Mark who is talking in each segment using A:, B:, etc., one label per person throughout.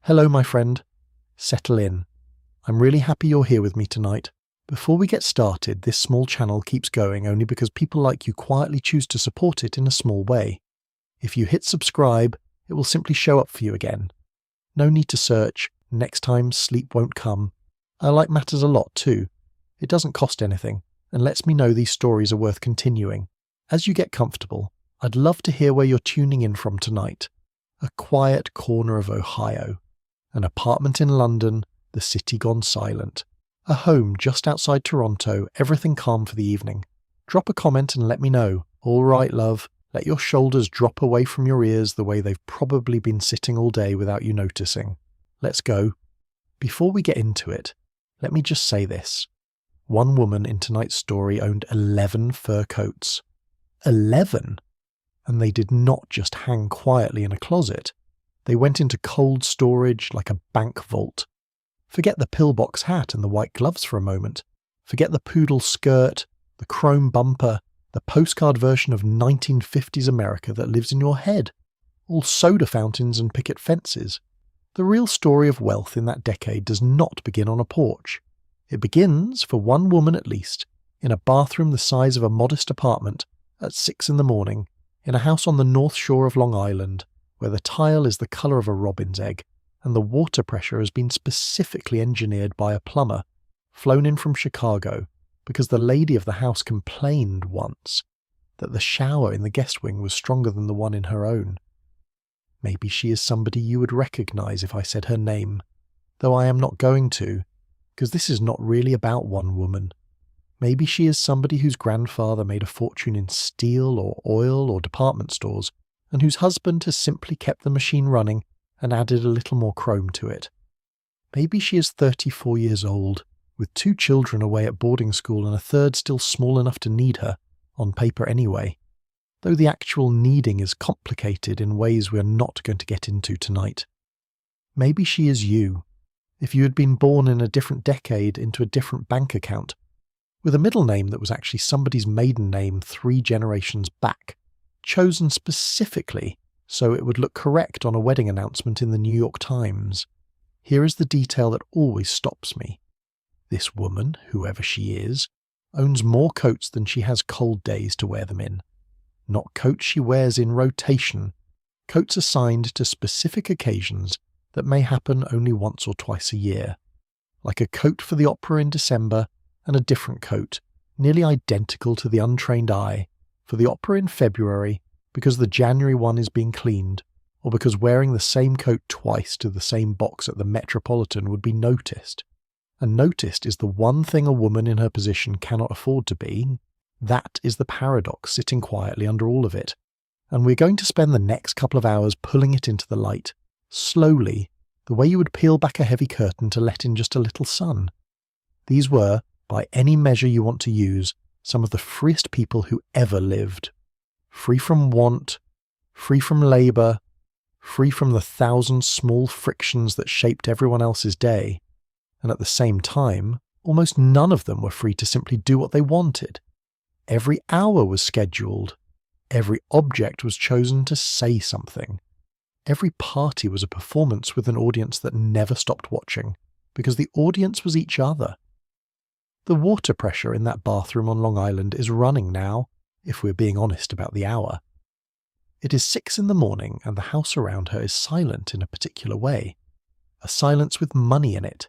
A: Hello, my friend. Settle in. I'm really happy you're here with me tonight. Before we get started, this small channel keeps going only because people like you quietly choose to support it in a small way. If you hit subscribe, it will simply show up for you again. No need to search. Next time, sleep won't come. I like matters a lot too. It doesn't cost anything and lets me know these stories are worth continuing. As you get comfortable, I'd love to hear where you're tuning in from tonight. A quiet corner of Ohio. An apartment in London, the city gone silent. A home just outside Toronto, everything calm for the evening. Drop a comment and let me know. All right, love. Let your shoulders drop away from your ears the way they've probably been sitting all day without you noticing. Let's go. Before we get into it, let me just say this. One woman in tonight's story owned 11 fur coats. 11! And they did not just hang quietly in a closet. They went into cold storage like a bank vault. Forget the pillbox hat and the white gloves for a moment. Forget the poodle skirt, the chrome bumper, the postcard version of 1950s America that lives in your head. All soda fountains and picket fences. The real story of wealth in that decade does not begin on a porch. It begins, for one woman at least, in a bathroom the size of a modest apartment at 6 a.m, in a house on the north shore of Long Island, where the tile is the colour of a robin's egg, and the water pressure has been specifically engineered by a plumber, flown in from Chicago, because the lady of the house complained once that the shower in the guest wing was stronger than the one in her own. Maybe she is somebody you would recognise if I said her name, though I am not going to, because this is not really about one woman. Maybe she is somebody whose grandfather made a fortune in steel or oil or department stores, and whose husband has simply kept the machine running and added a little more chrome to it. Maybe she is 34 years old, with 2 children away at boarding school and a third still small enough to need her, on paper anyway, though the actual needing is complicated in ways we are not going to get into tonight. Maybe she is you, if you had been born in a different decade into a different bank account, with a middle name that was actually somebody's maiden name 3 generations back, chosen specifically so it would look correct on a wedding announcement in the New York Times. Here is the detail that always stops me. This woman, whoever she is, owns more coats than she has cold days to wear them in. Not coats she wears in rotation, coats assigned to specific occasions that may happen only once or twice a year. Like a coat for the opera in December and a different coat, nearly identical to the untrained eye, for the opera in February because the January one is being cleaned, or because wearing the same coat twice to the same box at the Metropolitan would be noticed. And noticed is the one thing a woman in her position cannot afford to be. That is the paradox sitting quietly under all of it. And we're going to spend the next couple of hours pulling it into the light, slowly, the way you would peel back a heavy curtain to let in just a little sun. These were, by any measure you want to use, some of the freest people who ever lived. Free from want, free from labour, free from the 1,000 small frictions that shaped everyone else's day, and at the same time, almost none of them were free to simply do what they wanted. Every hour was scheduled. Every object was chosen to say something. Every party was a performance with an audience that never stopped watching, because the audience was each other. The water pressure in that bathroom on Long Island is running now, if we're being honest about the hour. It is 6 a.m, and the house around her is silent in a particular way. A silence with money in it.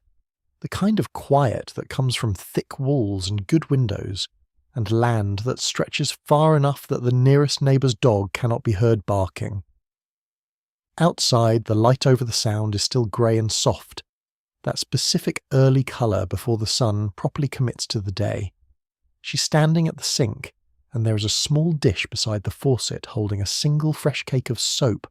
A: The kind of quiet that comes from thick walls and good windows, and land that stretches far enough that the nearest neighbour's dog cannot be heard barking. Outside, the light over the sound is still grey and soft, that specific early colour before the sun properly commits to the day. She's standing at the sink, and there is a small dish beside the faucet holding a single fresh cake of soap,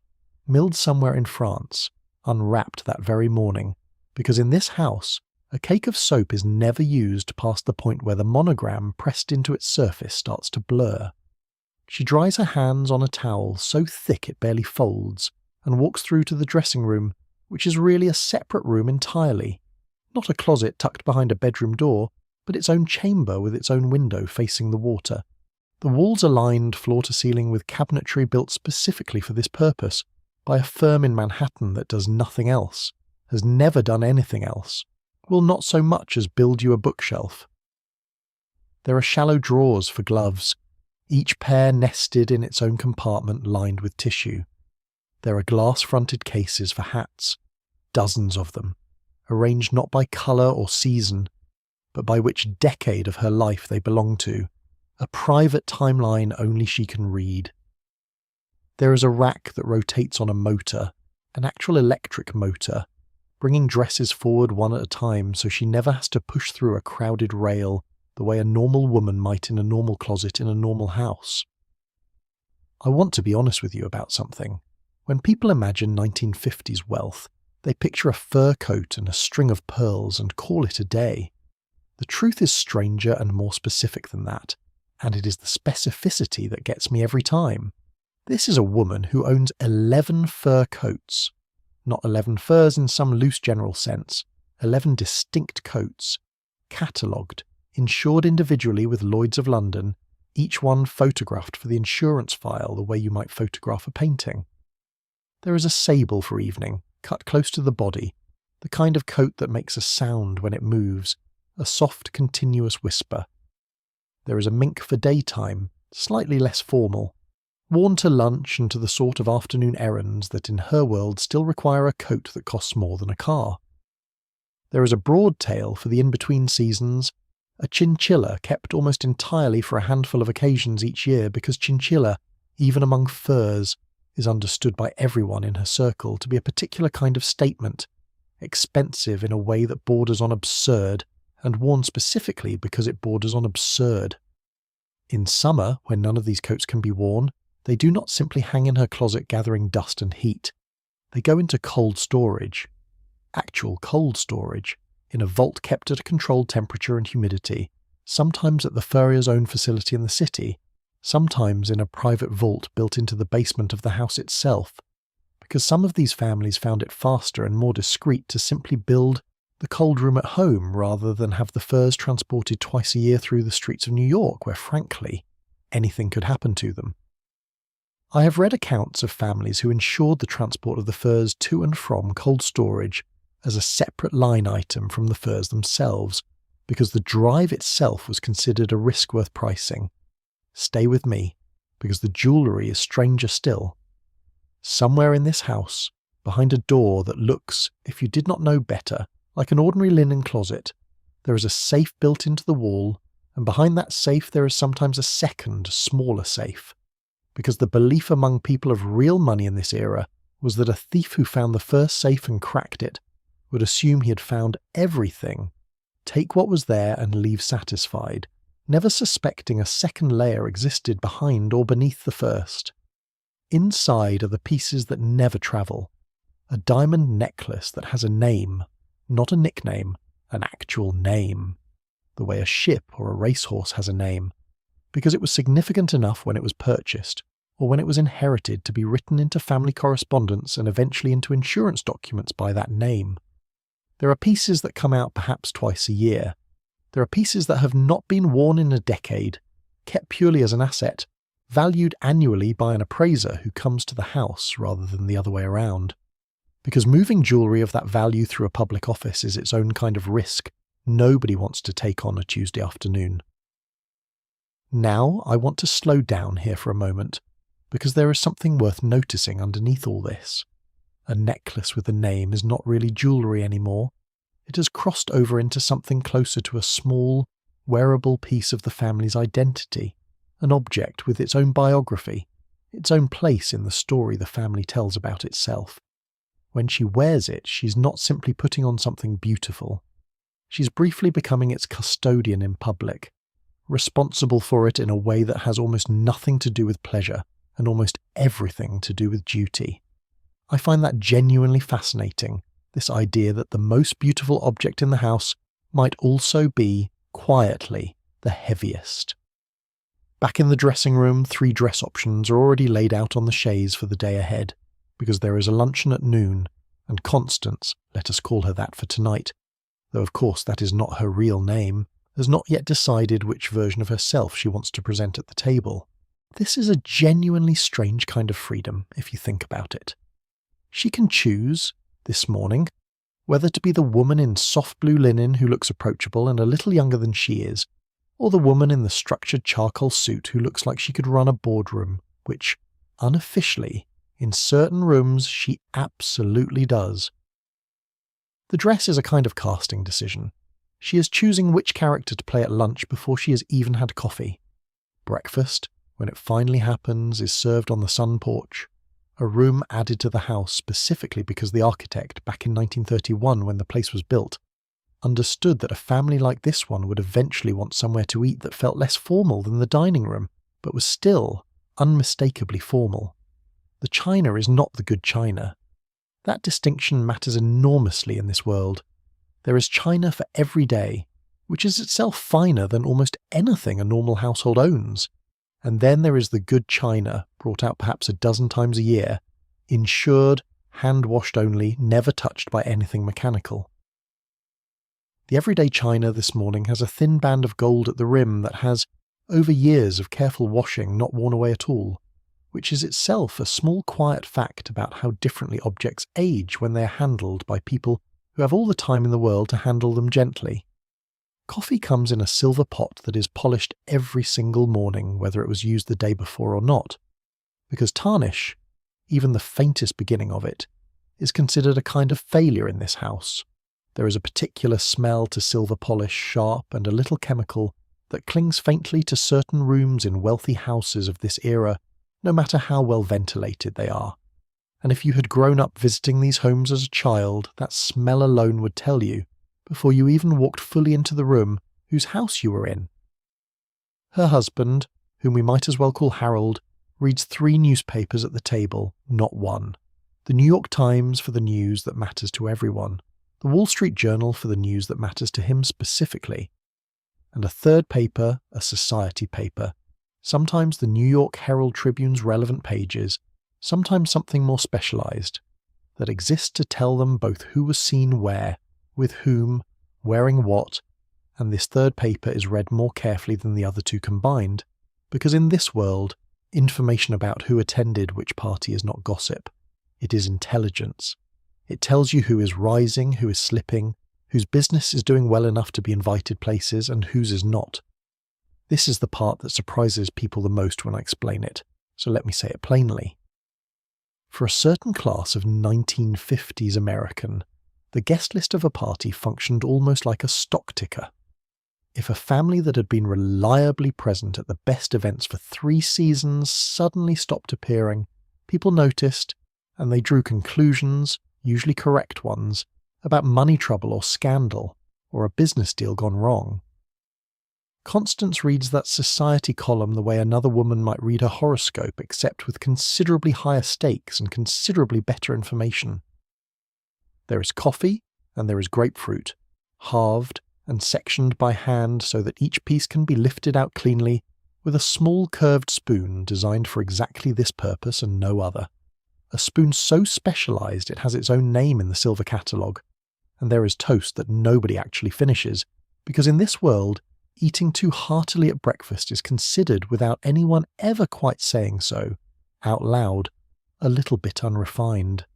A: milled somewhere in France, unwrapped that very morning, because in this house, a cake of soap is never used past the point where the monogram pressed into its surface starts to blur. She dries her hands on a towel so thick it barely folds, and walks through to the dressing room, which is really a separate room entirely. Not a closet tucked behind a bedroom door, but its own chamber with its own window facing the water. The walls are lined floor to ceiling with cabinetry built specifically for this purpose, by a firm in Manhattan that does nothing else, has never done anything else, will not so much as build you a bookshelf. There are shallow drawers for gloves, each pair nested in its own compartment lined with tissue. There are glass-fronted cases for hats, dozens of them, arranged not by colour or season, but by which decade of her life they belong to, a private timeline only she can read. There is a rack that rotates on a motor, an actual electric motor, bringing dresses forward one at a time so she never has to push through a crowded rail the way a normal woman might in a normal closet in a normal house. I want to be honest with you about something. When people imagine 1950s wealth, they picture a fur coat and a string of pearls and call it a day. The truth is stranger and more specific than that, and it is the specificity that gets me every time. This is a woman who owns 11 fur coats. Not 11 furs in some loose general sense, 11 distinct coats, catalogued, insured individually with Lloyd's of London, each one photographed for the insurance file the way you might photograph a painting. There is a sable for evening, cut close to the body, the kind of coat that makes a sound when it moves, a soft, continuous whisper. There is a mink for daytime, slightly less formal, worn to lunch and to the sort of afternoon errands that in her world still require a coat that costs more than a car. There is a broadtail for the in-between seasons, a chinchilla kept almost entirely for a handful of occasions each year because chinchilla, even among furs, is understood by everyone in her circle to be a particular kind of statement, expensive in a way that borders on absurd, and worn specifically because it borders on absurd. In summer, when none of these coats can be worn, they do not simply hang in her closet gathering dust and heat. They go into cold storage. Actual cold storage, in a vault kept at a controlled temperature and humidity, sometimes at the furrier's own facility in the city, sometimes in a private vault built into the basement of the house itself, because some of these families found it faster and more discreet to simply build the cold room at home rather than have the furs transported twice a year through the streets of New York, where, frankly, anything could happen to them. I have read accounts of families who insured the transport of the furs to and from cold storage as a separate line item from the furs themselves, because the drive itself was considered a risk worth pricing. Stay with me, because the jewellery is stranger still. Somewhere in this house, behind a door that looks, if you did not know better, like an ordinary linen closet, there is a safe built into the wall, and behind that safe there is sometimes a second, smaller safe, because the belief among people of real money in this era was that a thief who found the first safe and cracked it would assume he had found everything, take what was there and leave satisfied, never suspecting a second layer existed behind or beneath the first. Inside are the pieces that never travel, a diamond necklace that has a name, not a nickname, an actual name, the way a ship or a racehorse has a name, because it was significant enough when it was purchased, or when it was inherited to be written into family correspondence and eventually into insurance documents by that name. There are pieces that come out perhaps twice a year. There are pieces that have not been worn in a decade, kept purely as an asset, valued annually by an appraiser who comes to the house rather than the other way around. Because moving jewellery of that value through a public office is its own kind of risk nobody wants to take on a Tuesday afternoon. Now I want to slow down here for a moment, because there is something worth noticing underneath all this. A necklace with a name is not really jewellery anymore. It has crossed over into something closer to a small, wearable piece of the family's identity, an object with its own biography, its own place in the story the family tells about itself. When she wears it, she's not simply putting on something beautiful. She's briefly becoming its custodian in public, responsible for it in a way that has almost nothing to do with pleasure and almost everything to do with duty. I find that genuinely fascinating, this idea that the most beautiful object in the house might also be, quietly, the heaviest. Back in the dressing room, 3 dress options are already laid out on the chaise for the day ahead, because there is a luncheon at noon, and Constance, let us call her that for tonight, though of course that is not her real name, has not yet decided which version of herself she wants to present at the table. This is a genuinely strange kind of freedom, if you think about it. She can choose, this morning, Whether to be the woman in soft blue linen who looks approachable and a little younger than she is, or the woman in the structured charcoal suit who looks like she could run a boardroom, which, unofficially, in certain rooms she absolutely does. The dress is a kind of casting decision. She is choosing which character to play at lunch before she has even had coffee. Breakfast, when it finally happens, is served on the sun porch, a room added to the house specifically because the architect, back in 1931 when the place was built, understood that a family like this one would eventually want somewhere to eat that felt less formal than the dining room, but was still unmistakably formal. The china is not the good china. That distinction matters enormously in this world. There is china for every day, which is itself finer than almost anything a normal household owns. And then there is the good china, brought out perhaps a dozen times a year, insured, hand-washed only, never touched by anything mechanical. The everyday china this morning has a thin band of gold at the rim that has, over years of careful washing, not worn away at all, which is itself a small quiet fact about how differently objects age when they are handled by people who have all the time in the world to handle them gently. Coffee comes in a silver pot that is polished every single morning, whether it was used the day before or not, because tarnish, even the faintest beginning of it, is considered a kind of failure in this house. There is a particular smell to silver polish, sharp and a little chemical, that clings faintly to certain rooms in wealthy houses of this era, no matter how well ventilated they are. And if you had grown up visiting these homes as a child, that smell alone would tell you, before you even walked fully into the room, whose house you were in. Her husband, whom we might as well call Harold, reads 3 newspapers at the table, not one. The New York Times for the news that matters to everyone, the Wall Street Journal for the news that matters to him specifically, and a third paper, a society paper, sometimes the New York Herald Tribune's relevant pages, sometimes something more specialized, that exists to tell them both who was seen where, with whom, wearing what, and this third paper is read more carefully than the other 2 combined, because in this world, information about who attended which party is not gossip. It is intelligence. It tells you who is rising, who is slipping, whose business is doing well enough to be invited places, and whose is not. This is the part that surprises people the most when I explain it, so let me say it plainly. For a certain class of 1950s American, the guest list of a party functioned almost like a stock ticker. If a family that had been reliably present at the best events for 3 seasons suddenly stopped appearing, people noticed, and they drew conclusions, usually correct ones, about money trouble or scandal, or a business deal gone wrong. Constance reads that society column the way another woman might read her horoscope, except with considerably higher stakes and considerably better information. There is coffee, and there is grapefruit, halved and sectioned by hand so that each piece can be lifted out cleanly with a small curved spoon designed for exactly this purpose and no other. A spoon so specialized it has its own name in the silver catalogue. And there is toast that nobody actually finishes, because in this world, eating too heartily at breakfast is considered, without anyone ever quite saying so, out loud, a little bit unrefined.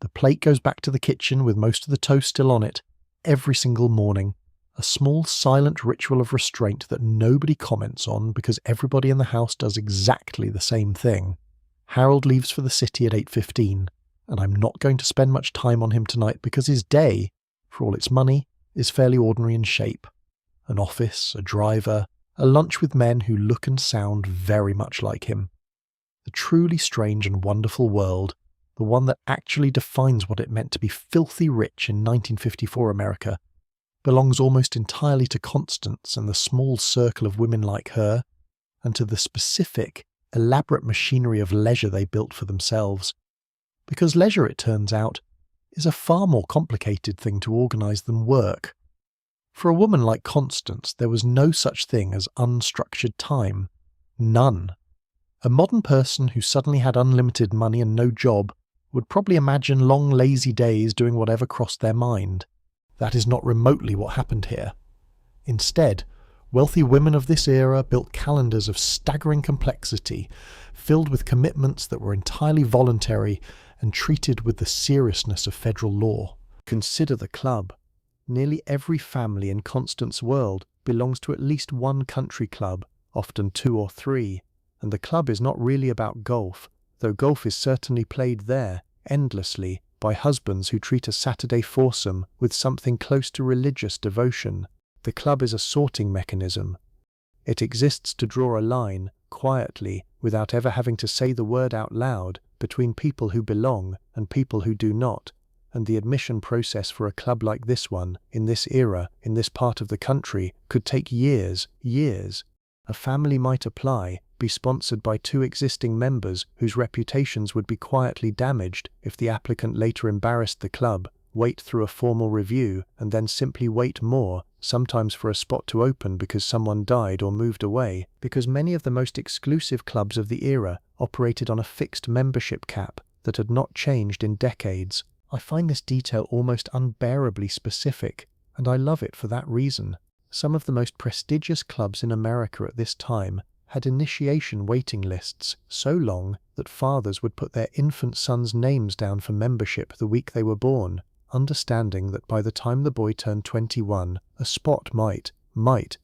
A: The plate goes back to the kitchen with most of the toast still on it, every single morning, a small silent ritual of restraint that nobody comments on because everybody in the house does exactly the same thing. Harold leaves for the city at 8:15, and I'm not going to spend much time on him tonight because his day, for all its money, is fairly ordinary in shape. An office, a driver, a lunch with men who look and sound very much like him. The truly strange and wonderful world, the one that actually defines what it meant to be filthy rich in 1954 America, belongs almost entirely to Constance and the small circle of women like her, and to the specific, elaborate machinery of leisure they built for themselves. Because leisure, it turns out, is a far more complicated thing to organise than work. For a woman like Constance, there was no such thing as unstructured time. None. A modern person who suddenly had unlimited money and no job would probably imagine long lazy days doing whatever crossed their mind. That is not remotely what happened here. Instead, wealthy women of this era built calendars of staggering complexity, filled with commitments that were entirely voluntary and treated with the seriousness of federal law. Consider the club. Nearly every family in Constance's world belongs to at least one country club, often two or three, and the club is not really about golf, though golf is certainly played there, endlessly, by husbands who treat a Saturday foursome with something close to religious devotion. The club is a sorting mechanism. It exists to draw a line, quietly, without ever having to say the word out loud, between people who belong and people who do not, and the admission process for a club like this one, in this era, in this part of the country, could take years. A family might apply, be sponsored by two existing members whose reputations would be quietly damaged if the applicant later embarrassed the club, wait through a formal review, and then simply wait more, sometimes for a spot to open because someone died or moved away, because many of the most exclusive clubs of the era operated on a fixed membership cap that had not changed in decades. I find this detail almost unbearably specific, and I love it for that reason. Some of the most prestigious clubs in America at this time had initiation waiting lists so long that fathers would put their infant sons' names down for membership the week they were born, understanding that by the time the boy turned 21, a spot might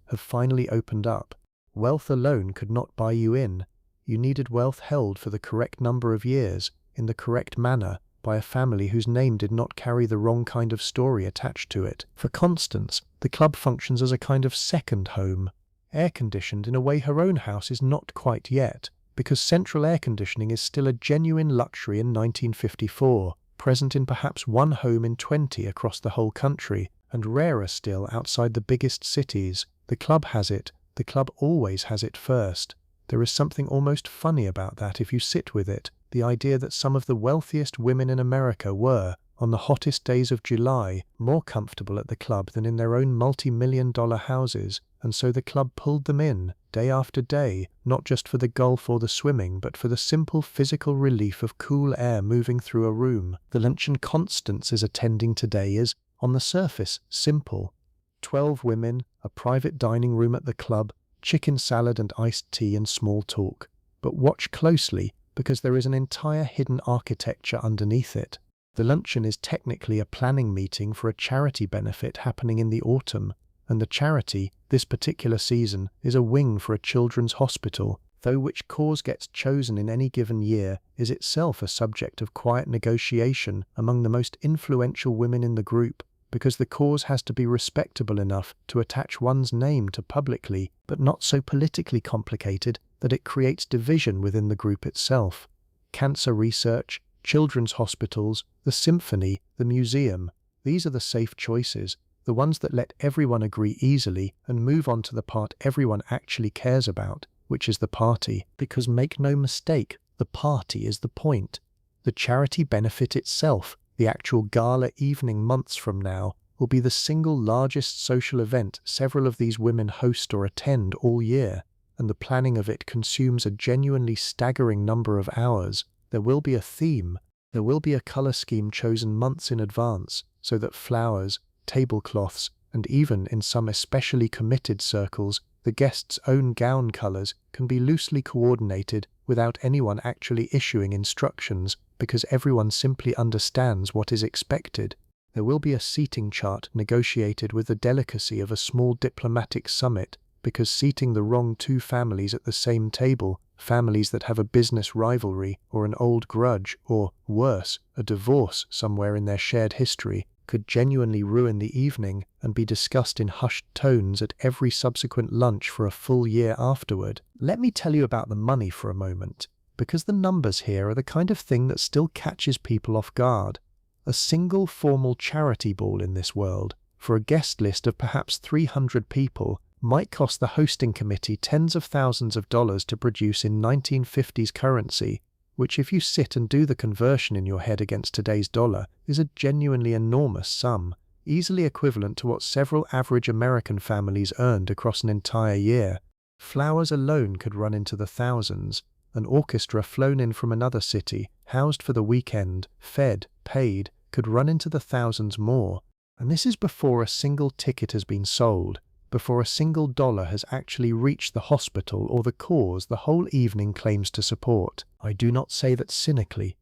A: have finally opened up. Wealth alone could not buy you in. You needed wealth held for the correct number of years, in the correct manner, by a family whose name did not carry the wrong kind of story attached to it. For Constance, the club functions as a kind of second home, air-conditioned in a way her own house is not quite yet, because central air conditioning is still a genuine luxury in 1954, present in perhaps one home in 20 across the whole country, and rarer still outside the biggest cities. The club has it. The club always has it first. There is something almost funny about that if you sit with it, the idea that some of the wealthiest women in America were, on the hottest days of July, more comfortable at the club than in their own multi-million-dollar houses, and so the club pulled them in, day after day, not just for the golf or the swimming, but for the simple physical relief of cool air moving through a room. The luncheon Constance is attending today is, on the surface, simple. 12 women, a private dining room at the club, chicken salad and iced tea and small talk. But watch closely, because there is an entire hidden architecture underneath it. The luncheon is technically a planning meeting for a charity benefit happening in the autumn, and the charity, this particular season, is a wing for a children's hospital, though which cause gets chosen in any given year is itself a subject of quiet negotiation among the most influential women in the group, because the cause has to be respectable enough to attach one's name to publicly, but not so politically complicated that it creates division within the group itself. Cancer research, children's hospitals, the symphony, the museum, these are the safe choices, the ones that let everyone agree easily and move on to the part everyone actually cares about, which is the party. Because make no mistake, the party is the point. The charity benefit itself, the actual gala evening months from now, will be the single largest social event several of these women host or attend all year, and the planning of it consumes a genuinely staggering number of hours. There will be a theme. There will be a color scheme chosen months in advance, so that flowers, tablecloths, and even, in some especially committed circles, the guests' own gown colors can be loosely coordinated without anyone actually issuing instructions, because everyone simply understands what is expected. There will be a seating chart negotiated with the delicacy of a small diplomatic summit, because seating the wrong two families at the same table, families that have a business rivalry or an old grudge or, worse, a divorce somewhere in their shared history, could genuinely ruin the evening and be discussed in hushed tones at every subsequent lunch for a full year afterward. Let me tell you about the money for a moment, because the numbers here are the kind of thing that still catches people off guard. A single formal charity ball in this world, for a guest list of perhaps 300 people, might cost the hosting committee tens of thousands of dollars to produce in 1950s currency, which if you sit and do the conversion in your head against today's dollar, is a genuinely enormous sum, easily equivalent to what several average American families earned across an entire year. Flowers alone could run into the thousands. An orchestra flown in from another city, housed for the weekend, fed, paid, could run into the thousands more. And this is before a single ticket has been sold, before a single dollar has actually reached the hospital or the cause the whole evening claims to support. I do not say that cynically.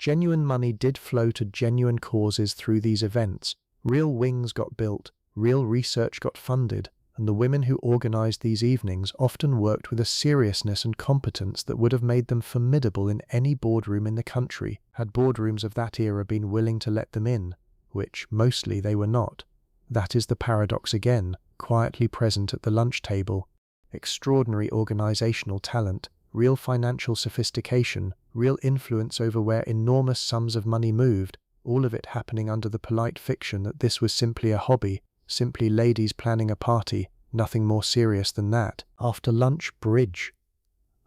A: Genuine money did flow to genuine causes through these events. Real wings got built, real research got funded, and the women who organized these evenings often worked with a seriousness and competence that would have made them formidable in any boardroom in the country, had boardrooms of that era been willing to let them in, which mostly they were not. That is the paradox again, quietly present at the lunch table. Extraordinary organizational talent, real financial sophistication, real influence over where enormous sums of money moved, all of it happening under the polite fiction that this was simply a hobby, simply ladies planning a party, nothing more serious than that. After lunch, bridge.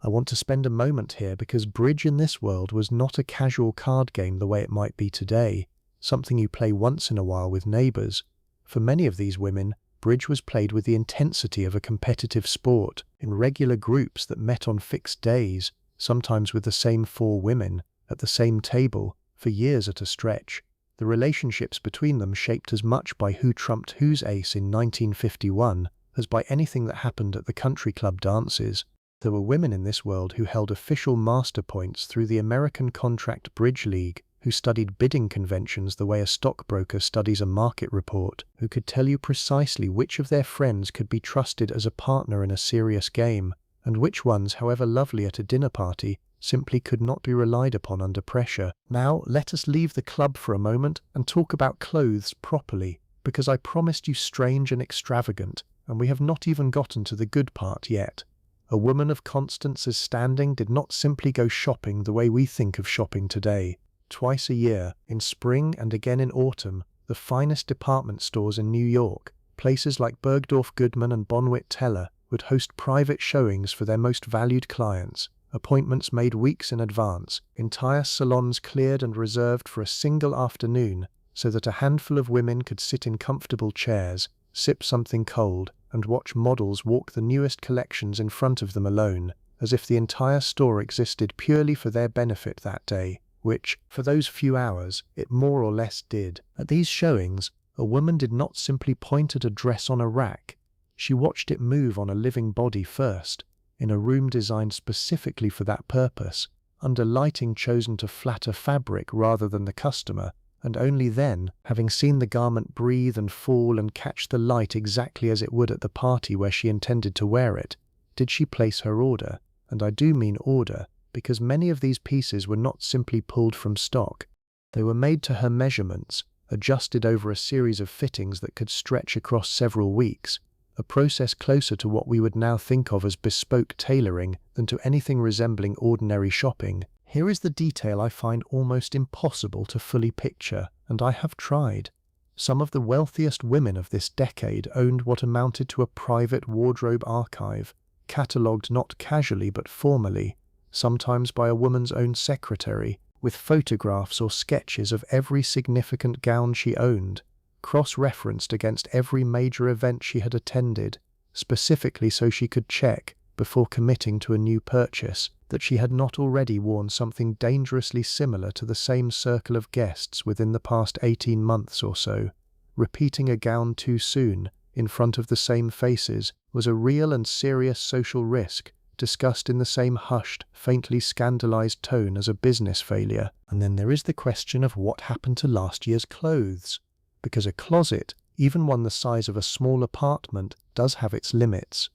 A: I want to spend a moment here because bridge in this world was not a casual card game the way it might be today, something you play once in a while with neighbors. For many of these women, bridge was played with the intensity of a competitive sport, in regular groups that met on fixed days, sometimes with the same 4 women, at the same table, for years at a stretch. The relationships between them shaped as much by who trumped whose ace in 1951 as by anything that happened at the country club dances. There were women in this world who held official master points through the American Contract Bridge League, who studied bidding conventions the way a stockbroker studies a market report, who could tell you precisely which of their friends could be trusted as a partner in a serious game, and which ones, however lovely at a dinner party, simply could not be relied upon under pressure. Now, let us leave the club for a moment and talk about clothes properly, because I promised you strange and extravagant, and we have not even gotten to the good part yet. A woman of Constance's standing did not simply go shopping the way we think of shopping today. Twice a year, in spring and again in autumn, the finest department stores in New York, places like Bergdorf Goodman and Bonwit Teller, would host private showings for their most valued clients, appointments made weeks in advance, entire salons cleared and reserved for a single afternoon, so that a handful of women could sit in comfortable chairs, sip something cold, and watch models walk the newest collections in front of them alone, as if the entire store existed purely for their benefit that day, which, for those few hours, it more or less did. At these showings, a woman did not simply point at a dress on a rack. She watched it move on a living body first, in a room designed specifically for that purpose, under lighting chosen to flatter fabric rather than the customer, and only then, having seen the garment breathe and fall and catch the light exactly as it would at the party where she intended to wear it, did she place her order. And I do mean order, because many of these pieces were not simply pulled from stock. They were made to her measurements, adjusted over a series of fittings that could stretch across several weeks, a process closer to what we would now think of as bespoke tailoring than to anything resembling ordinary shopping. Here is the detail I find almost impossible to fully picture, and I have tried. Some of the wealthiest women of this decade owned what amounted to a private wardrobe archive, catalogued not casually but formally, sometimes by a woman's own secretary, with photographs or sketches of every significant gown she owned, cross-referenced against every major event she had attended, specifically so she could check, before committing to a new purchase, that she had not already worn something dangerously similar to the same circle of guests within the past 18 months or so. Repeating a gown too soon, in front of the same faces, was a real and serious social risk, discussed in the same hushed, faintly scandalized tone as a business failure. And then there is the question of what happened to last year's clothes. Because a closet, even one the size of a small apartment, does have its limits.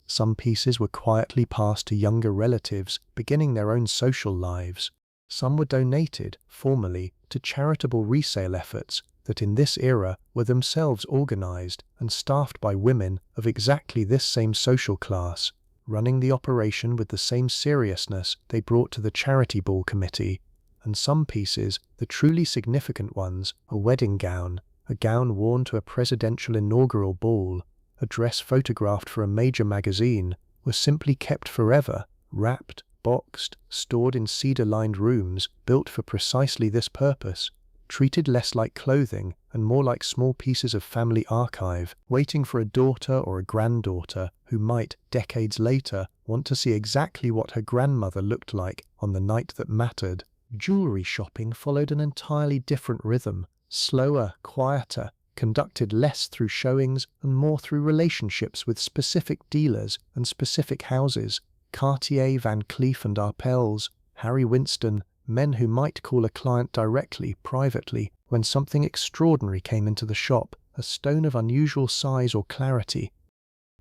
A: Some pieces were quietly passed to younger relatives, beginning their own social lives. Some were donated, formally, to charitable resale efforts that in this era were themselves organized and staffed by women of exactly this same social class, running the operation with the same seriousness they brought to the charity ball committee. And some pieces, the truly significant ones, a wedding gown, a gown worn to a presidential inaugural ball, a dress photographed for a major magazine, were simply kept forever, wrapped, boxed, stored in cedar-lined rooms built for precisely this purpose, treated less like clothing and more like small pieces of family archive, waiting for a daughter or a granddaughter who might, decades later, want to see exactly what her grandmother looked like on the night that mattered. Jewelry shopping followed an entirely different rhythm, slower, quieter, conducted less through showings and more through relationships with specific dealers and specific houses. Cartier, Van Cleef and Arpels, Harry Winston, men who might call a client directly, privately, when something extraordinary came into the shop, a stone of unusual size or clarity.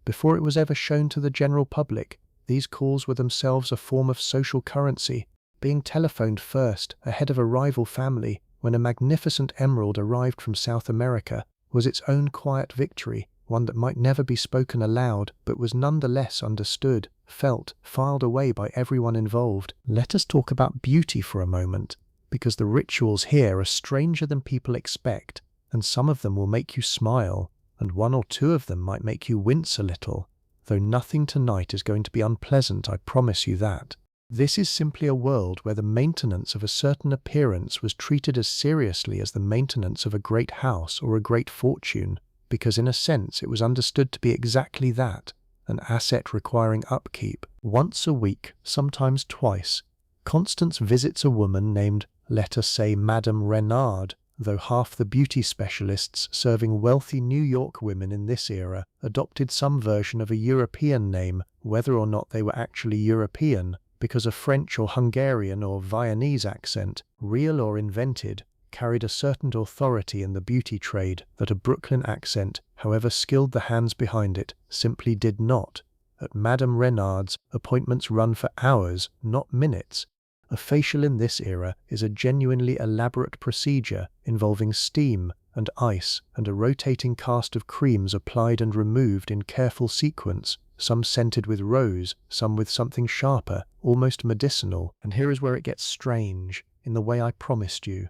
A: Before it was ever shown to the general public, these calls were themselves a form of social currency, being telephoned first, ahead of a rival family, when a magnificent emerald arrived from South America, was its own quiet victory, one that might never be spoken aloud, but was nonetheless understood, felt, filed away by everyone involved. Let us talk about beauty for a moment, because the rituals here are stranger than people expect, and some of them will make you smile, and one or two of them might make you wince a little, though nothing tonight is going to be unpleasant, I promise you that. This is simply a world where the maintenance of a certain appearance was treated as seriously as the maintenance of a great house or a great fortune, because in a sense it was understood to be exactly that, an asset requiring upkeep. Once a week, sometimes twice, Constance visits a woman named, let us say, Madame Renard, though half the beauty specialists serving wealthy New York women in this era adopted some version of a European name, whether or not they were actually European, because a French or Hungarian or Viennese accent, real or invented, carried a certain authority in the beauty trade that a Brooklyn accent, however skilled the hands behind it, simply did not. At Madame Renard's, appointments run for hours, not minutes. A facial in this era is a genuinely elaborate procedure involving steam and ice and a rotating cast of creams applied and removed in careful sequence, some scented with rose, some with something sharper, almost medicinal. And here is where it gets strange, in the way I promised you.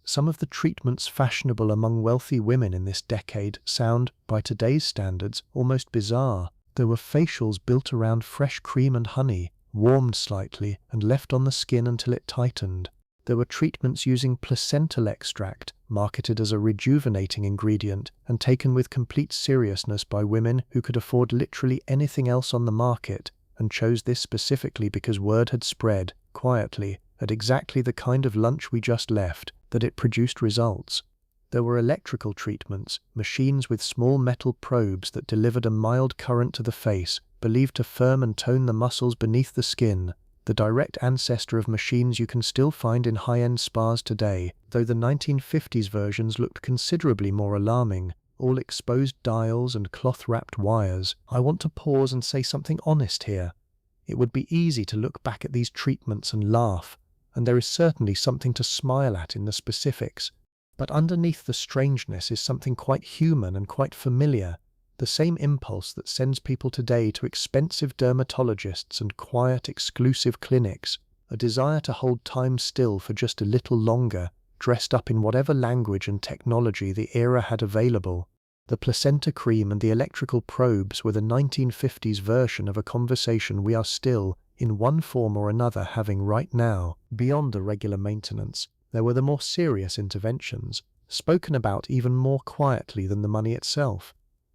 A: Some of the treatments fashionable among wealthy women in this decade sound, by today's standards, almost bizarre. There were facials built around fresh cream and honey, warmed slightly and left on the skin until it tightened. There were treatments using placental extract, marketed as a rejuvenating ingredient and taken with complete seriousness by women who could afford literally anything else on the market, and chose this specifically because word had spread, quietly, at exactly the kind of lunch we just left, that it produced results. There were electrical treatments, machines with small metal probes that delivered a mild current to the face, believed to firm and tone the muscles beneath the skin, the direct ancestor of machines you can still find in high-end spas today, though the 1950s versions looked considerably more alarming, all exposed dials and cloth-wrapped wires. I want to pause and say something honest here. It would be easy to look back at these treatments and laugh, and there is certainly something to smile at in the specifics. But underneath the strangeness is something quite human and quite familiar, the same impulse that sends people today to expensive dermatologists and quiet, exclusive clinics, a desire to hold time still for just a little longer, dressed up in whatever language and technology the era had available. The placenta cream and the electrical probes were the 1950s version of a conversation we are still, in one form or another, having right now. Beyond the regular maintenance, there were the more serious interventions, spoken about even more quietly than the money itself.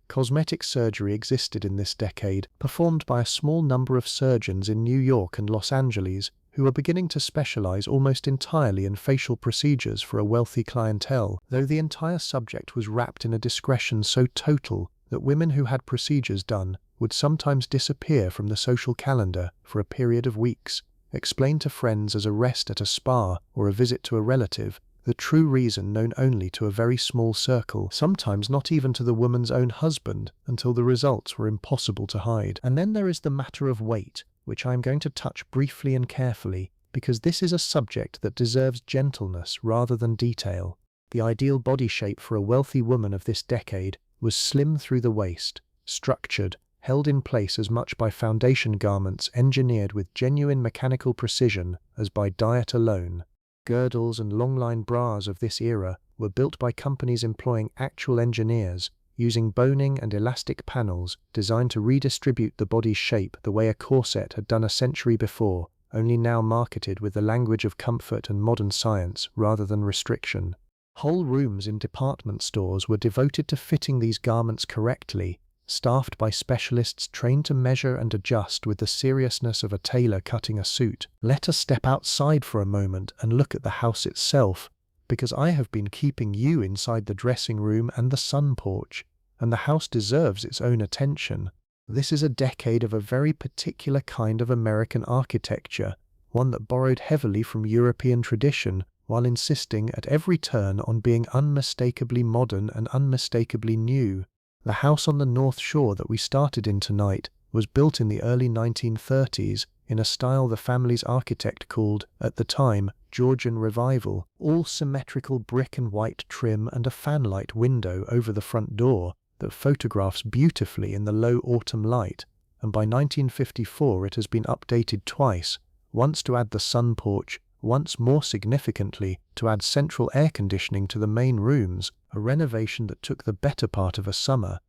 A: Cosmetic surgery existed in this decade, performed by a small number of surgeons in New York and Los Angeles, who were beginning to specialize almost entirely in facial procedures for a wealthy clientele, though the entire subject was wrapped in a discretion so total that women who had procedures done would sometimes disappear from the social calendar for a period of weeks, explained to friends as a rest at a spa or a visit to a relative, the true reason known only to a very small circle, sometimes not even to the woman's own husband, until the results were impossible to hide. And then there is the matter of weight, which I am going to touch briefly and carefully, because this is a subject that deserves gentleness rather than detail. The ideal body shape for a wealthy woman of this decade was slim through the waist, structured, held in place as much by foundation garments engineered with genuine mechanical precision as by diet alone. Girdles and long-line bras of this era were built by companies employing actual engineers, using boning and elastic panels designed to redistribute the body's shape the way a corset had done a century before, only now marketed with the language of comfort and modern science rather than restriction. Whole rooms in department stores were devoted to fitting these garments correctly, staffed by specialists trained to measure and adjust with the seriousness of a tailor cutting a suit. Let us step outside for a moment and look at the house itself, because I have been keeping you inside the dressing room and the sun porch, and the house deserves its own attention. This is a decade of a very particular kind of American architecture, one that borrowed heavily from European tradition while insisting at every turn on being unmistakably modern and unmistakably new. The house on the North Shore that we started in tonight was built in the early 1930s in a style the family's architect called, at the time, Georgian Revival, all symmetrical brick and white trim and a fanlight window over the front door that photographs beautifully in the low autumn light, and by 1954 it has been updated twice, once to add the sun porch, once more significantly to add central air conditioning to the main rooms, a renovation that took the better part of a summer,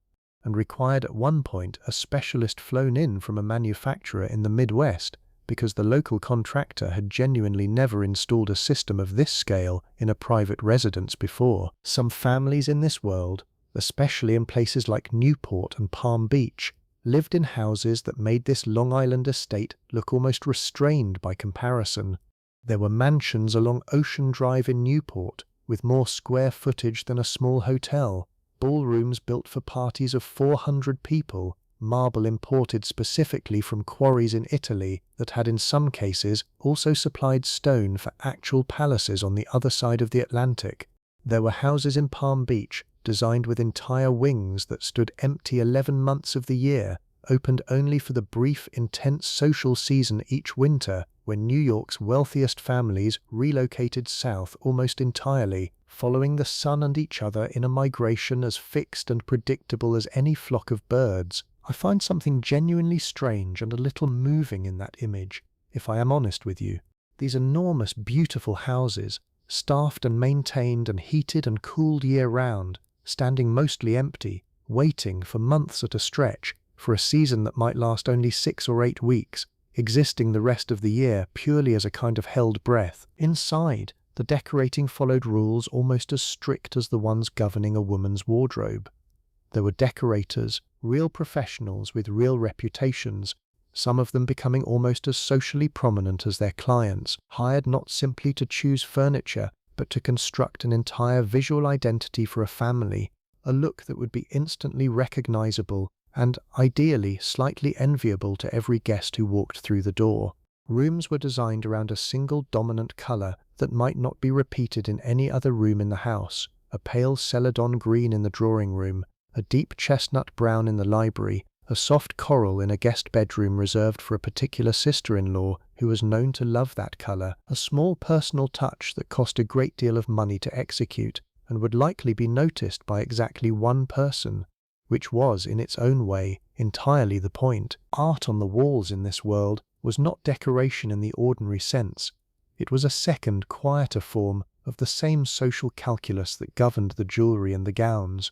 A: and required at one point a specialist flown in from a manufacturer in the Midwest because the local contractor had genuinely never installed a system of this scale in a private residence before. Some families in this world, especially in places like Newport and Palm Beach, lived in houses that made this Long Island estate look almost restrained by comparison. There were mansions along Ocean Drive in Newport, with more square footage than a small hotel, ballrooms built for parties of 400 people, marble imported specifically from quarries in Italy that had in some cases also supplied stone for actual palaces on the other side of the Atlantic. There were houses in Palm Beach designed with entire wings that stood empty 11 months of the year, opened only for the brief, intense social season each winter when New York's wealthiest families relocated south almost entirely, following the sun and each other in a migration as fixed and predictable as any flock of birds. I find something genuinely strange and a little moving in that image, if I am honest with you. These enormous, beautiful houses, staffed and maintained and heated and cooled year-round, standing mostly empty, waiting for months at a stretch, for a season that might last only 6 or 8 weeks, existing the rest of the year purely as a kind of held breath. Inside, the decorating followed rules almost as strict as the ones governing a woman's wardrobe. There were decorators, real professionals with real reputations, some of them becoming almost as socially prominent as their clients, hired not simply to choose furniture, but to construct an entire visual identity for a family, a look that would be instantly recognizable and, ideally, slightly enviable to every guest who walked through the door. Rooms were designed around a single dominant color that might not be repeated in any other room in the house, a pale celadon green in the drawing room, a deep chestnut brown in the library, a soft coral in a guest bedroom reserved for a particular sister-in-law who was known to love that color, a small personal touch that cost a great deal of money to execute and would likely be noticed by exactly one person, which was, in its own way, entirely the point. Art on the walls in this world was not decoration in the ordinary sense. It was a second, quieter form of the same social calculus that governed the jewelry and the gowns.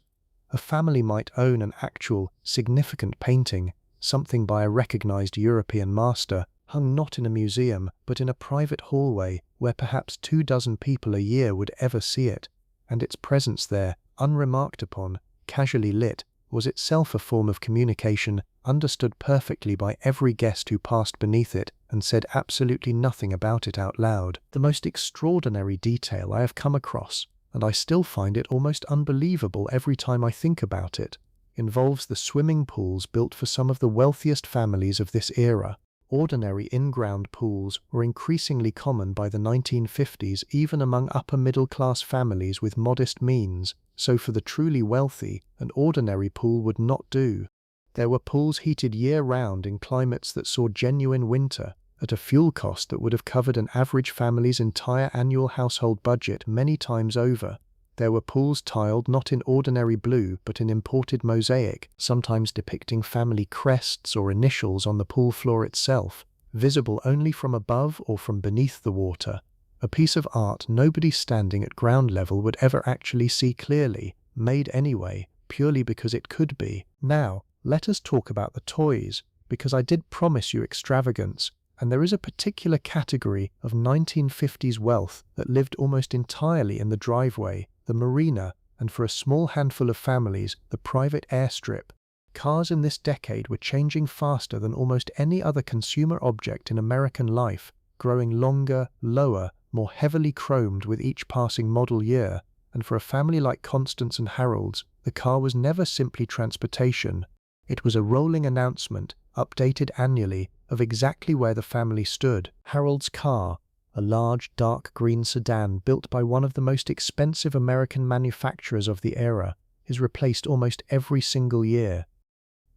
A: A family might own an actual, significant painting, something by a recognized European master, hung not in a museum, but in a private hallway where perhaps 24 people a year would ever see it, and its presence there, unremarked upon, casually lit, was itself a form of communication understood perfectly by every guest who passed beneath it and said absolutely nothing about it out loud. The most extraordinary detail I have come across, and I still find it almost unbelievable every time I think about it, involves the swimming pools built for some of the wealthiest families of this era. Ordinary in-ground pools were increasingly common by the 1950s even among upper-middle-class families with modest means, so for the truly wealthy, an ordinary pool would not do. There were pools heated year-round in climates that saw genuine winter, at a fuel cost that would have covered an average family's entire annual household budget many times over. There were pools tiled not in ordinary blue but in imported mosaic, sometimes depicting family crests or initials on the pool floor itself, visible only from above or from beneath the water. A piece of art nobody standing at ground level would ever actually see clearly, made anyway, purely because it could be. Now, let us talk about the toys, because I did promise you extravagance, and there is a particular category of 1950s wealth that lived almost entirely in the driveway, the marina, and for a small handful of families, the private airstrip. Cars in this decade were changing faster than almost any other consumer object in American life, growing longer, lower, more heavily chromed with each passing model year, and for a family like Constance and Harold's, the car was never simply transportation. It was a rolling announcement, updated annually, of exactly where the family stood. Harold's car, a large, dark green sedan built by one of the most expensive American manufacturers of the era, is replaced almost every single year.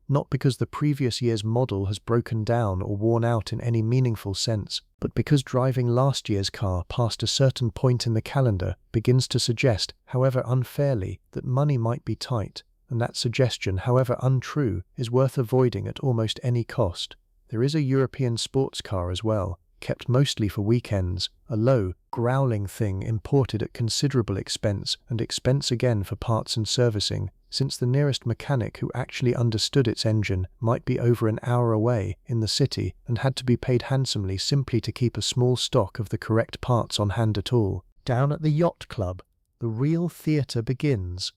A: Not because the previous year's model has broken down or worn out in any meaningful sense, but because driving last year's car past a certain point in the calendar begins to suggest, however unfairly, that money might be tight, and that suggestion, however untrue, is worth avoiding at almost any cost. There is a European sports car as well, kept mostly for weekends, a low, growling thing imported at considerable expense, and expense again for parts and servicing, since the nearest mechanic who actually understood its engine might be over an hour away in the city and had to be paid handsomely simply to keep a small stock of the correct parts on hand at all. Down at the yacht club, the real theatre begins.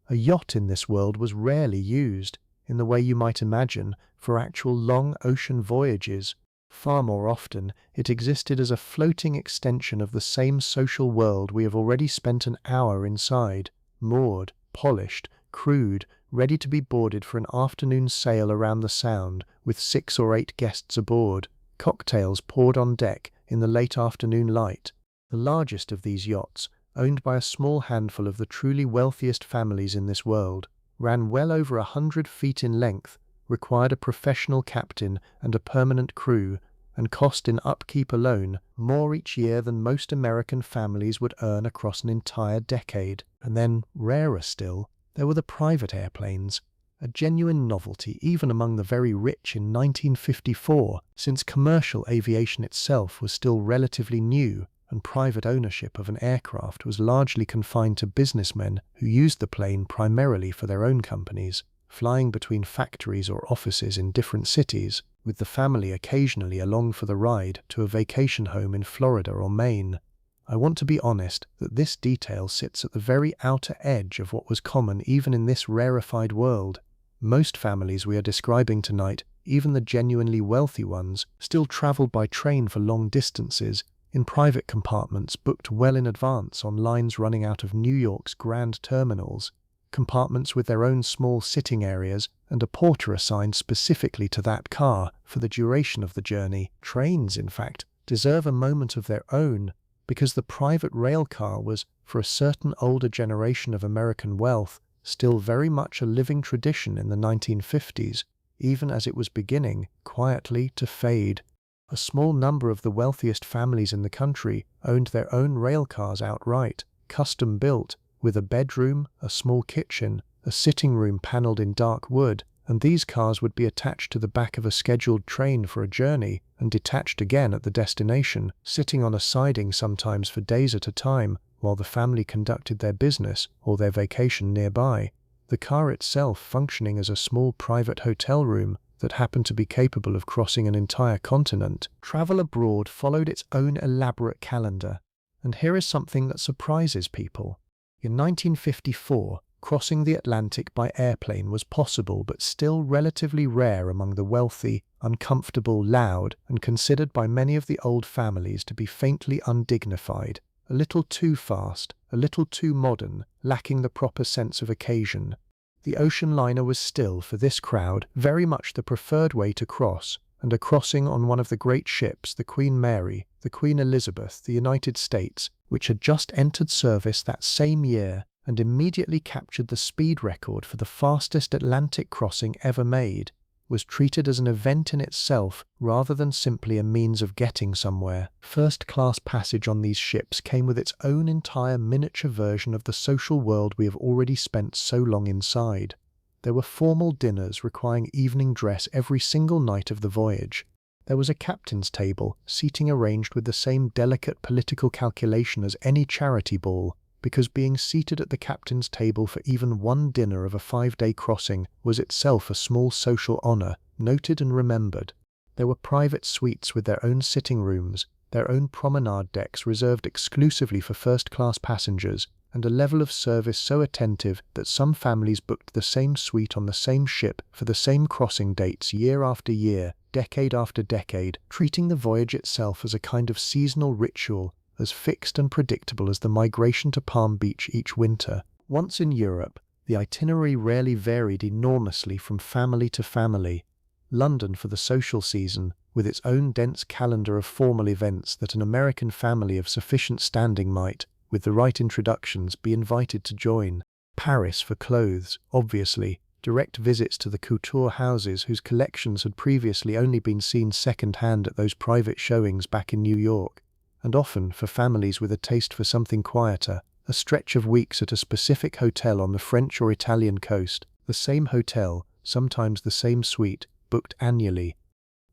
A: A yacht in this world was rarely used, in the way you might imagine, for actual long ocean voyages. Far more often, it existed as a floating extension of the same social world we have already spent an hour inside, moored, polished, crewed, ready to be boarded for an afternoon sail around the Sound, with 6 or 8 guests aboard, cocktails poured on deck in the late afternoon light. The largest of these yachts, owned by a small handful of the truly wealthiest families in this world, ran well over 100 feet in length, required a professional captain and a permanent crew, and cost in upkeep alone more each year than most American families would earn across an entire decade. And then, rarer still, there were the private airplanes, a genuine novelty even among the very rich in 1954, since commercial aviation itself was still relatively new, and private ownership of an aircraft was largely confined to businessmen who used the plane primarily for their own companies, flying between factories or offices in different cities, with the family occasionally along for the ride to a vacation home in Florida or Maine. I want to be honest that this detail sits at the very outer edge of what was common even in this rarefied world. Most families we are describing tonight, even the genuinely wealthy ones, still traveled by train for long distances, in private compartments booked well in advance on lines running out of New York's grand terminals, compartments with their own small sitting areas and a porter assigned specifically to that car for the duration of the journey. Trains, in fact, deserve a moment of their own, because the private rail car was, for a certain older generation of American wealth, still very much a living tradition in the 1950s, even as it was beginning, quietly, to fade. A small number of the wealthiest families in the country owned their own rail cars outright, custom-built, with a bedroom, a small kitchen, a sitting room panelled in dark wood, and these cars would be attached to the back of a scheduled train for a journey and detached again at the destination, sitting on a siding sometimes for days at a time while the family conducted their business or their vacation nearby, the car itself functioning as a small private hotel room that happened to be capable of crossing an entire continent. Travel abroad followed its own elaborate calendar, and here is something that surprises people. In 1954, crossing the Atlantic by airplane was possible but still relatively rare among the wealthy, uncomfortable, loud, and considered by many of the old families to be faintly undignified, a little too fast, a little too modern, lacking the proper sense of occasion. The ocean liner was still, for this crowd, very much the preferred way to cross, and a crossing on one of the great ships, the Queen Mary, the Queen Elizabeth, the United States, which had just entered service that same year and immediately captured the speed record for the fastest Atlantic crossing ever made, was treated as an event in itself rather than simply a means of getting somewhere. First-class passage on these ships came with its own entire miniature version of the social world we have already spent so long inside. There were formal dinners requiring evening dress every single night of the voyage. There was a captain's table, seating arranged with the same delicate political calculation as any charity ball, because being seated at the captain's table for even one dinner of a 5-day crossing was itself a small social honour, noted and remembered. There were private suites with their own sitting rooms, their own promenade decks reserved exclusively for first-class passengers, and a level of service so attentive that some families booked the same suite on the same ship for the same crossing dates year after year, decade after decade, treating the voyage itself as a kind of seasonal ritual, as fixed and predictable as the migration to Palm Beach each winter. Once in Europe, The itinerary rarely varied enormously from family to family. London for the social season, with its own dense calendar of formal events that an American family of sufficient standing might, with the right introductions, be invited to join. Paris for clothes, obviously, direct visits to the couture houses whose collections had previously only been seen second-hand at those private showings back in New York, and often, for families with a taste for something quieter, a stretch of weeks at a specific hotel on the French or Italian coast, the same hotel, sometimes the same suite, booked annually.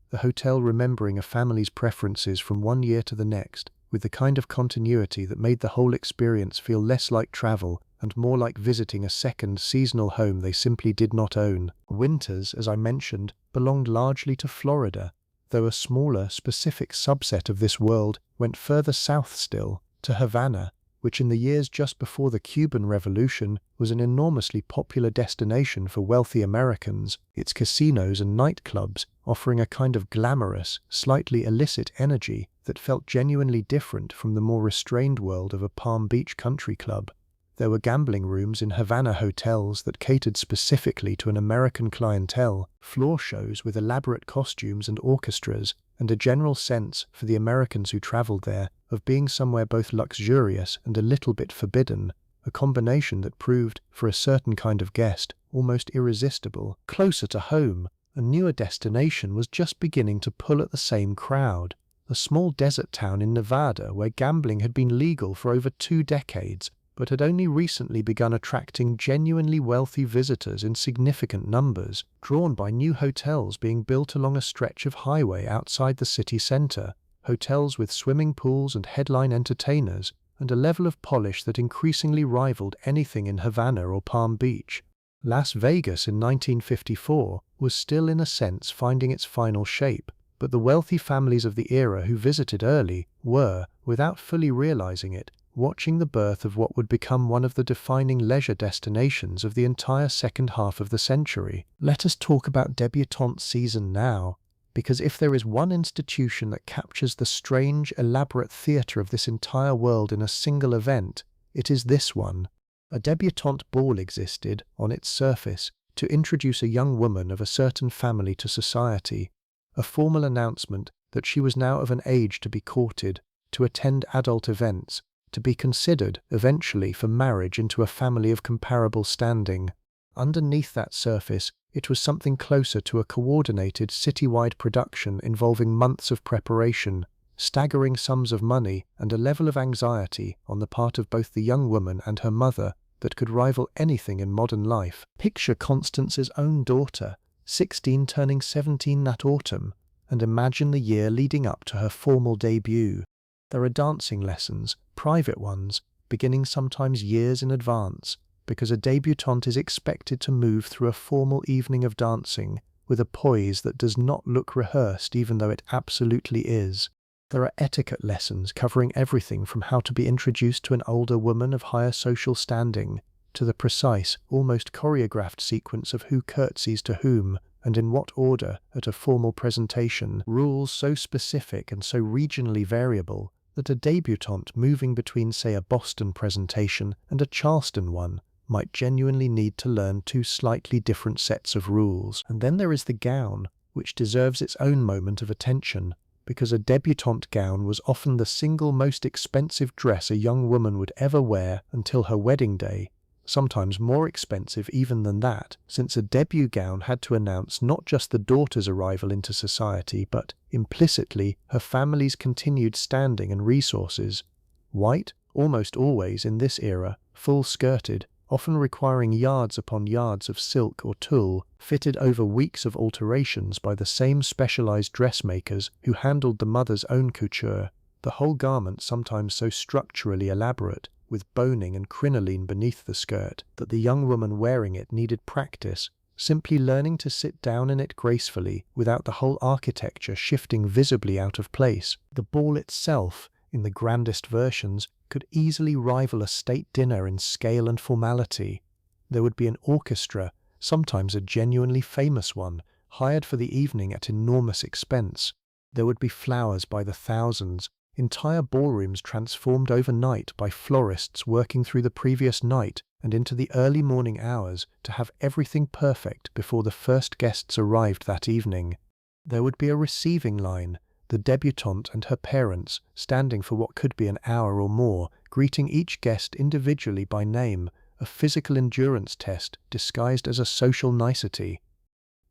A: The hotel remembering a family's preferences from one year to the next, with the kind of continuity that made the whole experience feel less like travel and more like visiting a second seasonal home they simply did not own. Winters, as I mentioned, belonged largely to Florida, though a smaller, specific subset of this world went further south still, to Havana, which in the years just before the Cuban Revolution was an enormously popular destination for wealthy Americans, its casinos and nightclubs offering a kind of glamorous, slightly illicit energy that felt genuinely different from the more restrained world of a Palm Beach country club. There were gambling rooms in Havana hotels that catered specifically to an American clientele, floor shows with elaborate costumes and orchestras, and a general sense, for the Americans who traveled there, of being somewhere both luxurious and a little bit forbidden, a combination that proved, for a certain kind of guest, almost irresistible. Closer to home, a newer destination was just beginning to pull at the same crowd. A small desert town in Nevada where gambling had been legal for over 2 decades, but had only recently begun attracting genuinely wealthy visitors in significant numbers, drawn by new hotels being built along a stretch of highway outside the city center, hotels with swimming pools and headline entertainers, and a level of polish that increasingly rivaled anything in Havana or Palm Beach. Las Vegas in 1954 was still in a sense finding its final shape, but the wealthy families of the era who visited early were, without fully realizing it, watching the birth of what would become one of the defining leisure destinations of the entire second half of the century. Let us talk about debutante season now, because if there is one institution that captures the strange, elaborate theatre of this entire world in a single event, it is this one. A debutante ball existed, on its surface, to introduce a young woman of a certain family to society, a formal announcement that she was now of an age to be courted, to attend adult events, to be considered, eventually, for marriage into a family of comparable standing. Underneath that surface, it was something closer to a coordinated citywide production involving months of preparation, staggering sums of money, and a level of anxiety on the part of both the young woman and her mother that could rival anything in modern life. Picture Constance's own daughter, 16 turning 17 that autumn, and imagine the year leading up to her formal debut. There are dancing lessons, private ones, beginning sometimes years in advance, because a debutante is expected to move through a formal evening of dancing with a poise that does not look rehearsed even though it absolutely is. There are etiquette lessons covering everything from how to be introduced to an older woman of higher social standing, to the precise, almost choreographed sequence of who curtsies to whom, and in what order, at a formal presentation, rules so specific and so regionally variable that a debutante moving between, say, a Boston presentation and a Charleston one might genuinely need to learn 2 slightly different sets of rules. And then there is the gown, which deserves its own moment of attention, because a debutante gown was often the single most expensive dress a young woman would ever wear until her wedding day, sometimes more expensive even than that, since a debut gown had to announce not just the daughter's arrival into society, but, implicitly, her family's continued standing and resources. White, almost always in this era, full-skirted, often requiring yards upon yards of silk or tulle, fitted over weeks of alterations by the same specialized dressmakers who handled the mother's own couture, the whole garment sometimes so structurally elaborate, with boning and crinoline beneath the skirt, that the young woman wearing it needed practice, simply learning to sit down in it gracefully without the whole architecture shifting visibly out of place. The ball itself, in the grandest versions, could easily rival a state dinner in scale and formality. There would be an orchestra, sometimes a genuinely famous one, hired for the evening at enormous expense. There would be flowers by the thousands, entire ballrooms transformed overnight by florists working through the previous night and into the early morning hours to have everything perfect before the first guests arrived that evening. There would be a receiving line, the debutante and her parents standing for what could be an hour or more, greeting each guest individually by name, a physical endurance test disguised as a social nicety.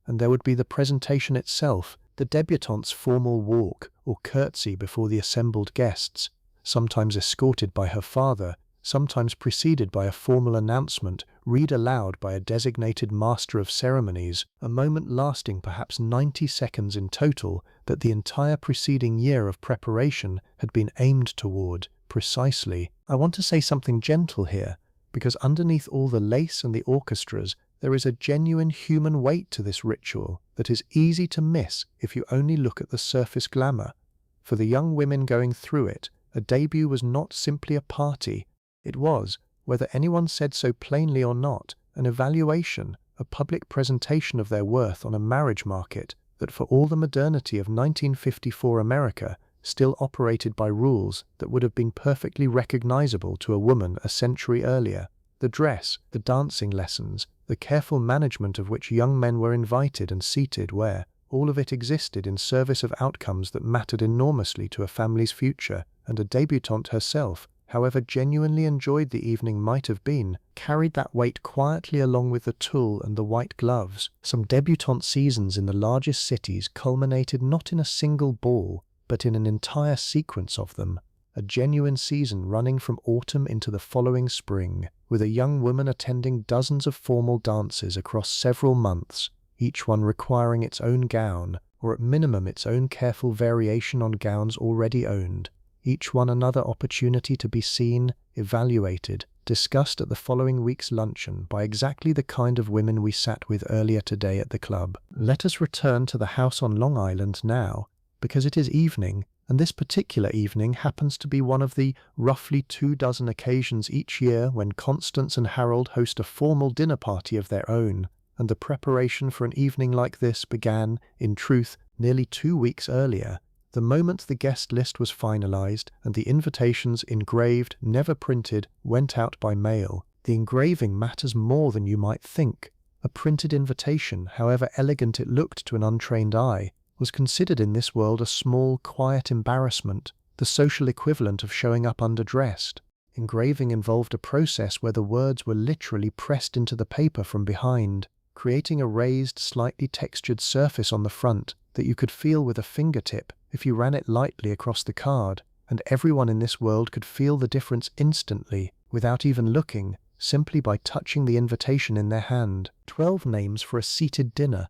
A: And there would be the presentation itself, the debutante's formal walk or curtsy before the assembled guests, sometimes escorted by her father, sometimes preceded by a formal announcement read aloud by a designated master of ceremonies, a moment lasting perhaps 90 seconds in total that the entire preceding year of preparation had been aimed toward, precisely. I want to say something gentle here, because underneath all the lace and the orchestras, there is a genuine human weight to this ritual that is easy to miss if you only look at the surface glamour. For the young women going through it, a debut was not simply a party. It was, whether anyone said so plainly or not, an evaluation, a public presentation of their worth on a marriage market that, for all the modernity of 1954 America, still operated by rules that would have been perfectly recognizable to a woman a century earlier. The dress, the dancing lessons, the careful management of which young men were invited and seated where, all of it existed in service of outcomes that mattered enormously to a family's future, and a debutante herself, however genuinely enjoyed the evening might have been, carried that weight quietly along with the tulle and the white gloves. Some debutante seasons in the largest cities culminated not in a single ball, but in an entire sequence of them, a genuine season running from autumn into the following spring, with a young woman attending dozens of formal dances across several months, each one requiring its own gown, or at minimum its own careful variation on gowns already owned, each one another opportunity to be seen, evaluated, discussed at the following week's luncheon by exactly the kind of women we sat with earlier today at the club. Let us return to the house on Long Island now, because it is evening, and this particular evening happens to be one of the roughly 24 occasions each year when Constance and Harold host a formal dinner party of their own, and the preparation for an evening like this began, in truth, nearly 2 weeks earlier. The moment the guest list was finalized and the invitations, engraved, never printed, went out by mail. The engraving matters more than you might think. A printed invitation, however elegant it looked to an untrained eye, was considered in this world a small, quiet embarrassment, the social equivalent of showing up underdressed. Engraving involved a process where the words were literally pressed into the paper from behind, creating a raised, slightly textured surface on the front that you could feel with a fingertip if you ran it lightly across the card, and everyone in this world could feel the difference instantly, without even looking, simply by touching the invitation in their hand. 12 names for a seated dinner,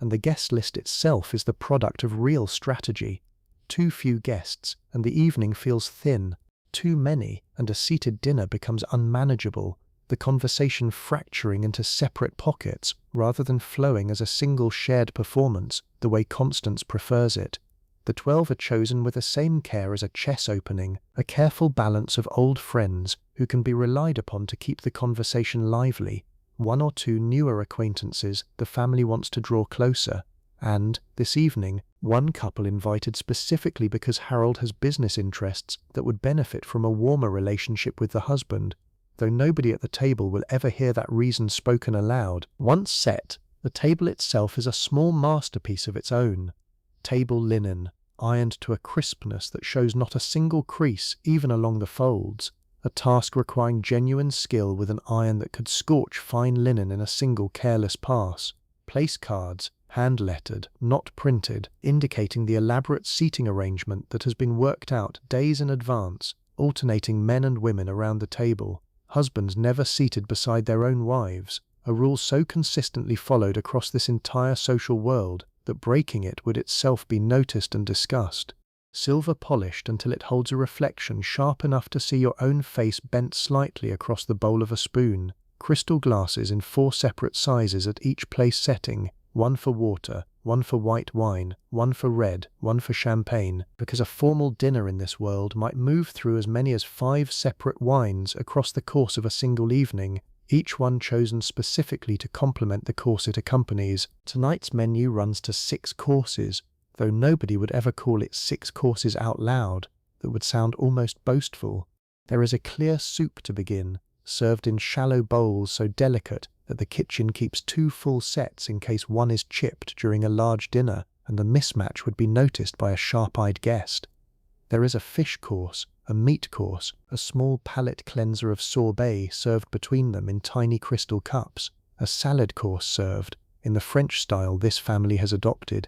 A: and the guest list itself is the product of real strategy. Too few guests, and the evening feels thin. Too many, and a seated dinner becomes unmanageable, the conversation fracturing into separate pockets rather than flowing as a single shared performance, the way Constance prefers it. The 12 are chosen with the same care as a chess opening, a careful balance of old friends who can be relied upon to keep the conversation lively, 1 or 2 newer acquaintances the family wants to draw closer, and, this evening, 1 couple invited specifically because Harold has business interests that would benefit from a warmer relationship with the husband, though nobody at the table will ever hear that reason spoken aloud. Once set, the table itself is a small masterpiece of its own. Table linen, ironed to a crispness that shows not a single crease even along the folds, a task requiring genuine skill with an iron that could scorch fine linen in a single careless pass. Place cards, hand-lettered, not printed, indicating the elaborate seating arrangement that has been worked out days in advance, alternating men and women around the table, husbands never seated beside their own wives, a rule so consistently followed across this entire social world that breaking it would itself be noticed and discussed. Silver polished until it holds a reflection sharp enough to see your own face bent slightly across the bowl of a spoon. Crystal glasses in 4 separate sizes at each place setting, 1 for water, 1 for white wine, 1 for red, 1 for champagne, because a formal dinner in this world might move through as many as 5 separate wines across the course of a single evening, each one chosen specifically to complement the course it accompanies. Tonight's menu runs to 6 courses, though nobody would ever call it 6 courses out loud. That would sound almost boastful. There is a clear soup to begin, served in shallow bowls so delicate that the kitchen keeps two full sets in case one is chipped during a large dinner and the mismatch would be noticed by a sharp-eyed guest. There is a fish course, a meat course, a small palate cleanser of sorbet served between them in tiny crystal cups, a salad course served, in the French style this family has adopted,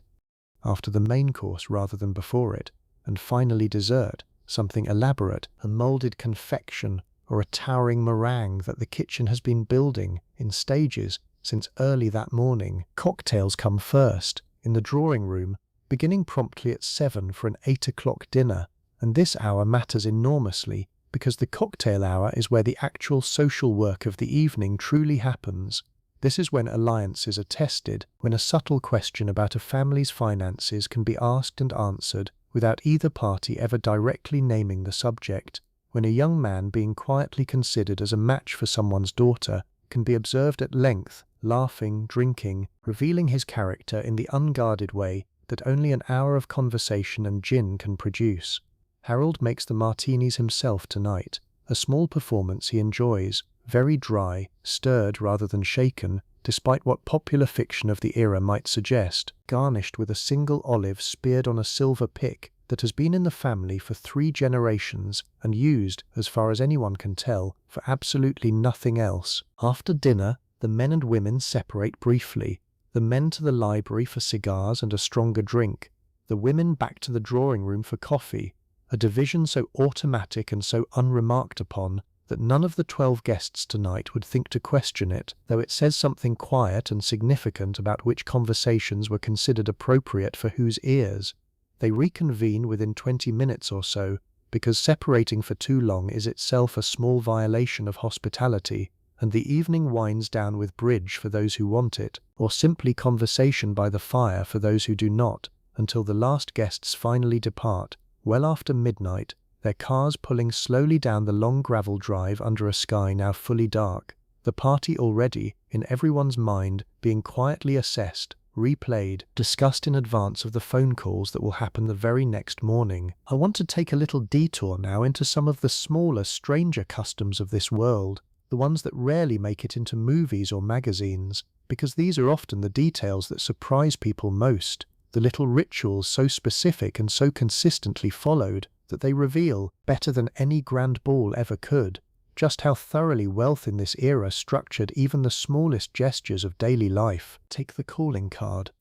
A: after the main course rather than before it, and finally dessert, something elaborate, a moulded confection or a towering meringue that the kitchen has been building in stages since early that morning. Cocktails come first, in the drawing room, beginning promptly at 7 for an 8 o'clock dinner, and this hour matters enormously because the cocktail hour is where the actual social work of the evening truly happens. This is when alliances are tested, when a subtle question about a family's finances can be asked and answered without either party ever directly naming the subject, when a young man being quietly considered as a match for someone's daughter can be observed at length, laughing, drinking, revealing his character in the unguarded way that only an hour of conversation and gin can produce. Harold makes the martinis himself tonight, a small performance he enjoys, very dry, stirred rather than shaken, despite what popular fiction of the era might suggest, garnished with a single olive speared on a silver pick that has been in the family for 3 generations and used, as far as anyone can tell, for absolutely nothing else. After dinner, the men and women separate briefly, the men to the library for cigars and a stronger drink, the women back to the drawing room for coffee, a division so automatic and so unremarked upon that none of the 12 guests tonight would think to question it, though it says something quiet and significant about which conversations were considered appropriate for whose ears. They reconvene within 20 minutes or so, because separating for too long is itself a small violation of hospitality, and the evening winds down with bridge for those who want it, or simply conversation by the fire for those who do not, until the last guests finally depart, well after midnight, their cars pulling slowly down the long gravel drive under a sky now fully dark, the party already, in everyone's mind, being quietly assessed, replayed, discussed in advance of the phone calls that will happen the very next morning. I want to take a little detour now into some of the smaller, stranger customs of this world, the ones that rarely make it into movies or magazines, because these are often the details that surprise people most, the little rituals so specific and so consistently followed that they reveal, better than any grand ball ever could, just how thoroughly wealth in this era structured even the smallest gestures of daily life. Take the calling card.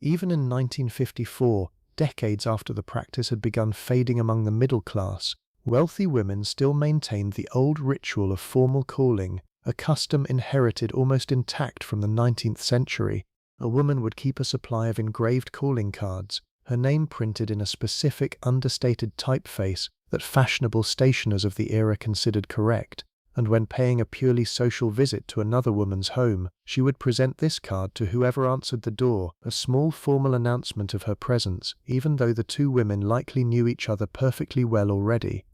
A: Even in 1954, decades after the practice had begun fading among the middle class, wealthy women still maintained the old ritual of formal calling, a custom inherited almost intact from the 19th century. A woman would keep a supply of engraved calling cards, her name printed in a specific understated typeface that fashionable stationers of the era considered correct, and when paying a purely social visit to another woman's home, she would present this card to whoever answered the door, a small formal announcement of her presence, even though the two women likely knew each other perfectly well already.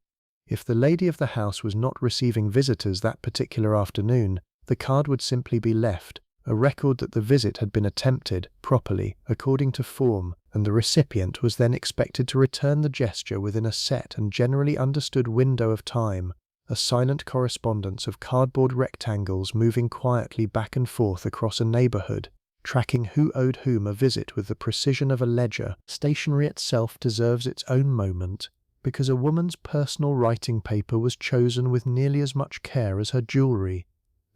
A: If the lady of the house was not receiving visitors that particular afternoon, the card would simply be left, a record that the visit had been attempted, properly, according to form, and the recipient was then expected to return the gesture within a set and generally understood window of time, a silent correspondence of cardboard rectangles moving quietly back and forth across a neighborhood, tracking who owed whom a visit with the precision of a ledger. Stationery itself deserves its own moment, because a woman's personal writing paper was chosen with nearly as much care as her jewelry.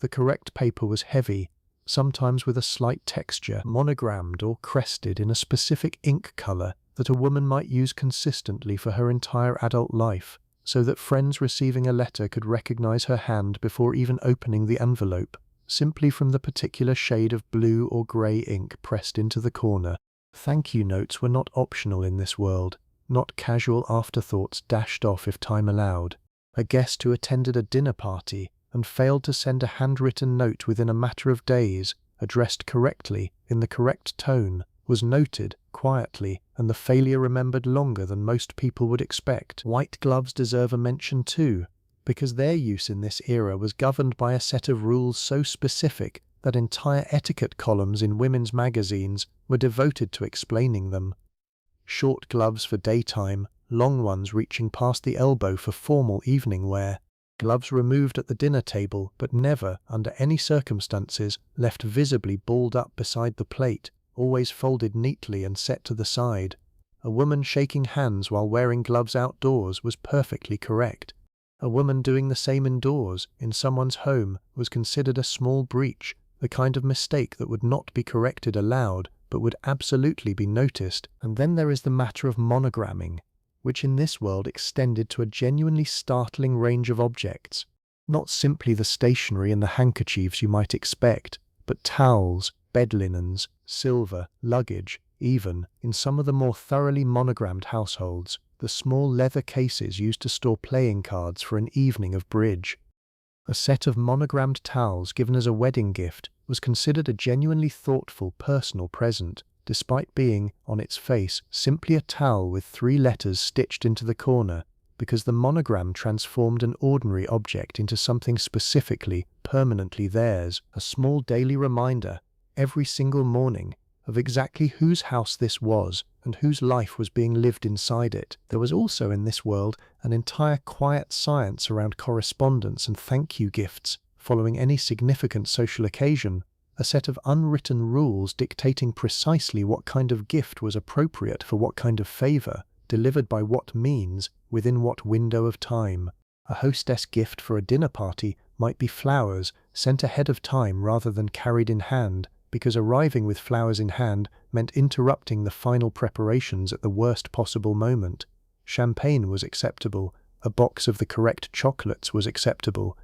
A: The correct paper was heavy, sometimes with a slight texture, monogrammed or crested in a specific ink color that a woman might use consistently for her entire adult life, so that friends receiving a letter could recognize her hand before even opening the envelope, simply from the particular shade of blue or gray ink pressed into the corner. Thank you notes were not optional in this world, not casual afterthoughts dashed off if time allowed. A guest who attended a dinner party and failed to send a handwritten note within a matter of days, addressed correctly, in the correct tone, was noted, quietly, and the failure remembered longer than most people would expect. White gloves deserve a mention too, because their use in this era was governed by a set of rules so specific that entire etiquette columns in women's magazines were devoted to explaining them. Short gloves for daytime, long ones reaching past the elbow for formal evening wear. Gloves removed at the dinner table, but never, under any circumstances, left visibly balled up beside the plate, always folded neatly and set to the side. A woman shaking hands while wearing gloves outdoors was perfectly correct. A woman doing the same indoors, in someone's home, was considered a small breach, the kind of mistake that would not be corrected aloud, but would absolutely be noticed. And then there is the matter of monogramming, which in this world extended to a genuinely startling range of objects. Not simply the stationery and the handkerchiefs you might expect, but towels, bed linens, silver, luggage, even, in some of the more thoroughly monogrammed households, the small leather cases used to store playing cards for an evening of bridge. A set of monogrammed towels given as a wedding gift was considered a genuinely thoughtful personal present, despite being, on its face, simply a towel with 3 letters stitched into the corner, because the monogram transformed an ordinary object into something specifically, permanently theirs, a small daily reminder, every single morning, of exactly whose house this was and whose life was being lived inside it. There was also in this world an entire quiet science around correspondence and thank you gifts following any significant social occasion, a set of unwritten rules dictating precisely what kind of gift was appropriate for what kind of favor, delivered by what means, within what window of time. A hostess gift for a dinner party might be flowers, sent ahead of time rather than carried in hand, because arriving with flowers in hand meant interrupting the final preparations at the worst possible moment. Champagne was acceptable, a box of the correct chocolates was acceptable.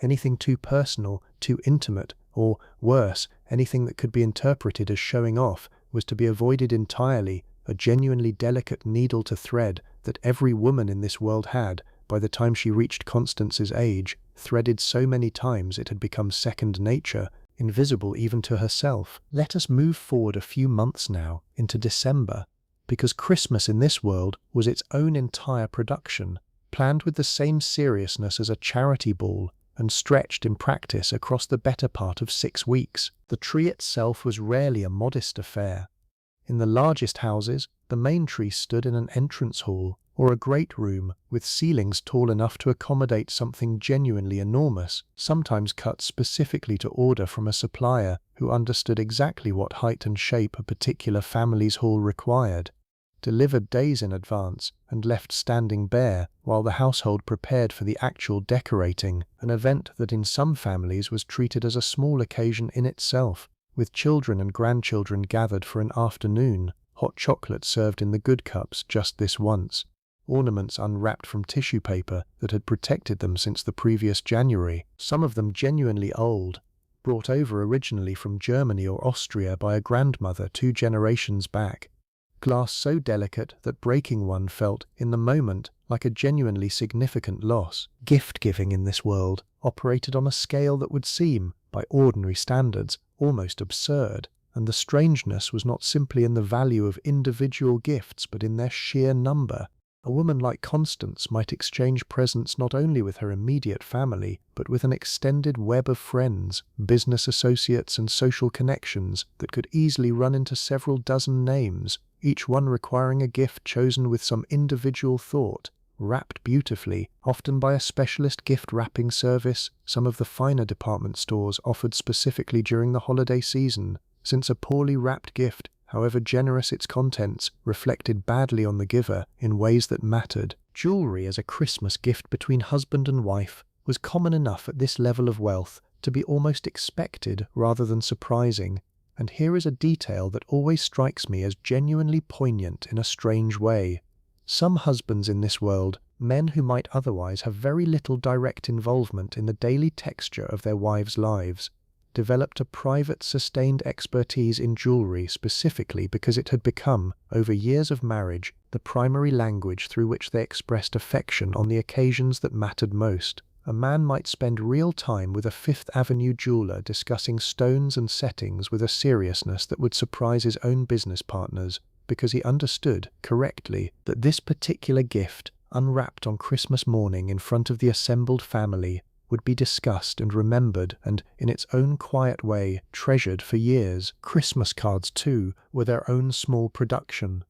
A: Anything too personal, too intimate, or, worse, anything that could be interpreted as showing off was to be avoided entirely, a genuinely delicate needle to thread that every woman in this world had, by the time she reached Constance's age, threaded so many times it had become second nature, invisible even to herself. Let us move forward a few months now, into December, because Christmas in this world was its own entire production, planned with the same seriousness as a charity ball, and stretched in practice across the better part of 6 weeks. The tree itself was rarely a modest affair. In the largest houses, the main tree stood in an entrance hall, or a great room, with ceilings tall enough to accommodate something genuinely enormous, sometimes cut specifically to order from a supplier who understood exactly what height and shape a particular family's hall required. Delivered days in advance, and left standing bare while the household prepared for the actual decorating, an event that in some families was treated as a small occasion in itself, with children and grandchildren gathered for an afternoon, hot chocolate served in the good cups just this once, ornaments unwrapped from tissue paper that had protected them since the previous January, some of them genuinely old, brought over originally from Germany or Austria by a grandmother 2 generations back. Glass so delicate that breaking one felt, in the moment, like a genuinely significant loss. Gift-giving in this world operated on a scale that would seem, by ordinary standards, almost absurd, and the strangeness was not simply in the value of individual gifts but in their sheer number. A woman like Constance might exchange presents not only with her immediate family, but with an extended web of friends, business associates and social connections that could easily run into several dozen names, each one requiring a gift chosen with some individual thought, wrapped beautifully, often by a specialist gift wrapping service some of the finer department stores offered specifically during the holiday season, since a poorly wrapped gift, however generous its contents, reflected badly on the giver in ways that mattered. Jewelry as a Christmas gift between husband and wife was common enough at this level of wealth to be almost expected rather than surprising, and here is a detail that always strikes me as genuinely poignant in a strange way. Some husbands in this world, men who might otherwise have very little direct involvement in the daily texture of their wives' lives, developed a private, sustained expertise in jewelry specifically because it had become, over years of marriage, the primary language through which they expressed affection on the occasions that mattered most. A man might spend real time with a Fifth Avenue jeweler discussing stones and settings with a seriousness that would surprise his own business partners, because he understood, correctly, that this particular gift, unwrapped on Christmas morning in front of the assembled family, would be discussed and remembered and, in its own quiet way, treasured for years. Christmas cards, too, were their own small production.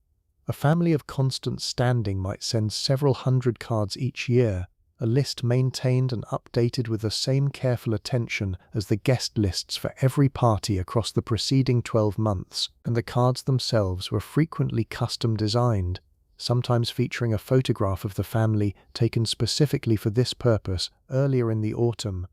A: A family of constant standing might send several hundred cards each year, a list maintained and updated with the same careful attention as the guest lists for every party across the preceding 12 months, and the cards themselves were frequently custom designed, sometimes featuring a photograph of the family taken specifically for this purpose earlier in the autumn.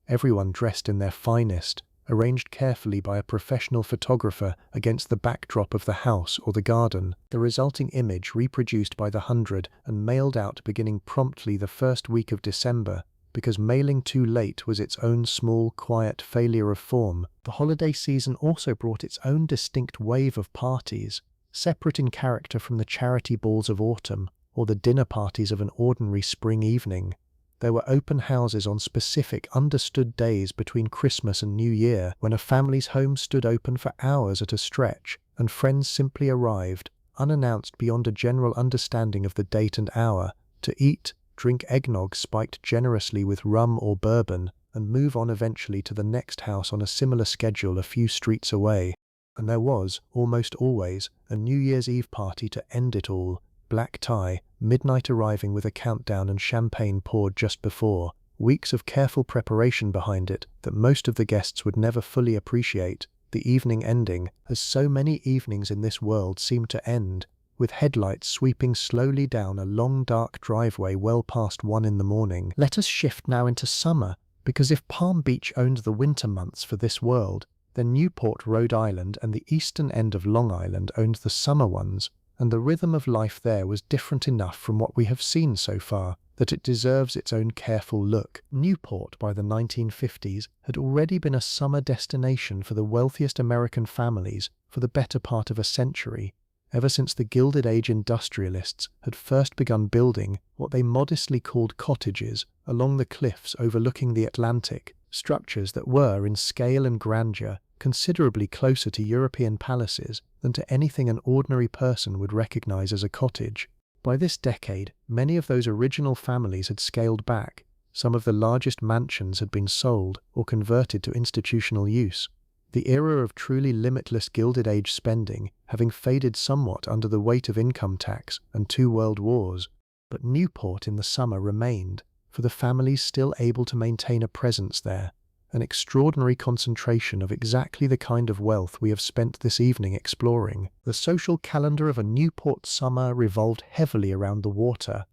A: Everyone dressed in their finest, arranged carefully by a professional photographer against the backdrop of the house or the garden, the resulting image reproduced by the hundred and mailed out beginning promptly the first week of December, because mailing too late was its own small, quiet failure of form. The holiday season also brought its own distinct wave of parties, separate in character from the charity balls of autumn or the dinner parties of an ordinary spring evening. There were open houses on specific, understood days between Christmas and New Year, when a family's home stood open for hours at a stretch, and friends simply arrived, unannounced beyond a general understanding of the date and hour, to eat, drink eggnog spiked generously with rum or bourbon, and move on eventually to the next house on a similar schedule a few streets away. And there was, almost always, a New Year's Eve party to end it all, black tie, midnight arriving with a countdown and champagne poured just before, weeks of careful preparation behind it that most of the guests would never fully appreciate, the evening ending, as so many evenings in this world seemed to end, with headlights sweeping slowly down a long dark driveway well past 1 in the morning. Let us shift now into summer, because if Palm Beach owned the winter months for this world, then Newport, Rhode Island and the eastern end of Long Island owned the summer ones, and the rhythm of life there was different enough from what we have seen so far that it deserves its own careful look. Newport, by the 1950s, had already been a summer destination for the wealthiest American families for the better part of a century, ever since the Gilded Age industrialists had first begun building what they modestly called cottages along the cliffs overlooking the Atlantic, structures that were, in scale and grandeur, considerably closer to European palaces than to anything an ordinary person would recognize as a cottage. By this decade, many of those original families had scaled back. Some of the largest mansions had been sold or converted to institutional use, the era of truly limitless Gilded Age spending having faded somewhat under the weight of income tax and 2 world wars. But Newport in the summer remained, for the families still able to maintain a presence there, an extraordinary concentration of exactly the kind of wealth we have spent this evening exploring. The social calendar of a Newport summer revolved heavily around the water.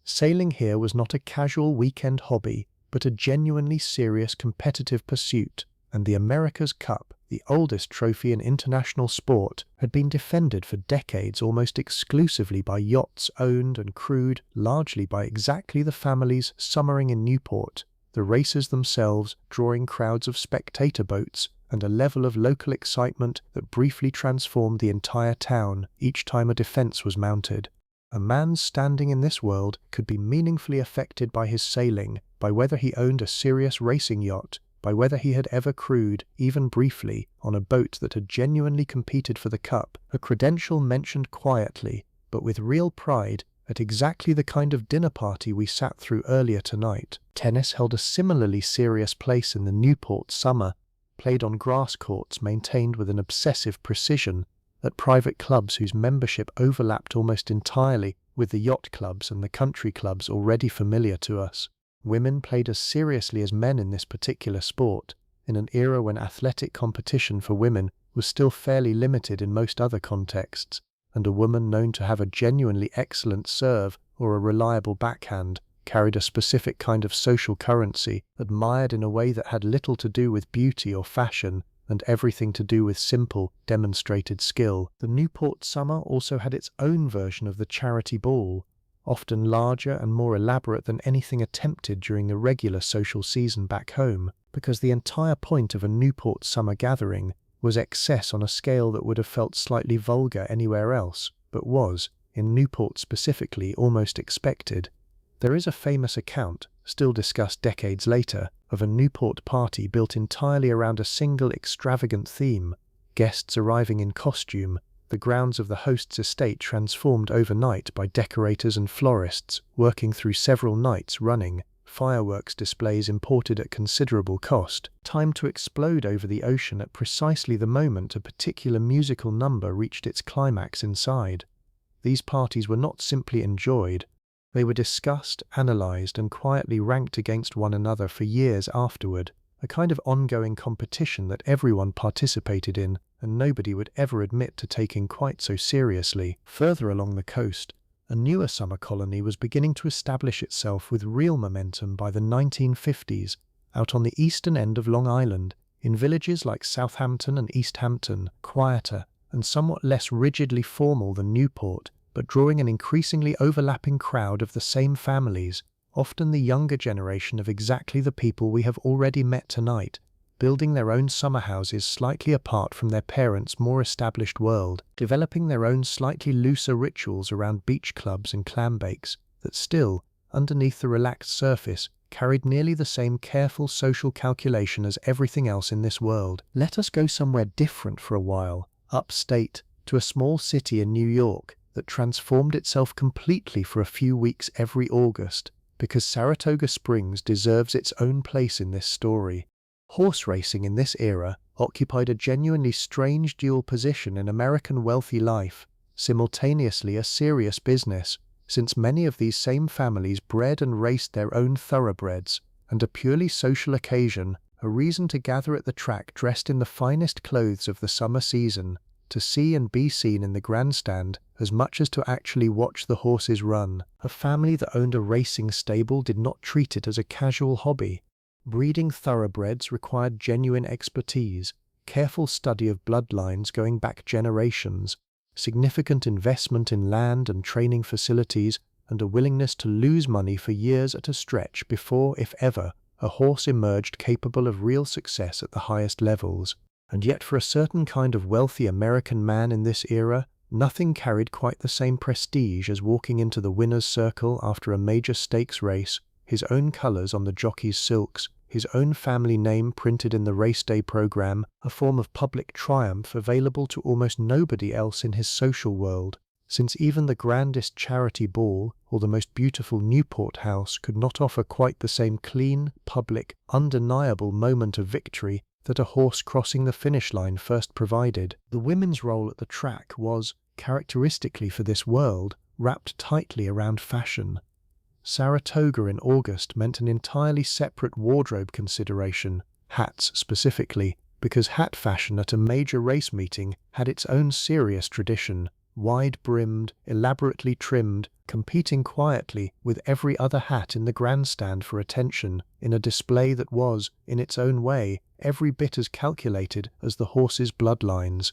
A: Sailing here was not a casual weekend hobby, but a genuinely serious competitive pursuit, and the America's Cup, the oldest trophy in international sport, had been defended for decades almost exclusively by yachts owned and crewed largely by exactly the families summering in Newport, the races themselves drawing crowds of spectator boats and a level of local excitement that briefly transformed the entire town each time a defense was mounted. A man's standing in this world could be meaningfully affected by his sailing, by whether he owned a serious racing yacht, by whether he had ever crewed, even briefly, on a boat that had genuinely competed for the cup, a credential mentioned quietly, but with real pride, at exactly the kind of dinner party we sat through earlier tonight. Tennis held a similarly serious place in the Newport summer, played on grass courts maintained with an obsessive precision, at private clubs whose membership overlapped almost entirely with the yacht clubs and the country clubs already familiar to us. Women played as seriously as men in this particular sport, in an era when athletic competition for women was still fairly limited in most other contexts, and a woman known to have a genuinely excellent serve or a reliable backhand carried a specific kind of social currency, admired in a way that had little to do with beauty or fashion, and everything to do with simple, demonstrated skill. The Newport summer also had its own version of the charity ball, often larger and more elaborate than anything attempted during the regular social season back home, because the entire point of a Newport summer gathering was excess on a scale that would have felt slightly vulgar anywhere else, but was, in Newport specifically, almost expected. There is a famous account, still discussed decades later, of a Newport party built entirely around a single extravagant theme, guests arriving in costume, the grounds of the host's estate transformed overnight by decorators and florists working through several nights running, fireworks displays imported at considerable cost, timed to explode over the ocean at precisely the moment a particular musical number reached its climax inside. These parties were not simply enjoyed, They were discussed, analysed, and quietly ranked against one another for years afterward, a kind of ongoing competition that everyone participated in and nobody would ever admit to taking quite so seriously. Further along the coast, a newer summer colony was beginning to establish itself with real momentum by the 1950s, out on the eastern end of Long Island, in villages like Southampton and East Hampton, quieter and somewhat less rigidly formal than Newport, but drawing an increasingly overlapping crowd of the same families, often the younger generation of exactly the people we have already met tonight, building their own summer houses slightly apart from their parents' more established world, developing their own slightly looser rituals around beach clubs and clam bakes that still, underneath the relaxed surface, carried nearly the same careful social calculation as everything else in this world. Let us go somewhere different for a while, upstate, to a small city in New York that transformed itself completely for a few weeks every August, because Saratoga Springs deserves its own place in this story. Horse racing in this era occupied a genuinely strange dual position in American wealthy life, simultaneously a serious business, since many of these same families bred and raced their own thoroughbreds, and a purely social occasion, a reason to gather at the track dressed in the finest clothes of the summer season, to see and be seen in the grandstand as much as to actually watch the horses run. A family that owned a racing stable did not treat it as a casual hobby. Breeding thoroughbreds required genuine expertise, careful study of bloodlines going back generations, significant investment in land and training facilities, and a willingness to lose money for years at a stretch before, if ever, a horse emerged capable of real success at the highest levels. And yet for a certain kind of wealthy American man in this era, nothing carried quite the same prestige as walking into the winner's circle after a major stakes race, his own colours on the jockey's silks, his own family name printed in the race day program, a form of public triumph available to almost nobody else in his social world, since even the grandest charity ball or the most beautiful Newport house could not offer quite the same clean, public, undeniable moment of victory that a horse crossing the finish line first provided. The women's role at the track was, characteristically for this world, wrapped tightly around fashion. Saratoga in August meant an entirely separate wardrobe consideration, hats specifically, because hat fashion at a major race meeting had its own serious tradition, wide-brimmed, elaborately trimmed, competing quietly with every other hat in the grandstand for attention, in a display that was, in its own way, every bit as calculated as the horses' bloodlines.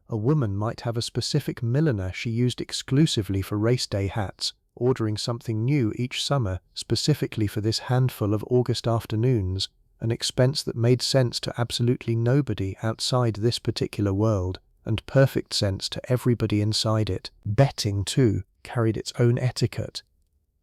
A: A woman might have a specific milliner she used exclusively for race day hats, ordering something new each summer specifically for this handful of August afternoons, an expense that made sense to absolutely nobody outside this particular world, and perfect sense to everybody inside it. Betting, too, carried its own etiquette.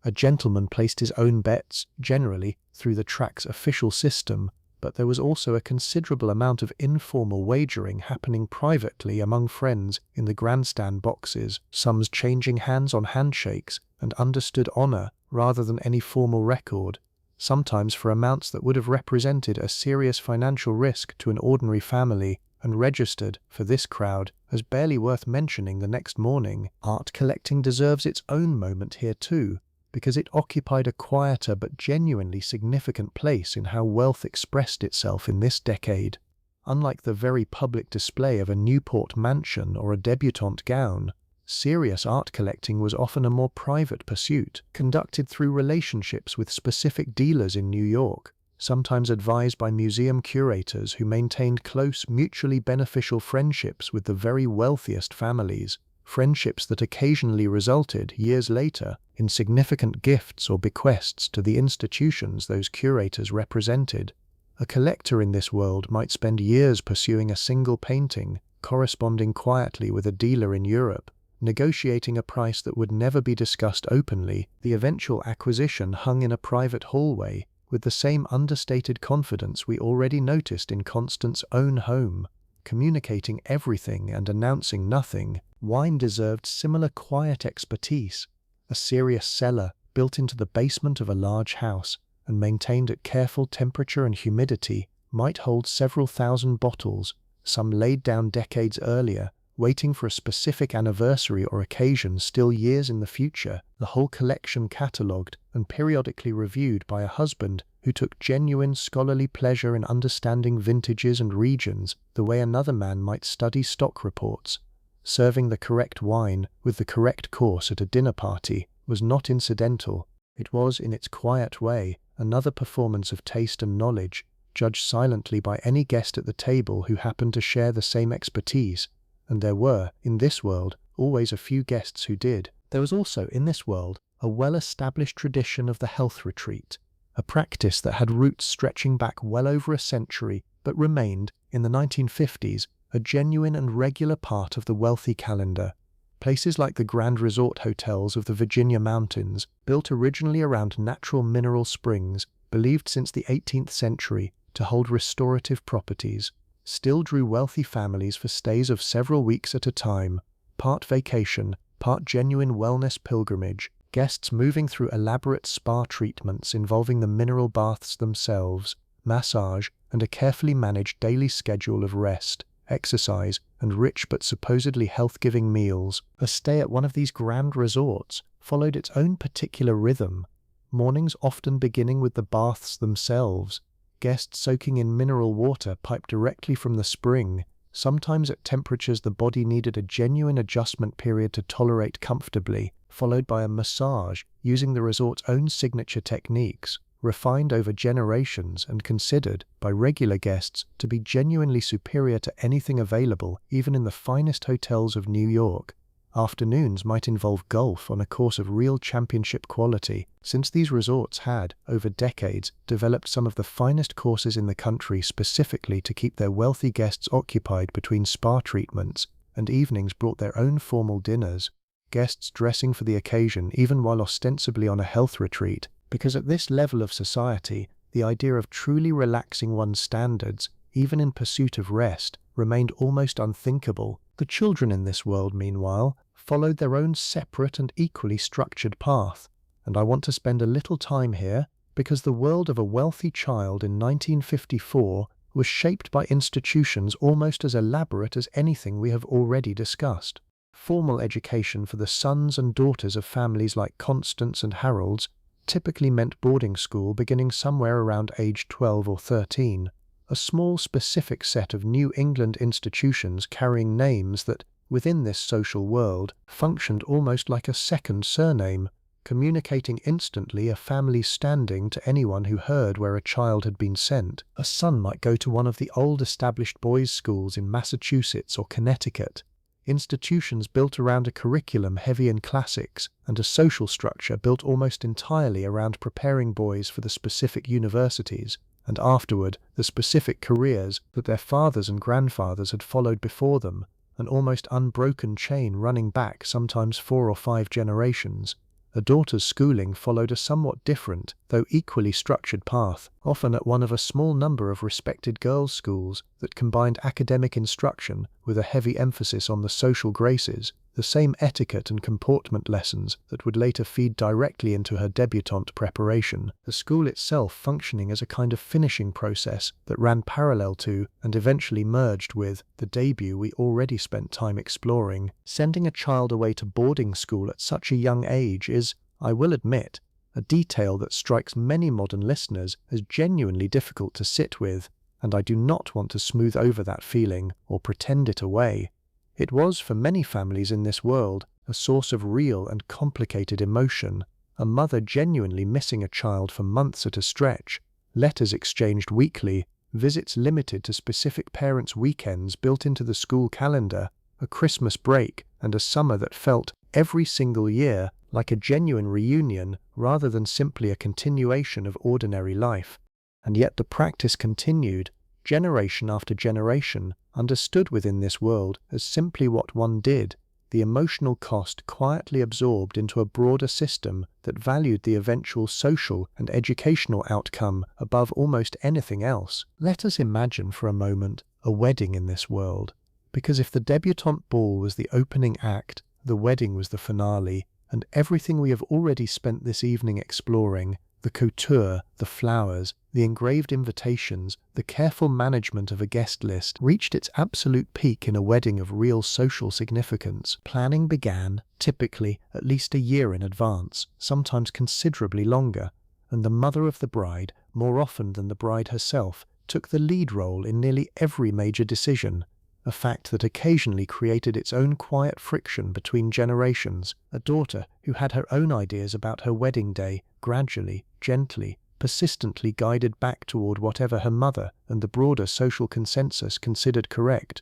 A: A gentleman placed his own bets, generally, through the track's official system, but there was also a considerable amount of informal wagering happening privately among friends in the grandstand boxes, sums changing hands on handshakes and understood honour rather than any formal record, sometimes for amounts that would have represented a serious financial risk to an ordinary family, and registered, for this crowd, as barely worth mentioning the next morning. Art collecting deserves its own moment here too, because it occupied a quieter but genuinely significant place in how wealth expressed itself in this decade. Unlike the very public display of a Newport mansion or a debutante gown, serious art collecting was often a more private pursuit, conducted through relationships with specific dealers in New York, sometimes advised by museum curators who maintained close, mutually beneficial friendships with the very wealthiest families, friendships that occasionally resulted, years later, in significant gifts or bequests to the institutions those curators represented. A collector in this world might spend years pursuing a single painting, corresponding quietly with a dealer in Europe, negotiating a price that would never be discussed openly, the eventual acquisition hung in a private hallway, with the same understated confidence we already noticed in Constance's own home, communicating everything and announcing nothing. Wine deserved similar quiet expertise. A serious cellar, built into the basement of a large house, and maintained at careful temperature and humidity, might hold several thousand bottles, some laid down decades earlier, waiting for a specific anniversary or occasion still years in the future, the whole collection catalogued and periodically reviewed by a husband who took genuine scholarly pleasure in understanding vintages and regions the way another man might study stock reports. Serving the correct wine with the correct course at a dinner party was not incidental. It was, in its quiet way, another performance of taste and knowledge, judged silently by any guest at the table who happened to share the same expertise. And there were, in this world, always a few guests who did. There was also, in this world, a well-established tradition of the health retreat, a practice that had roots stretching back well over a century, but remained, in the 1950s, a genuine and regular part of the wealthy calendar. Places like the grand resort hotels of the Virginia mountains, built originally around natural mineral springs, believed since the 18th century to hold restorative properties, still drew wealthy families for stays of several weeks at a time, part vacation, part genuine wellness pilgrimage, guests moving through elaborate spa treatments involving the mineral baths themselves, massage, and a carefully managed daily schedule of rest, exercise, and rich but supposedly health-giving meals. A stay at one of these grand resorts followed its own particular rhythm, mornings often beginning with the baths themselves, guests soaking in mineral water piped directly from the spring, sometimes at temperatures the body needed a genuine adjustment period to tolerate comfortably, followed by a massage using the resort's own signature techniques, refined over generations and considered by regular guests to be genuinely superior to anything available even in the finest hotels of New York. Afternoons might involve golf on a course of real championship quality, since these resorts had, over decades, developed some of the finest courses in the country specifically to keep their wealthy guests occupied between spa treatments, and evenings brought their own formal dinners, guests dressing for the occasion even while ostensibly on a health retreat, because at this level of society, the idea of truly relaxing one's standards, even in pursuit of rest, remained almost unthinkable. The children in this world, meanwhile, followed their own separate and equally structured path, and I want to spend a little time here because the world of a wealthy child in 1954 was shaped by institutions almost as elaborate as anything we have already discussed. Formal education for the sons and daughters of families like Constance and Harold's typically meant boarding school beginning somewhere around age 12 or 13. A small specific set of New England institutions carrying names that, within this social world, functioned almost like a second surname, communicating instantly a family's standing to anyone who heard where a child had been sent. A son might go to one of the old established boys' schools in Massachusetts or Connecticut, institutions built around a curriculum heavy in classics and a social structure built almost entirely around preparing boys for the specific universities, and afterward the specific careers that their fathers and grandfathers had followed before them, an almost unbroken chain running back sometimes 4 or 5 generations. A daughter's schooling followed a somewhat different, though equally structured path, often at one of a small number of respected girls' schools that combined academic instruction with a heavy emphasis on the social graces, the same etiquette and comportment lessons that would later feed directly into her debutante preparation, the school itself functioning as a kind of finishing process that ran parallel to, and eventually merged with, the debut we already spent time exploring. Sending a child away to boarding school at such a young age is, I will admit, a detail that strikes many modern listeners as genuinely difficult to sit with, and I do not want to smooth over that feeling or pretend it away. It was, for many families in this world, a source of real and complicated emotion, a mother genuinely missing a child for months at a stretch, letters exchanged weekly, visits limited to specific parents' weekends built into the school calendar, a Christmas break, and a summer that felt, every single year, like a genuine reunion rather than simply a continuation of ordinary life. And yet the practice continued, generation after generation, understood within this world as simply what one did, the emotional cost quietly absorbed into a broader system that valued the eventual social and educational outcome above almost anything else. Let us imagine for a moment a wedding in this world, because if the debutante ball was the opening act, the wedding was the finale, and everything we have already spent this evening exploring, The couture, the flowers, the engraved invitations, the careful management of a guest list reached its absolute peak in a wedding of real social significance. Planning began, typically, at least a year in advance, sometimes considerably longer, and the mother of the bride, more often than the bride herself, took the lead role in nearly every major decision, a fact that occasionally created its own quiet friction between generations. A daughter who had her own ideas about her wedding day gradually, gently, persistently guided back toward whatever her mother and the broader social consensus considered correct.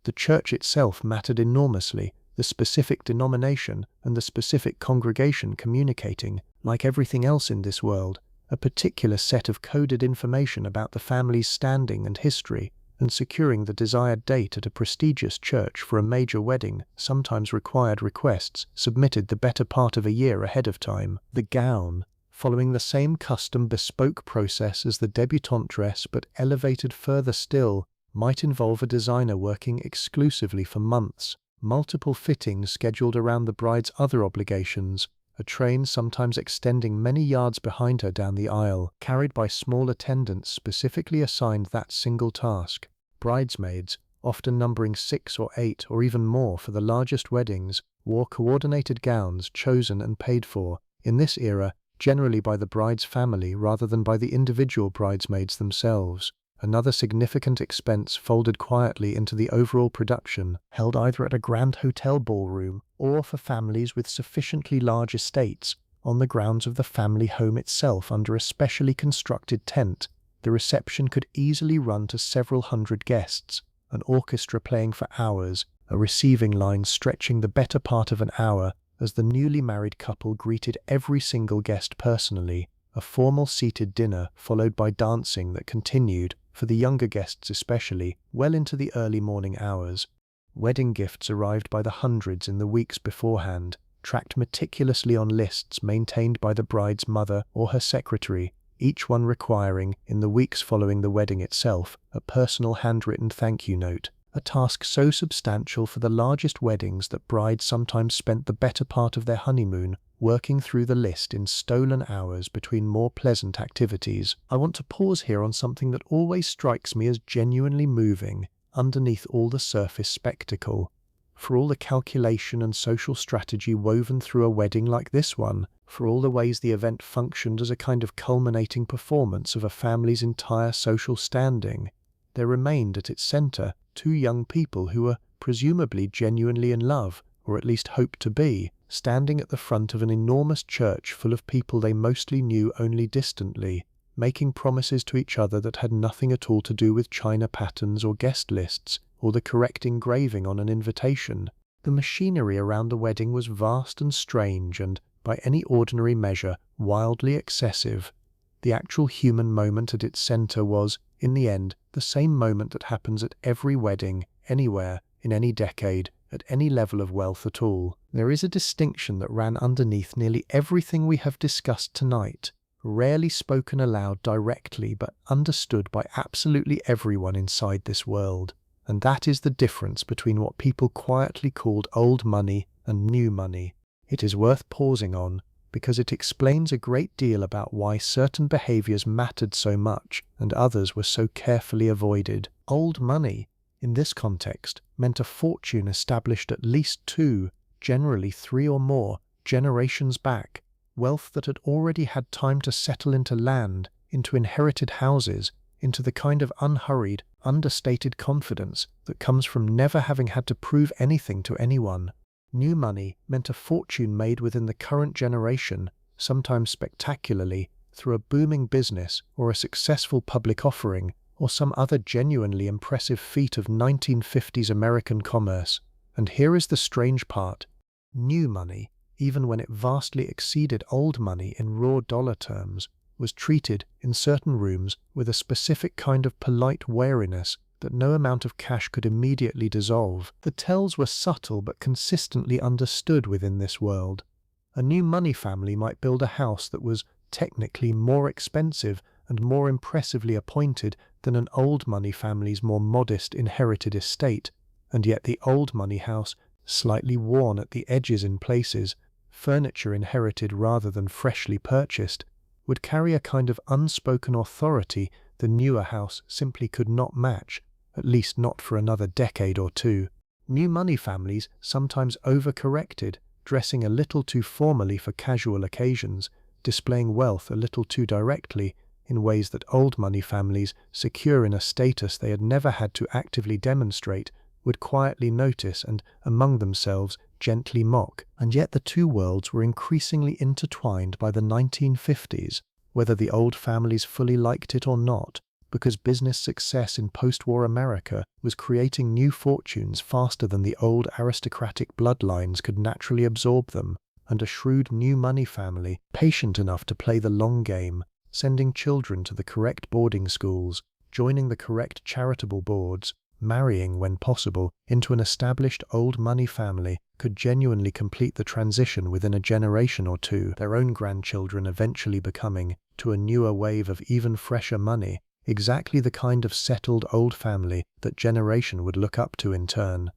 A: The church itself mattered enormously, the specific denomination and the specific congregation communicating, like everything else in this world, a particular set of coded information about the family's standing and history, and securing the desired date at a prestigious church for a major wedding sometimes required requests submitted the better part of a year ahead of time. The gown, following the same custom bespoke process as the debutante dress but elevated further still, might involve a designer working exclusively for months, multiple fittings scheduled around the bride's other obligations, a train sometimes extending many yards behind her down the aisle, carried by small attendants specifically assigned that single task. Bridesmaids, often numbering 6 or 8 or even more for the largest weddings, wore coordinated gowns chosen and paid for, in this era, generally by the bride's family rather than by the individual bridesmaids themselves. Another significant expense folded quietly into the overall production, held either at a grand hotel ballroom or for families with sufficiently large estates, on the grounds of the family home itself under a specially constructed tent. The reception could easily run to several hundred guests, an orchestra playing for hours, a receiving line stretching the better part of an hour as the newly married couple greeted every single guest personally, a formal seated dinner followed by dancing that continued, for the younger guests especially, well into the early morning hours. Wedding gifts arrived by the hundreds in the weeks beforehand, tracked meticulously on lists maintained by the bride's mother or her secretary, each one requiring, in the weeks following the wedding itself, a personal handwritten thank you note, a task so substantial for the largest weddings that brides sometimes spent the better part of their honeymoon working through the list in stolen hours between more pleasant activities. I want to pause here on something that always strikes me as genuinely moving, underneath all the surface spectacle. For all the calculation and social strategy woven through a wedding like this one, for all the ways the event functioned as a kind of culminating performance of a family's entire social standing, there remained at its center 2 young people who were presumably genuinely in love, or at least hoped to be, standing at the front of an enormous church full of people they mostly knew only distantly, making promises to each other that had nothing at all to do with china patterns or guest lists, or the correct engraving on an invitation. The machinery around the wedding was vast and strange and, by any ordinary measure, wildly excessive. The actual human moment at its center was, in the end, the same moment that happens at every wedding, anywhere, in any decade, at any level of wealth at all. There is a distinction that ran underneath nearly everything we have discussed tonight, rarely spoken aloud directly but understood by absolutely everyone inside this world, and that is the difference between what people quietly called old money and new money. It is worth pausing on, because it explains a great deal about why certain behaviors mattered so much and others were so carefully avoided. Old money, in this context, meant a fortune established at least 2, generally 3 or more, generations back, wealth that had already had time to settle into land, into inherited houses, into the kind of unhurried, understated confidence that comes from never having had to prove anything to anyone. New money meant a fortune made within the current generation, sometimes spectacularly, through a booming business or a successful public offering, or some other genuinely impressive feat of 1950s American commerce. And here is the strange part. New money, even when it vastly exceeded old money in raw dollar terms, was treated, in certain rooms, with a specific kind of polite wariness that no amount of cash could immediately dissolve. The tells were subtle but consistently understood within this world. A new money family might build a house that was technically more expensive and more impressively appointed than an old money family's more modest inherited estate, and yet the old money house, slightly worn at the edges in places, furniture inherited rather than freshly purchased, would carry a kind of unspoken authority the newer house simply could not match, at least not for another decade or two. New money families sometimes overcorrected, dressing a little too formally for casual occasions, displaying wealth a little too directly, in ways that old money families, secure in a status they had never had to actively demonstrate, would quietly notice and, among themselves, gently mock. And yet the two worlds were increasingly intertwined by the 1950s, whether the old families fully liked it or not, because business success in post-war America was creating new fortunes faster than the old aristocratic bloodlines could naturally absorb them, and a shrewd new money family, patient enough to play the long game, sending children to the correct boarding schools, joining the correct charitable boards, marrying when possible into an established old money family, could genuinely complete the transition within a generation or two, their own grandchildren eventually becoming, to a newer wave of even fresher money, exactly the kind of settled old family that generation would look up to in turn.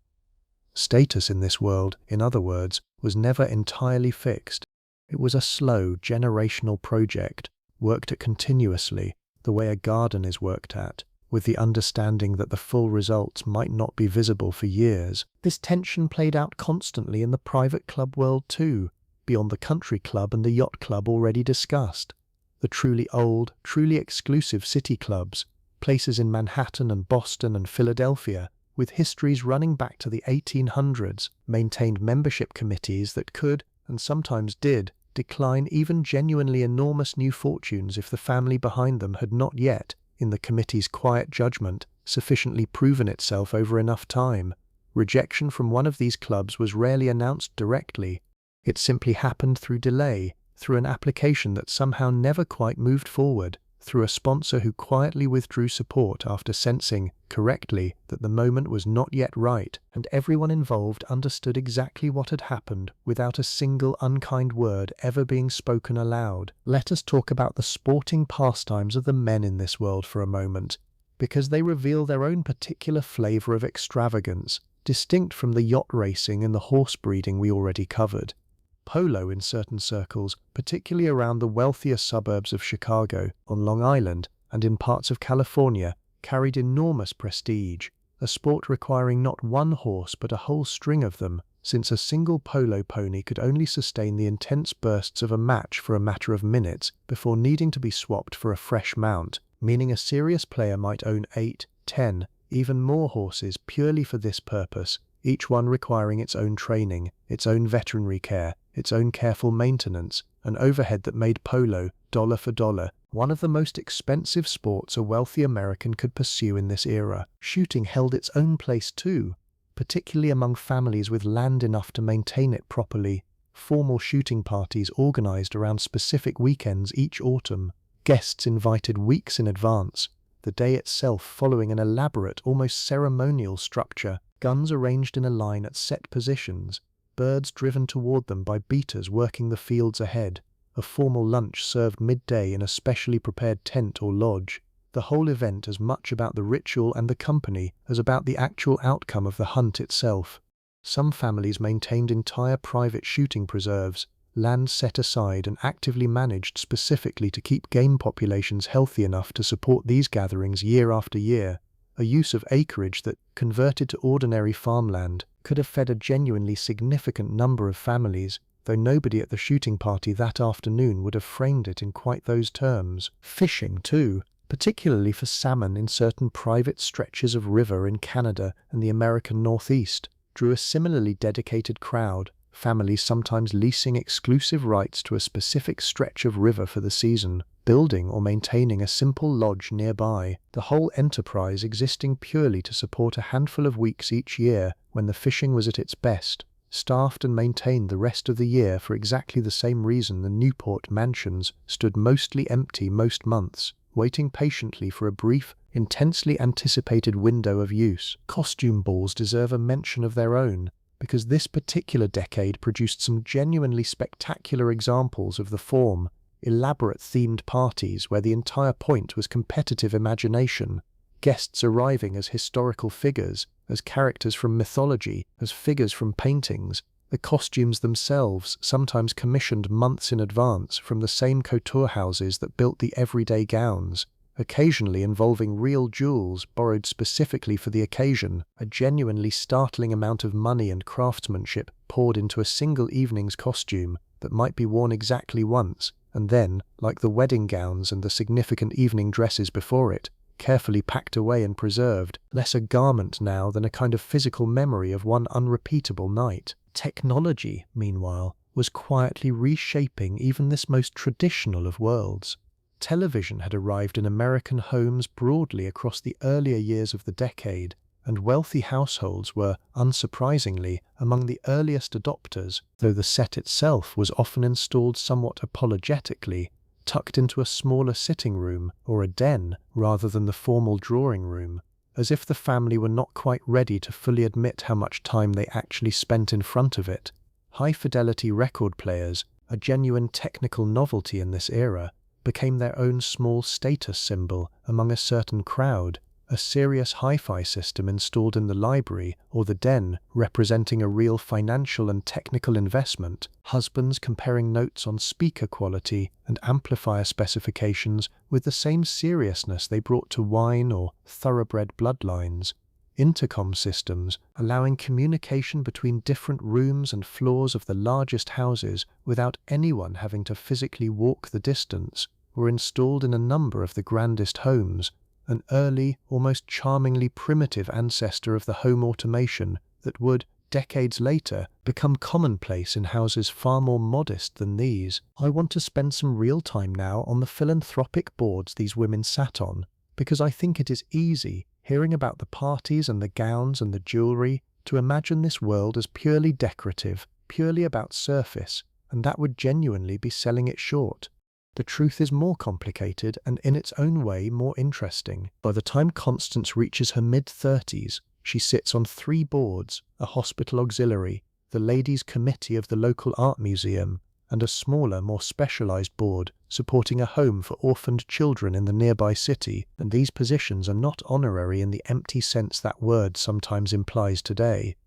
A: Status in this world, in other words, was never entirely fixed. It was a slow, generational project, worked at continuously, the way a garden is worked at, with the understanding that the full results might not be visible for years. This tension played out constantly in the private club world too, beyond the country club and the yacht club already discussed. The truly old, truly exclusive city clubs, places in Manhattan and Boston and Philadelphia, with histories running back to the 1800s, maintained membership committees that could, and sometimes did, decline even genuinely enormous new fortunes if the family behind them had not yet, in the committee's quiet judgment, sufficiently proven itself over enough time. Rejection from one of these clubs was rarely announced directly. It simply happened through delay, through an application that somehow never quite moved forward, through a sponsor who quietly withdrew support after sensing, correctly, that the moment was not yet right, and everyone involved understood exactly what had happened without a single unkind word ever being spoken aloud. Let us talk about the sporting pastimes of the men in this world for a moment, because they reveal their own particular flavor of extravagance, distinct from the yacht racing and the horse breeding we already covered. Polo in certain circles, particularly around the wealthier suburbs of Chicago, on Long Island, and in parts of California, carried enormous prestige, a sport requiring not one horse but a whole string of them, since a single polo pony could only sustain the intense bursts of a match for a matter of minutes before needing to be swapped for a fresh mount, meaning a serious player might own 8, 10, even more horses purely for this purpose, each one requiring its own training, its own veterinary care, its own careful maintenance, an overhead that made polo, dollar for dollar, one of the most expensive sports a wealthy American could pursue in this era. Shooting held its own place too, particularly among families with land enough to maintain it properly. Formal shooting parties organized around specific weekends each autumn, guests invited weeks in advance, the day itself following an elaborate, almost ceremonial structure, guns arranged in a line at set positions, birds driven toward them by beaters working the fields ahead, a formal lunch served midday in a specially prepared tent or lodge, the whole event as much about the ritual and the company as about the actual outcome of the hunt itself. Some families maintained entire private shooting preserves, land set aside and actively managed specifically to keep game populations healthy enough to support these gatherings year after year, a use of acreage that, converted to ordinary farmland, could have fed a genuinely significant number of families, though nobody at the shooting party that afternoon would have framed it in quite those terms. Fishing, too, particularly for salmon in certain private stretches of river in Canada and the American Northeast, drew a similarly dedicated crowd, families sometimes leasing exclusive rights to a specific stretch of river for the season, building or maintaining a simple lodge nearby, the whole enterprise existing purely to support a handful of weeks each year when the fishing was at its best, staffed and maintained the rest of the year for exactly the same reason the Newport mansions stood mostly empty most months, waiting patiently for a brief, intensely anticipated window of use. Costume balls deserve a mention of their own, because this particular decade produced some genuinely spectacular examples of the form, elaborate themed parties where the entire point was competitive imagination, guests arriving as historical figures, as characters from mythology, as figures from paintings, The costumes themselves, sometimes commissioned months in advance from the same couture houses that built the everyday gowns, occasionally involving real jewels borrowed specifically for the occasion, a genuinely startling amount of money and craftsmanship poured into a single evening's costume that might be worn exactly once, and then, like the wedding gowns and the significant evening dresses before it, carefully packed away and preserved, less a garment now than a kind of physical memory of one unrepeatable night. Technology, meanwhile, was quietly reshaping even this most traditional of worlds. Television had arrived in American homes broadly across the earlier years of the decade, and wealthy households were, unsurprisingly, among the earliest adopters, though the set itself was often installed somewhat apologetically, tucked into a smaller sitting room or a den rather than the formal drawing room, as if the family were not quite ready to fully admit how much time they actually spent in front of it. High-fidelity record players, a genuine technical novelty in this era, became their own small status symbol among a certain crowd, a serious hi-fi system installed in the library or the den representing a real financial and technical investment, husbands comparing notes on speaker quality and amplifier specifications with the same seriousness they brought to wine or thoroughbred bloodlines, intercom systems allowing communication between different rooms and floors of the largest houses without anyone having to physically walk the distance, were installed in a number of the grandest homes, an early, almost charmingly primitive ancestor of the home automation that would, decades later, become commonplace in houses far more modest than these. I want to spend some real time now on the philanthropic boards these women sat on, because I think it is easy, hearing about the parties and the gowns and the jewelry, to imagine this world as purely decorative, purely about surface, and that would genuinely be selling it short. The truth is more complicated and in its own way more interesting. By the time Constance reaches her mid-30s, she sits on 3 boards, a hospital auxiliary, the ladies' committee of the local art museum, and a smaller, more specialized board supporting a home for orphaned children in the nearby city, and these positions are not honorary in the empty sense that word sometimes implies today.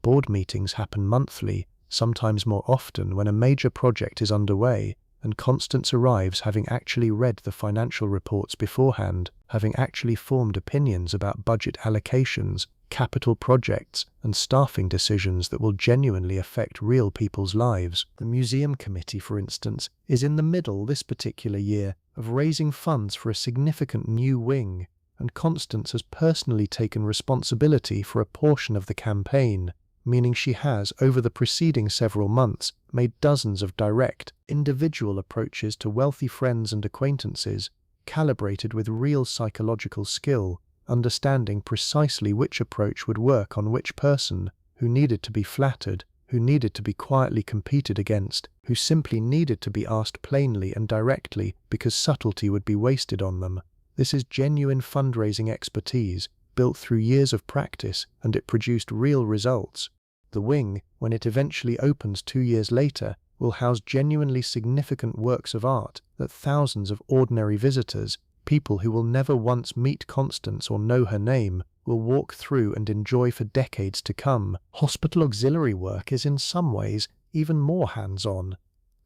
A: Board meetings happen monthly, sometimes more often when a major project is underway, and Constance arrives having actually read the financial reports beforehand, having actually formed opinions about budget allocations, capital projects, and staffing decisions that will genuinely affect real people's lives. The museum committee, for instance, is in the middle this particular year of raising funds for a significant new wing, and Constance has personally taken responsibility for a portion of the campaign, meaning she has, over the preceding several months, made dozens of direct, individual approaches to wealthy friends and acquaintances, calibrated with real psychological skill, understanding precisely which approach would work on which person, who needed to be flattered, who needed to be quietly competed against, who simply needed to be asked plainly and directly because subtlety would be wasted on them. This is genuine fundraising expertise, built through years of practice, and it produced real results. The wing, when it eventually opens 2 years later, will house genuinely significant works of art that thousands of ordinary visitors, people who will never once meet Constance or know her name, will walk through and enjoy for decades to come. Hospital auxiliary work is in some ways even more hands-on.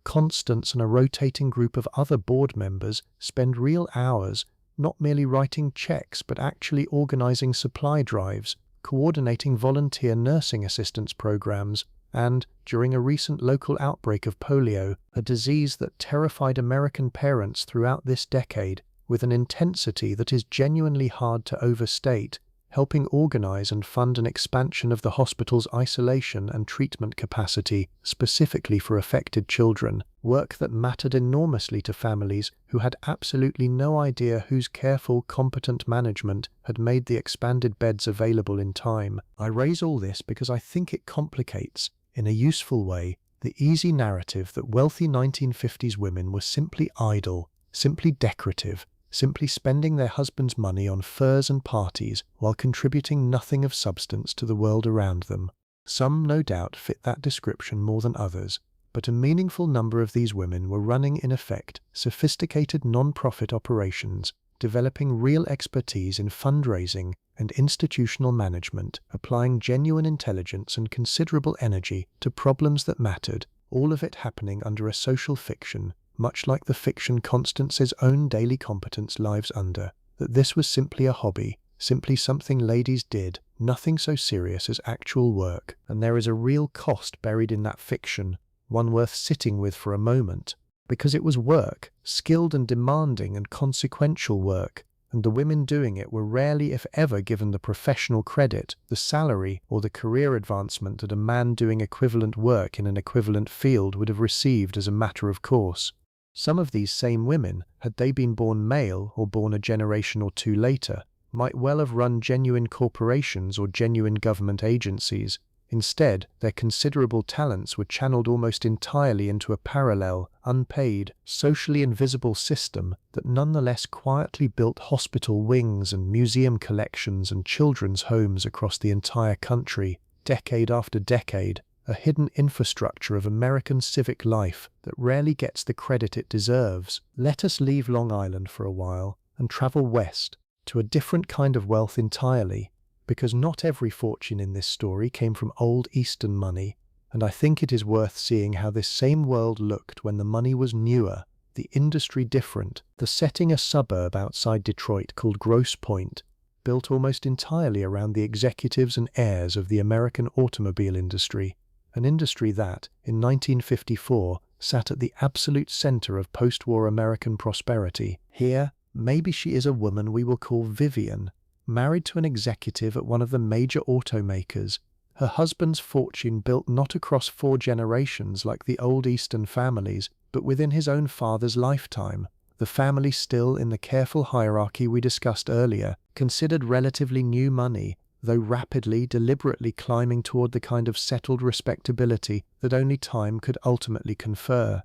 A: Constance and a rotating group of other board members spend real hours not merely writing checks but actually organizing supply drives, coordinating volunteer nursing assistance programs, and, during a recent local outbreak of polio, a disease that terrified American parents throughout this decade, with an intensity that is genuinely hard to overstate, helping organize and fund an expansion of the hospital's isolation and treatment capacity specifically for affected children, work that mattered enormously to families who had absolutely no idea whose careful, competent management had made the expanded beds available in time. I raise all this because I think it complicates, in a useful way, the easy narrative that wealthy 1950s women were simply idle, simply decorative, simply spending their husband's money on furs and parties while contributing nothing of substance to the world around them. Some, no doubt, fit that description more than others, but a meaningful number of these women were running, in effect, sophisticated non-profit operations, developing real expertise in fundraising, and institutional management, applying genuine intelligence and considerable energy to problems that mattered, all of it happening under a social fiction, much like the fiction Constance's own daily competence lives under, that this was simply a hobby, simply something ladies did, nothing so serious as actual work. And there is a real cost buried in that fiction, one worth sitting with for a moment, because it was work, skilled and demanding and consequential work, and the women doing it were rarely if ever given the professional credit, the salary, or the career advancement that a man doing equivalent work in an equivalent field would have received as a matter of course. Some of these same women, had they been born male or born a generation or two later, might well have run genuine corporations or genuine government agencies. Instead, their considerable talents were channeled almost entirely into a parallel, unpaid, socially invisible system that nonetheless quietly built hospital wings and museum collections and children's homes across the entire country, decade after decade, a hidden infrastructure of American civic life that rarely gets the credit it deserves. Let us leave Long Island for a while and travel west to a different kind of wealth entirely, because not every fortune in this story came from old Eastern money, and I think it is worth seeing how this same world looked when the money was newer, the industry different, the setting a suburb outside Detroit called Grosse Pointe, built almost entirely around the executives and heirs of the American automobile industry, an industry that, in 1954, sat at the absolute center of post-war American prosperity. Here, maybe she is a woman we will call Vivian, married to an executive at one of the major automakers, her husband's fortune built not across 4 generations like the old Eastern families, but within his own father's lifetime, the family still in the careful hierarchy we discussed earlier, considered relatively new money, though rapidly, deliberately climbing toward the kind of settled respectability that only time could ultimately confer.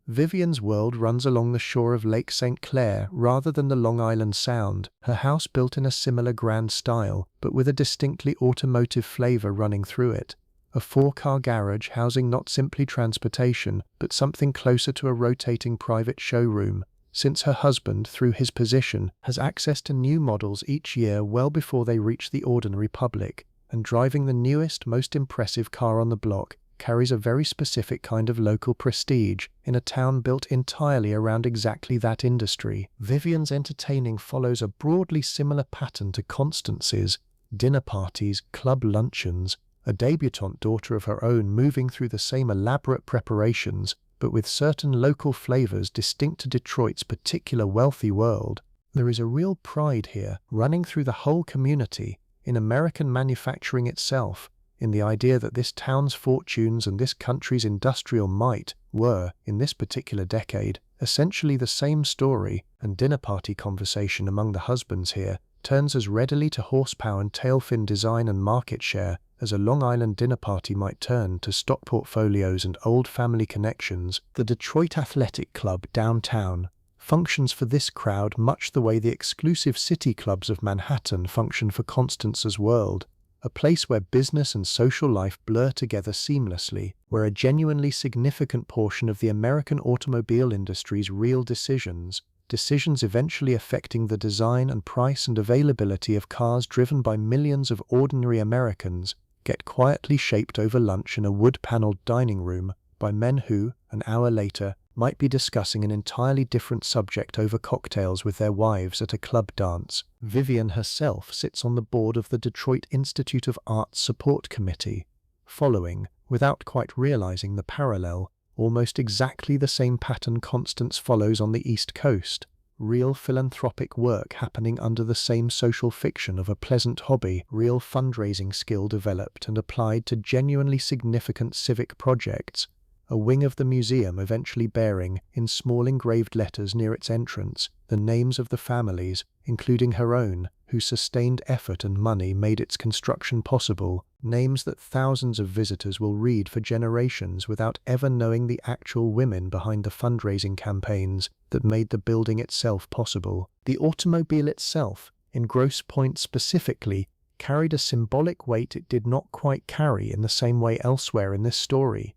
A: Vivian's world runs along the shore of Lake St. Clair rather than the Long Island Sound, her house built in a similar grand style, but with a distinctly automotive flavor running through it. A 4-car garage housing not simply transportation, but something closer to a rotating private showroom, since her husband, through his position, has access to new models each year well before they reach the ordinary public, and driving the newest, most impressive car on the block carries a very specific kind of local prestige in a town built entirely around exactly that industry. Vivian's entertaining follows a broadly similar pattern to Constance's: dinner parties, club luncheons, a debutante daughter of her own moving through the same elaborate preparations, but with certain local flavors distinct to Detroit's particular wealthy world. There is a real pride here, running through the whole community, in American manufacturing itself, in the idea that this town's fortunes and this country's industrial might were, in this particular decade, essentially the same story, and dinner party conversation among the husbands here turns as readily to horsepower and tailfin design and market share as a Long Island dinner party might turn to stock portfolios and old family connections. The Detroit Athletic Club downtown functions for this crowd much the way the exclusive city clubs of Manhattan function for Constance's world, a place where business and social life blur together seamlessly, where a genuinely significant portion of the American automobile industry's real decisions eventually affecting the design and price and availability of cars driven by millions of ordinary Americans, get quietly shaped over lunch in a wood-paneled dining room by men who, an hour later, might be discussing an entirely different subject over cocktails with their wives at a club dance. Vivian herself sits on the board of the Detroit Institute of Arts Support Committee, following, without quite realizing the parallel, almost exactly the same pattern Constance follows on the East Coast, real philanthropic work happening under the same social fiction of a pleasant hobby, real fundraising skill developed and applied to genuinely significant civic projects, a wing of the museum eventually bearing, in small engraved letters near its entrance, the names of the families, including her own, whose sustained effort and money made its construction possible, names that thousands of visitors will read for generations without ever knowing the actual women behind the fundraising campaigns that made the building itself possible. The automobile itself, in Grosse Pointe specifically, carried a symbolic weight it did not quite carry in the same way elsewhere in this story.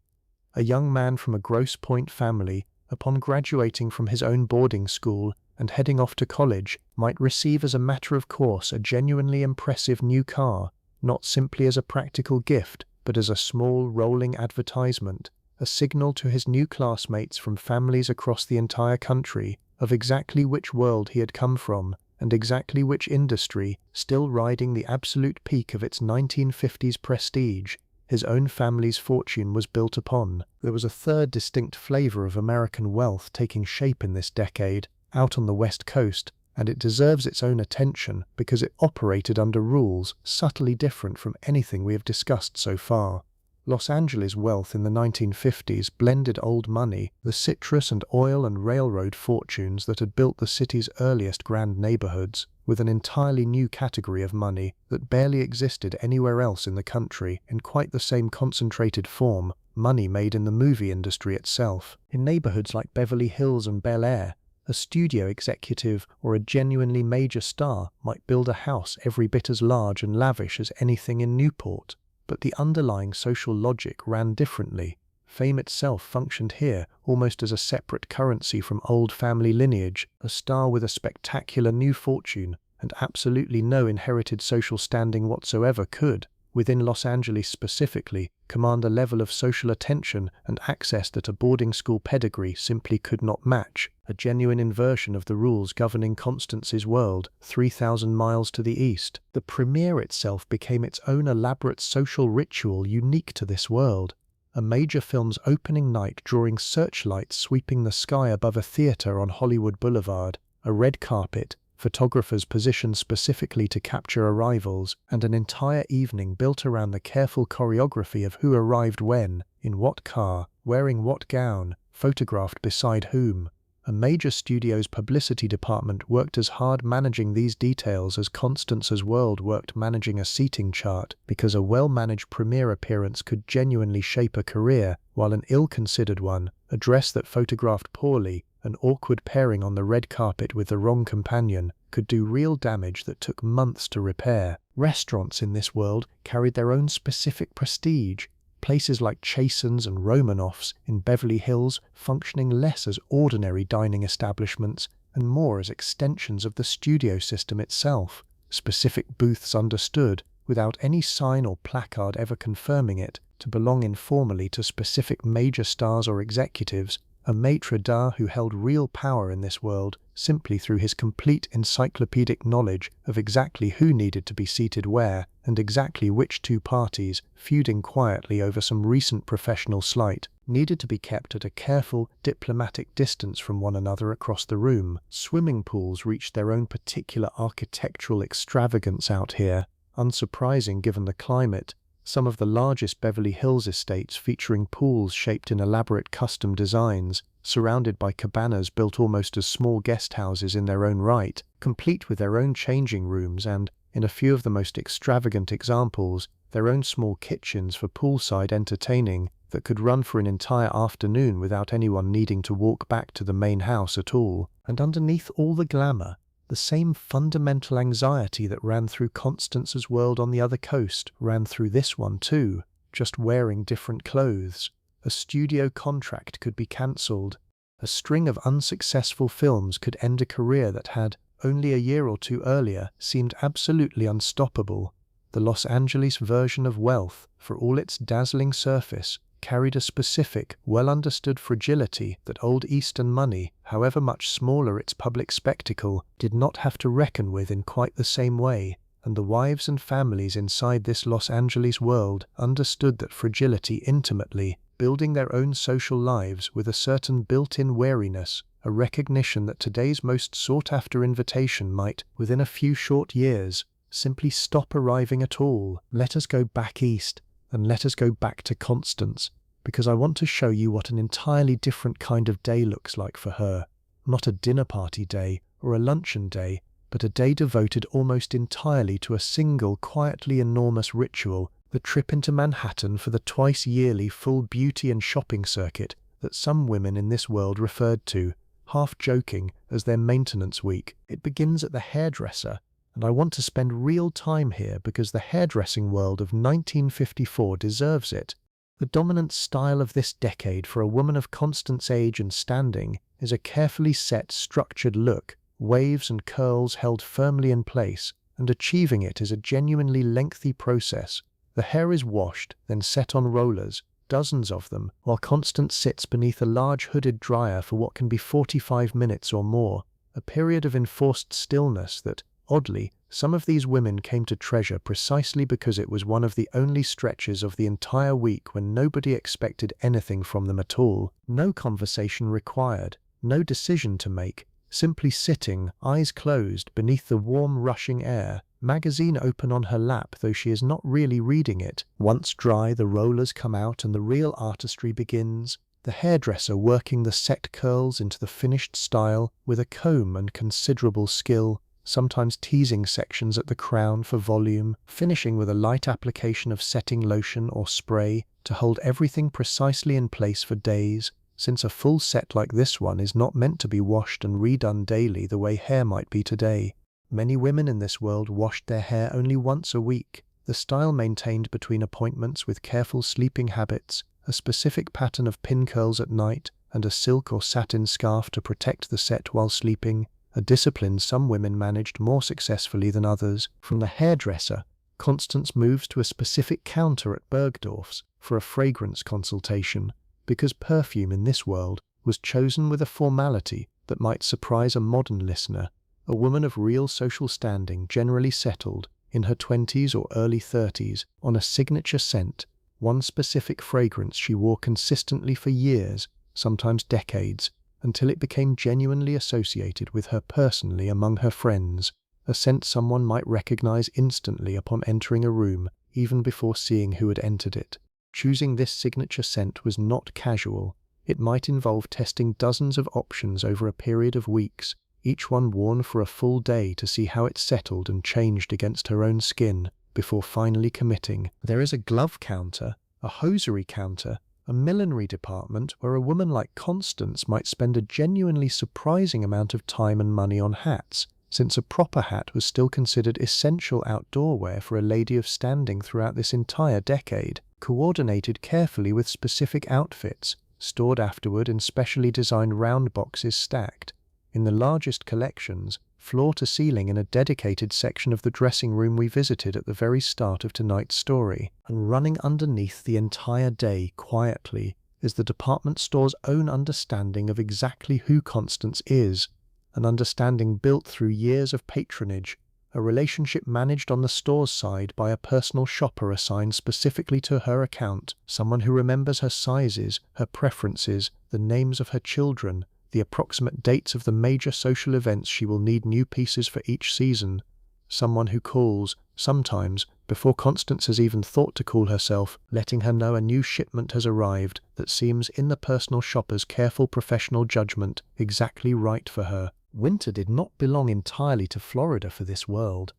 A: A young man from a Grosse Pointe family, upon graduating from his own boarding school, and heading off to college might receive as a matter of course a genuinely impressive new car, not simply as a practical gift, but as a small rolling advertisement, a signal to his new classmates from families across the entire country of exactly which world he had come from and exactly which industry, still riding the absolute peak of its 1950s prestige, his own family's fortune was built upon. There was a third distinct flavor of American wealth taking shape in this decade, out on the West Coast, and it deserves its own attention because it operated under rules subtly different from anything we have discussed so far. Los Angeles' wealth in the 1950s blended old money, the citrus and oil and railroad fortunes that had built the city's earliest grand neighborhoods, with an entirely new category of money that barely existed anywhere else in the country in quite the same concentrated form, money made in the movie industry itself. In neighborhoods like Beverly Hills and Bel Air, a studio executive or a genuinely major star might build a house every bit as large and lavish as anything in Newport. But the underlying social logic ran differently. Fame itself functioned here almost as a separate currency from old family lineage. A star with a spectacular new fortune and absolutely no inherited social standing whatsoever could, within Los Angeles specifically, command a level of social attention and access that a boarding school pedigree simply could not match, a genuine inversion of the rules governing Constance's world 3,000 miles to the east. The premiere itself became its own elaborate social ritual unique to this world, a major film's opening night drawing searchlights sweeping the sky above a theater on Hollywood Boulevard, a red carpet, photographers positioned specifically to capture arrivals, and an entire evening built around the careful choreography of who arrived when, in what car, wearing what gown, photographed beside whom. A major studio's publicity department worked as hard managing these details as Constance's world worked managing a seating chart, because a well-managed premiere appearance could genuinely shape a career, while an ill-considered one, a dress that photographed poorly, an awkward pairing on the red carpet with the wrong companion, could do real damage that took months to repair. Restaurants in this world carried their own specific prestige, places like Chasen's and Romanoff's in Beverly Hills functioning less as ordinary dining establishments and more as extensions of the studio system itself, specific booths understood, without any sign or placard ever confirming it, to belong informally to specific major stars or executives, a maitre d' who held real power in this world simply through his complete encyclopedic knowledge of exactly who needed to be seated where and exactly which two parties, feuding quietly over some recent professional slight, needed to be kept at a careful, diplomatic distance from one another across the room. Swimming pools reached their own particular architectural extravagance out here, unsurprising given the climate. Some of the largest Beverly Hills estates featuring pools shaped in elaborate custom designs, surrounded by cabanas built almost as small guest houses in their own right, complete with their own changing rooms and, in a few of the most extravagant examples, their own small kitchens for poolside entertaining that could run for an entire afternoon without anyone needing to walk back to the main house at all. And underneath all the glamour, the same fundamental anxiety that ran through Constance's world on the other coast ran through this one too, just wearing different clothes. A studio contract could be cancelled. A string of unsuccessful films could end a career that had, only a year or two earlier, seemed absolutely unstoppable. The Los Angeles version of wealth, for all its dazzling surface, carried a specific, well-understood fragility that old Eastern money, however much smaller its public spectacle, did not have to reckon with in quite the same way, and the wives and families inside this Los Angeles world understood that fragility intimately, building their own social lives with a certain built-in wariness, a recognition that today's most sought-after invitation might, within a few short years, simply stop arriving at all. Let us go back east, and let us go back to Constance, because I want to show you what an entirely different kind of day looks like for her. Not a dinner party day or a luncheon day, but a day devoted almost entirely to a single quietly enormous ritual, the trip into Manhattan for the twice-yearly full beauty and shopping circuit that some women in this world referred to, half joking, as their maintenance week. It begins at the hairdresser, and I want to spend real time here because the hairdressing world of 1954 deserves it. The dominant style of this decade for a woman of Constance's age and standing is a carefully set, structured look, waves and curls held firmly in place, and achieving it is a genuinely lengthy process. The hair is washed, then set on rollers, dozens of them, while Constance sits beneath a large hooded dryer for what can be 45 minutes or more, a period of enforced stillness that, oddly, some of these women came to treasure precisely because it was one of the only stretches of the entire week when nobody expected anything from them at all. No conversation required, no decision to make, simply sitting, eyes closed, beneath the warm, rushing air, magazine open on her lap though she is not really reading it. Once dry, the rollers come out and the real artistry begins, the hairdresser working the set curls into the finished style with a comb and considerable skill, sometimes teasing sections at the crown for volume, finishing with a light application of setting lotion or spray to hold everything precisely in place for days, since a full set like this one is not meant to be washed and redone daily the way hair might be today. Many women in this world washed their hair only once a week, the style maintained between appointments with careful sleeping habits, a specific pattern of pin curls at night, and a silk or satin scarf to protect the set while sleeping, a discipline some women managed more successfully than others. From the hairdresser, Constance moves to a specific counter at Bergdorf's for a fragrance consultation, because perfume in this world was chosen with a formality that might surprise a modern listener. A woman of real social standing, generally settled, in her 20s or early 30s, on a signature scent, one specific fragrance she wore consistently for years, sometimes decades, until it became genuinely associated with her personally among her friends, a scent someone might recognize instantly upon entering a room, even before seeing who had entered it. Choosing this signature scent was not casual. It might involve testing dozens of options over a period of weeks, each one worn for a full day to see how it settled and changed against her own skin, before finally committing. There is a glove counter, a hosiery counter, a millinery department where a woman like Constance might spend a genuinely surprising amount of time and money on hats, since a proper hat was still considered essential outdoor wear for a lady of standing throughout this entire decade, coordinated carefully with specific outfits, stored afterward in specially designed round boxes stacked, in the largest collections, floor to ceiling in a dedicated section of the dressing room we visited at the very start of tonight's story. And running underneath the entire day quietly is the department store's own understanding of exactly who Constance is, an understanding built through years of patronage, a relationship managed on the store's side by a personal shopper assigned specifically to her account, someone who remembers her sizes, her preferences, the names of her children, the approximate dates of the major social events she will need new pieces for each season, someone who calls, sometimes, before Constance has even thought to call herself, letting her know a new shipment has arrived that seems, in the personal shopper's careful professional judgment, exactly right for her. Winter did not belong entirely to Florida for this world.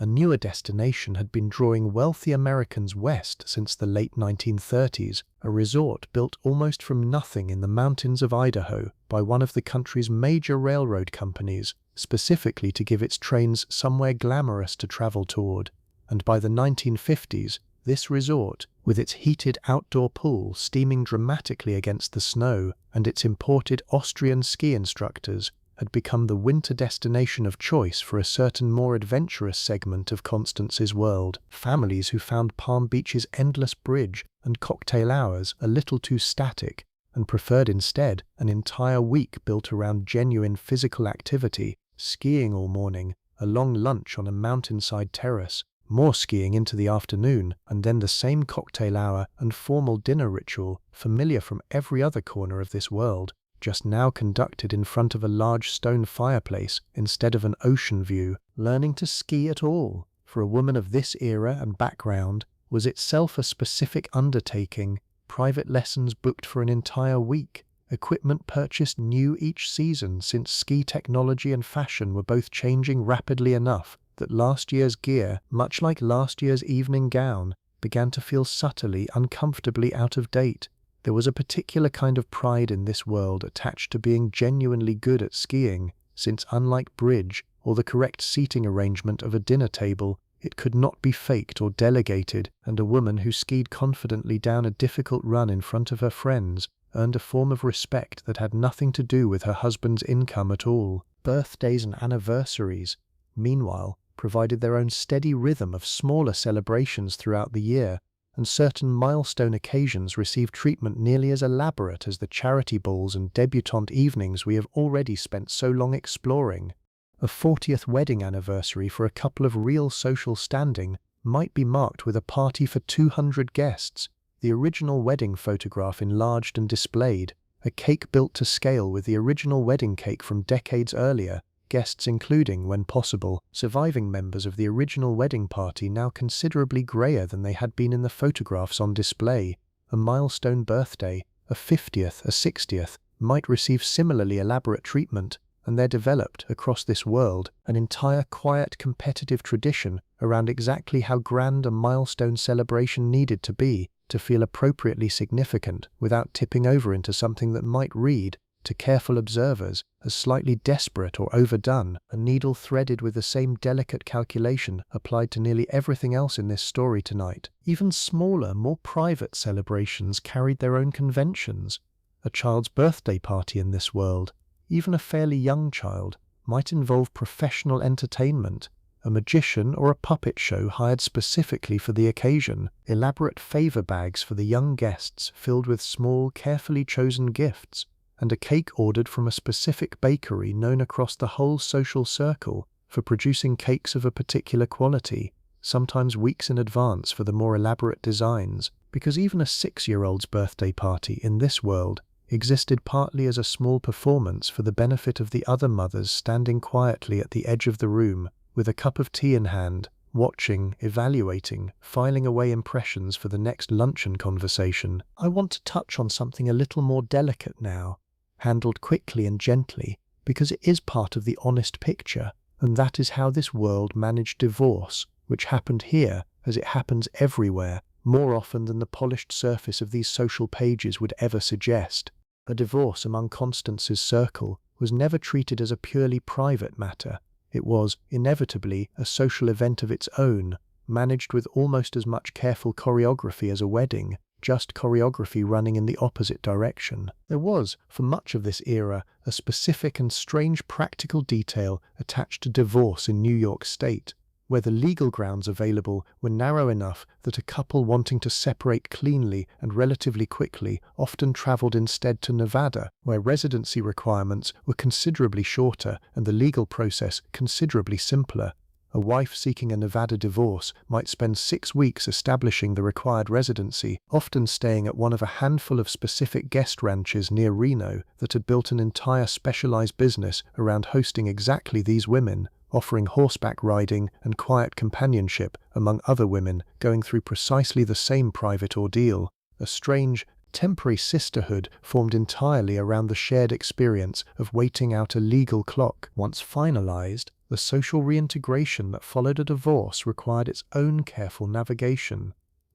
A: A newer destination had been drawing wealthy Americans west since the late 1930s, a resort built almost from nothing in the mountains of Idaho by one of the country's major railroad companies, specifically to give its trains somewhere glamorous to travel toward. And by the 1950s, this resort, with its heated outdoor pool steaming dramatically against the snow and its imported Austrian ski instructors, had become the winter destination of choice for a certain more adventurous segment of Constance's world, families who found Palm Beach's endless bridge and cocktail hours a little too static, and preferred instead an entire week built around genuine physical activity, skiing all morning, a long lunch on a mountainside terrace, more skiing into the afternoon, and then the same cocktail hour and formal dinner ritual, familiar from every other corner of this world, just now conducted in front of a large stone fireplace instead of an ocean view. Learning to ski at all, for a woman of this era and background, was itself a specific undertaking, private lessons booked for an entire week, equipment purchased new each season since ski technology and fashion were both changing rapidly enough that last year's gear, much like last year's evening gown, began to feel subtly, uncomfortably out of date. There was a particular kind of pride in this world attached to being genuinely good at skiing, since unlike bridge or the correct seating arrangement of a dinner table, it could not be faked or delegated, and a woman who skied confidently down a difficult run in front of her friends earned a form of respect that had nothing to do with her husband's income at all. birthdays and anniversaries, meanwhile, provided their own steady rhythm of smaller celebrations throughout the year, and certain milestone occasions received treatment nearly as elaborate as the charity balls and debutante evenings we have already spent so long exploring. A 40th wedding anniversary for a couple of real social standing might be marked with a party for 200 guests, the original wedding photograph enlarged and displayed, a cake built to scale with the original wedding cake from decades earlier, guests including, when possible, surviving members of the original wedding party now considerably greyer than they had been in the photographs on display. A milestone birthday, a 50th, a 60th, might receive similarly elaborate treatment, and there developed, across this world, an entire quiet competitive tradition around exactly how grand a milestone celebration needed to be to feel appropriately significant without tipping over into something that might read, to careful observers, as slightly desperate or overdone, a needle threaded with the same delicate calculation applied to nearly everything else in this story tonight. Even smaller, more private celebrations carried their own conventions. A child's birthday party in this world, even a fairly young child, might involve professional entertainment, a magician or a puppet show hired specifically for the occasion, elaborate favor bags for the young guests filled with small, carefully chosen gifts, and a cake ordered from a specific bakery known across the whole social circle for producing cakes of a particular quality, sometimes weeks in advance for the more elaborate designs, because even a 6-year-old's birthday party in this world existed partly as a small performance for the benefit of the other mothers standing quietly at the edge of the room, with a cup of tea in hand, watching, evaluating, filing away impressions for the next luncheon conversation. I want to touch on something a little more delicate now, handled quickly and gently, because it is part of the honest picture, and that is how this world managed divorce, which happened here, as it happens everywhere, more often than the polished surface of these social pages would ever suggest. A divorce among Constance's circle was never treated as a purely private matter. It was, inevitably, a social event of its own, managed with almost as much careful choreography as a wedding, just choreography running in the opposite direction. There was, for much of this era, a specific and strange practical detail attached to divorce in New York State, where the legal grounds available were narrow enough that a couple wanting to separate cleanly and relatively quickly often traveled instead to Nevada, where residency requirements were considerably shorter and the legal process considerably simpler. A wife seeking a Nevada divorce might spend 6 weeks establishing the required residency, often staying at one of a handful of specific guest ranches near Reno that had built an entire specialized business around hosting exactly these women, offering horseback riding and quiet companionship among other women going through precisely the same private ordeal. A strange, temporary sisterhood formed entirely around the shared experience of waiting out a legal clock. Once finalized, the social reintegration that followed a divorce required its own careful navigation.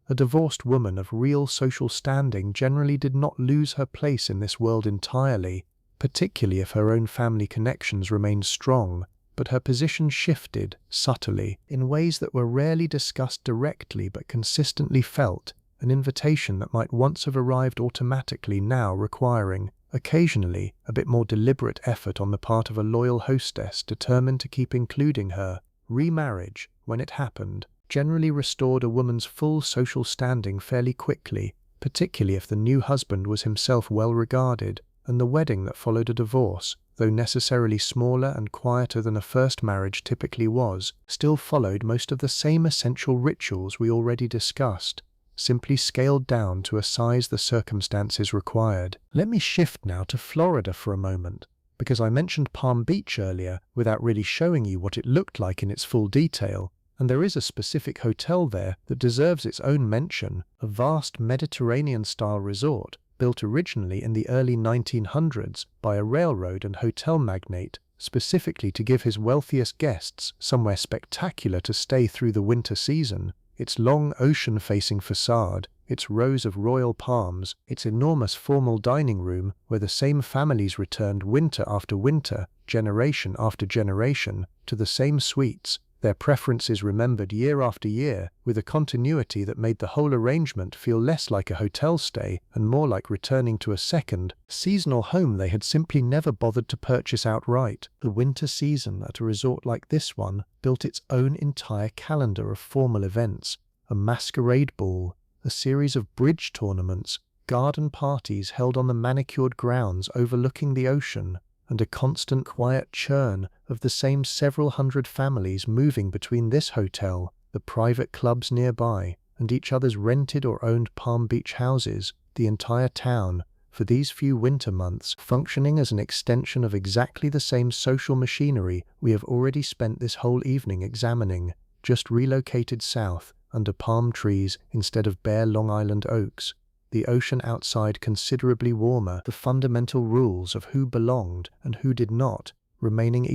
A: A divorced woman of real social standing generally did not lose her place in this world entirely, particularly if her own family connections remained strong, but her position shifted, subtly, in ways that were rarely discussed directly but consistently felt, an invitation that might once have arrived automatically now requiring, occasionally, a bit more deliberate effort on the part of a loyal hostess determined to keep including her. Remarriage, when it happened, generally restored a woman's full social standing fairly quickly, particularly if the new husband was himself well regarded, and the wedding that followed a divorce, though necessarily smaller and quieter than a first marriage typically was, still followed most of the same essential rituals we already discussed, simply scaled down to a size the circumstances required. Let me shift now to Florida for a moment, because I mentioned Palm Beach earlier without really showing you what it looked like in its full detail, and there is a specific hotel there that deserves its own mention, a vast Mediterranean-style resort built originally in the early 1900s by a railroad and hotel magnate, specifically to give his wealthiest guests somewhere spectacular to stay through the winter season. Its long ocean-facing facade, its rows of royal palms, its enormous formal dining room where the same families returned winter after winter, generation after generation, to the same suites, their preferences remembered year after year, with a continuity that made the whole arrangement feel less like a hotel stay and more like returning to a second, seasonal home they had simply never bothered to purchase outright. The winter season at a resort like this one built its own entire calendar of formal events, a masquerade ball, a series of bridge tournaments, garden parties held on the manicured grounds overlooking the ocean, and a constant quiet churn of the same several hundred families moving between this hotel, the private clubs nearby, and each other's rented or owned Palm Beach houses, the entire town, for these few winter months, functioning as an extension of exactly the same social machinery we have already spent this whole evening examining, just relocated south, under palm trees instead of bare Long Island oaks. The ocean outside considerably warmer, the fundamental rules of who belonged and who did not, remaining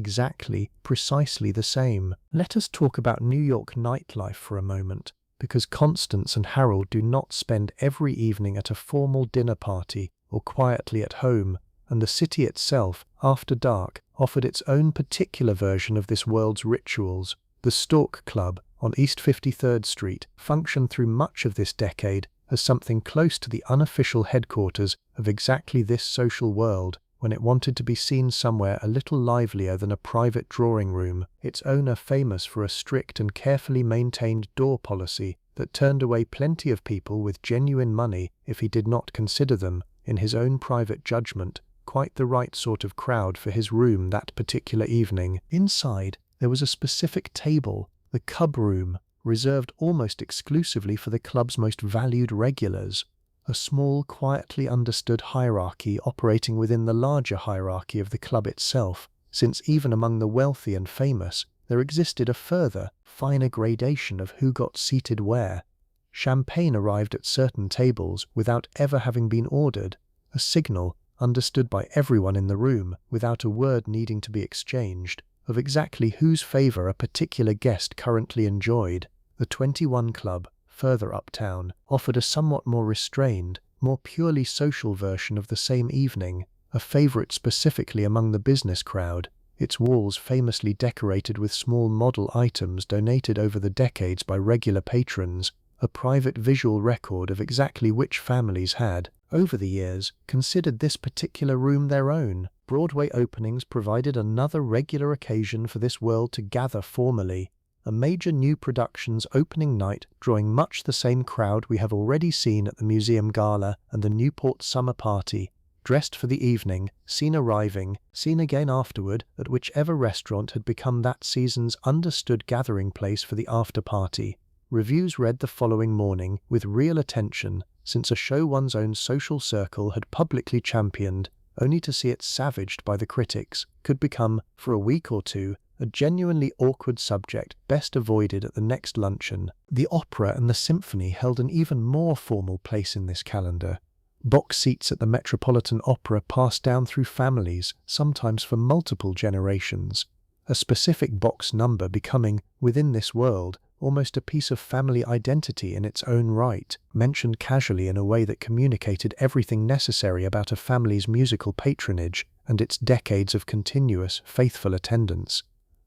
A: precisely the same. Let us talk about New York nightlife for a moment, because Constance and Harold do not spend every evening at a formal dinner party or quietly at home, and the city itself, after dark, offered its own particular version of this world's rituals. The Stork Club on East 53rd Street functioned through much of this decade as something close to the unofficial headquarters of exactly this social world, when it wanted to be seen somewhere a little livelier than a private drawing room, its owner famous for a strict and carefully maintained door policy that turned away plenty of people with genuine money if he did not consider them, in his own private judgment, quite the right sort of crowd for his room that particular evening. Inside, there was a specific table, the Cub Room, reserved almost exclusively for the club's most valued regulars, a small, quietly understood hierarchy operating within the larger hierarchy of the club itself, since even among the wealthy and famous there existed a further, finer gradation of who got seated where. Champagne arrived at certain tables without ever having been ordered, a signal, understood by everyone in the room without a word needing to be exchanged, of exactly whose favor a particular guest currently enjoyed. The 21 Club, further uptown, offered a somewhat more restrained, more purely social version of the same evening, a favorite specifically among the business crowd, its walls famously decorated with small model items donated over the decades by regular patrons, a private visual record of exactly which families had, over the years, considered this particular room their own. Broadway openings provided another regular occasion for this world to gather formally, a major new production's opening night drawing much the same crowd we have already seen at the Museum Gala and the Newport Summer Party, dressed for the evening, seen arriving, seen again afterward at whichever restaurant had become that season's understood gathering place for the after-party. Reviews read the following morning with real attention, since a show one's own social circle had publicly championed, only to see it savaged by the critics, could become, for a week or two, a genuinely awkward subject best avoided at the next luncheon. The opera and the symphony held an even more formal place in this calendar. Box seats at the Metropolitan Opera passed down through families, sometimes for multiple generations, a specific box number becoming, within this world, almost a piece of family identity in its own right, mentioned casually in a way that communicated everything necessary about a family's musical patronage and its decades of continuous, faithful attendance.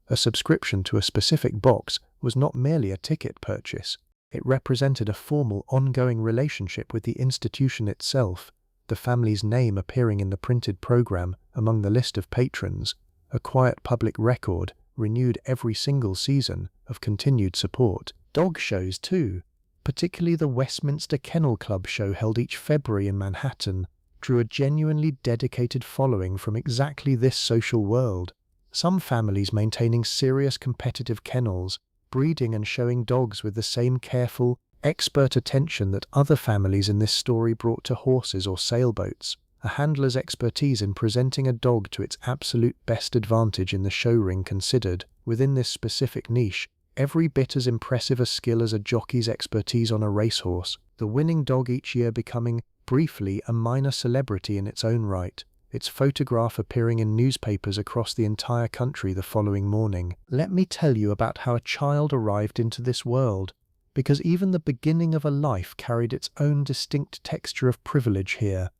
A: A subscription to a specific box was not merely a ticket purchase. It represented a formal, ongoing relationship with the institution itself, the family's name appearing in the printed program among the list of patrons, a quiet public record, renewed every single season, of continued support. Dog shows, too, particularly the Westminster Kennel Club show held each February in Manhattan, drew a genuinely dedicated following from exactly this social world. Some families maintaining serious competitive kennels, breeding and showing dogs with the same careful, expert attention that other families in this story brought to horses or sailboats, a handler's expertise in presenting a dog to its absolute best advantage in the show ring considered, within this specific niche, every bit as impressive a skill as a jockey's expertise on a racehorse, the winning dog each year becoming, briefly, a minor celebrity in its own right, its photograph appearing in newspapers across the entire country the following morning. Let me tell you about how a child arrived into this world, because even the beginning of a life carried its own distinct texture of privilege here.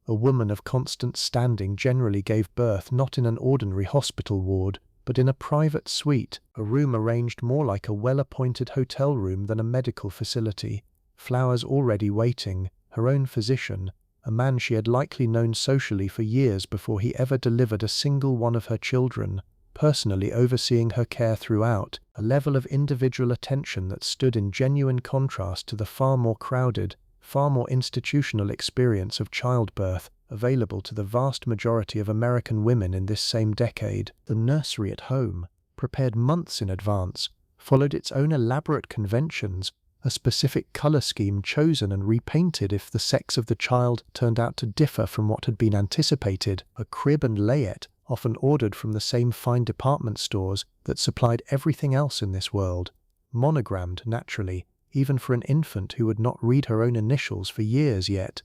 A: A woman of constant standing generally gave birth not in an ordinary hospital ward, but in a private suite, a room arranged more like a well-appointed hotel room than a medical facility. Flowers already waiting, her own physician, a man she had likely known socially for years before he ever delivered a single one of her children, personally overseeing her care throughout, a level of individual attention that stood in genuine contrast to the far more crowded, far more institutional experience of childbirth available to the vast majority of American women in this same decade. The nursery at home, prepared months in advance, followed its own elaborate conventions, a specific color scheme chosen and repainted if the sex of the child turned out to differ from what had been anticipated, a crib and layette often ordered from the same fine department stores that supplied everything else in this world, monogrammed naturally, even for an infant who would not read her own initials for years yet.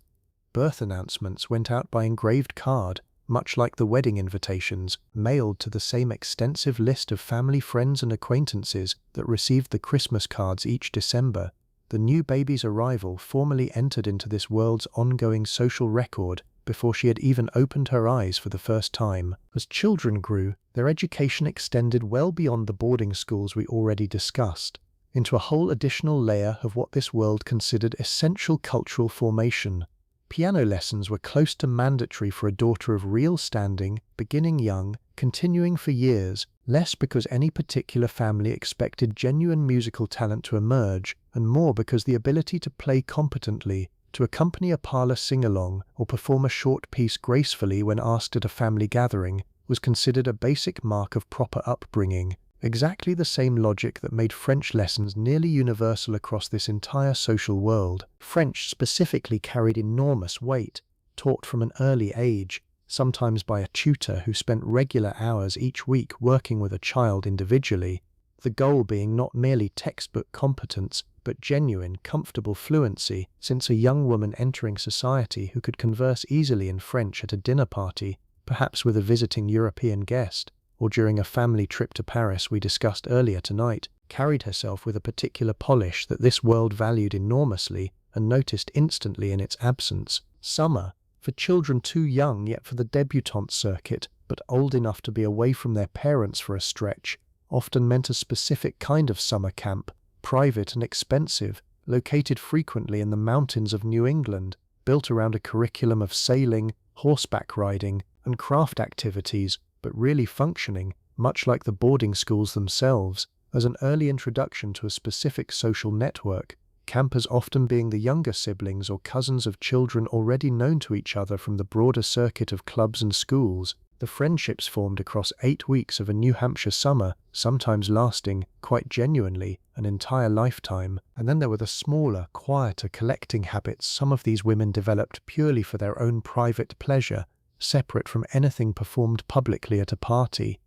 A: Birth announcements went out by engraved card, much like the wedding invitations, mailed to the same extensive list of family, friends and acquaintances that received the Christmas cards each December. The new baby's arrival formally entered into this world's ongoing social record before she had even opened her eyes for the first time. As children grew, their education extended well beyond the boarding schools we already discussed, into a whole additional layer of what this world considered essential cultural formation. Piano lessons were close to mandatory for a daughter of real standing, beginning young, continuing for years, less because any particular family expected genuine musical talent to emerge, and more because the ability to play competently, to accompany a parlor sing-along, or perform a short piece gracefully when asked at a family gathering, was considered a basic mark of proper upbringing. Exactly the same logic that made French lessons nearly universal across this entire social world. French specifically carried enormous weight, taught from an early age, sometimes by a tutor who spent regular hours each week working with a child individually, the goal being not merely textbook competence, but genuine, comfortable fluency, since a young woman entering society who could converse easily in French at a dinner party, perhaps with a visiting European guest, or during a family trip to Paris we discussed earlier tonight, carried herself with a particular polish that this world valued enormously and noticed instantly in its absence. Summer, for children too young yet for the debutante circuit, but old enough to be away from their parents for a stretch, often meant a specific kind of summer camp, private and expensive, located frequently in the mountains of New England, built around a curriculum of sailing, horseback riding, and craft activities, but really functioning, much like the boarding schools themselves, as an early introduction to a specific social network, campers often being the younger siblings or cousins of children already known to each other from the broader circuit of clubs and schools. The friendships formed across 8 weeks of a New Hampshire summer, sometimes lasting, quite genuinely, an entire lifetime. And then there were the smaller, quieter collecting habits some of these women developed purely for their own private pleasure, separate from anything performed publicly at a party.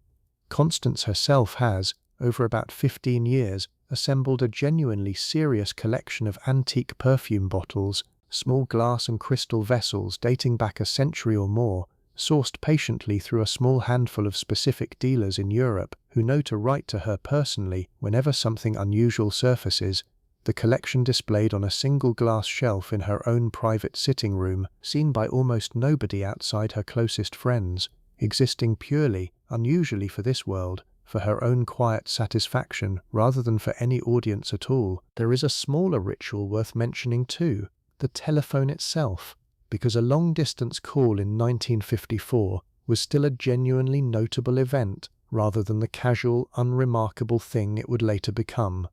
A: Constance herself has, over about 15 years, assembled a genuinely serious collection of antique perfume bottles, small glass and crystal vessels dating back a century or more, sourced patiently through a small handful of specific dealers in Europe who know to write to her personally whenever something unusual surfaces, the collection displayed on a single glass shelf in her own private sitting room, seen by almost nobody outside her closest friends, existing purely, unusually for this world, for her own quiet satisfaction rather than for any audience at all. There is a smaller ritual worth mentioning too, the telephone itself, because a long-distance call in 1954 was still a genuinely notable event rather than the casual, unremarkable thing it would later become.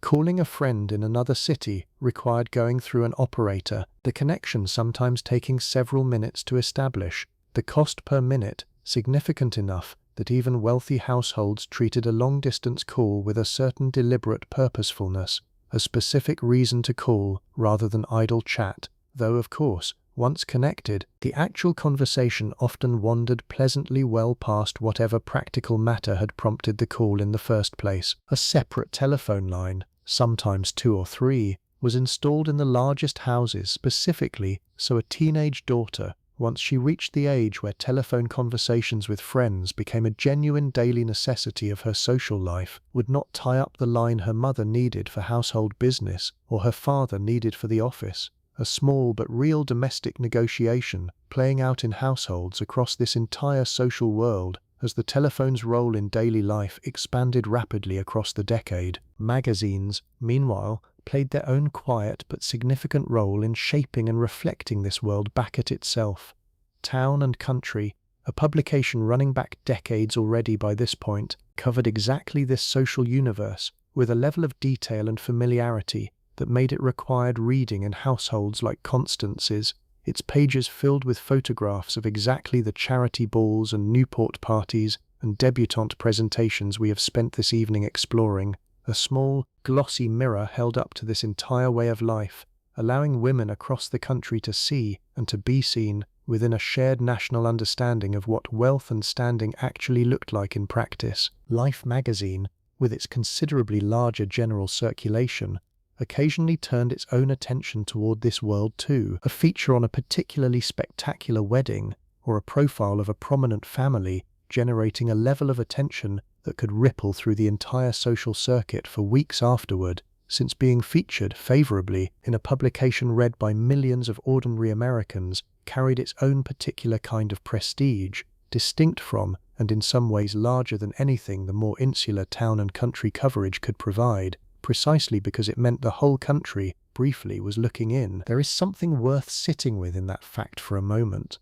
A: Calling a friend in another city required going through an operator, the connection sometimes taking several minutes to establish, the cost per minute significant enough that even wealthy households treated a long-distance call with a certain deliberate purposefulness, a specific reason to call rather than idle chat, though of course, once connected, the actual conversation often wandered pleasantly well past whatever practical matter had prompted the call in the first place. A separate telephone line, sometimes 2 or 3, was installed in the largest houses specifically so a teenage daughter, once she reached the age where telephone conversations with friends became a genuine daily necessity of her social life, would not tie up the line her mother needed for household business or her father needed for the office. A small but real domestic negotiation playing out in households across this entire social world As the telephone's role in daily life expanded rapidly across the decade, magazines, meanwhile, played their own quiet but significant role in shaping and reflecting this world back at itself. Town and Country, a publication running back decades already by this point, covered exactly this social universe with a level of detail and familiarity that made it required reading in households like Constance's, its pages filled with photographs of exactly the charity balls and Newport parties and debutante presentations we have spent this evening exploring, a small, glossy mirror held up to this entire way of life, allowing women across the country to see and to be seen within a shared national understanding of what wealth and standing actually looked like in practice. Life magazine, with its considerably larger general circulation, occasionally turned its own attention toward this world too. A feature on a particularly spectacular wedding or a profile of a prominent family generating a level of attention that could ripple through the entire social circuit for weeks afterward, since being featured favorably in a publication read by millions of ordinary Americans carried its own particular kind of prestige, distinct from and in some ways larger than anything the more insular town and country coverage could provide, precisely because it meant the whole country, briefly, was looking in. There is something worth sitting with in that fact for a moment.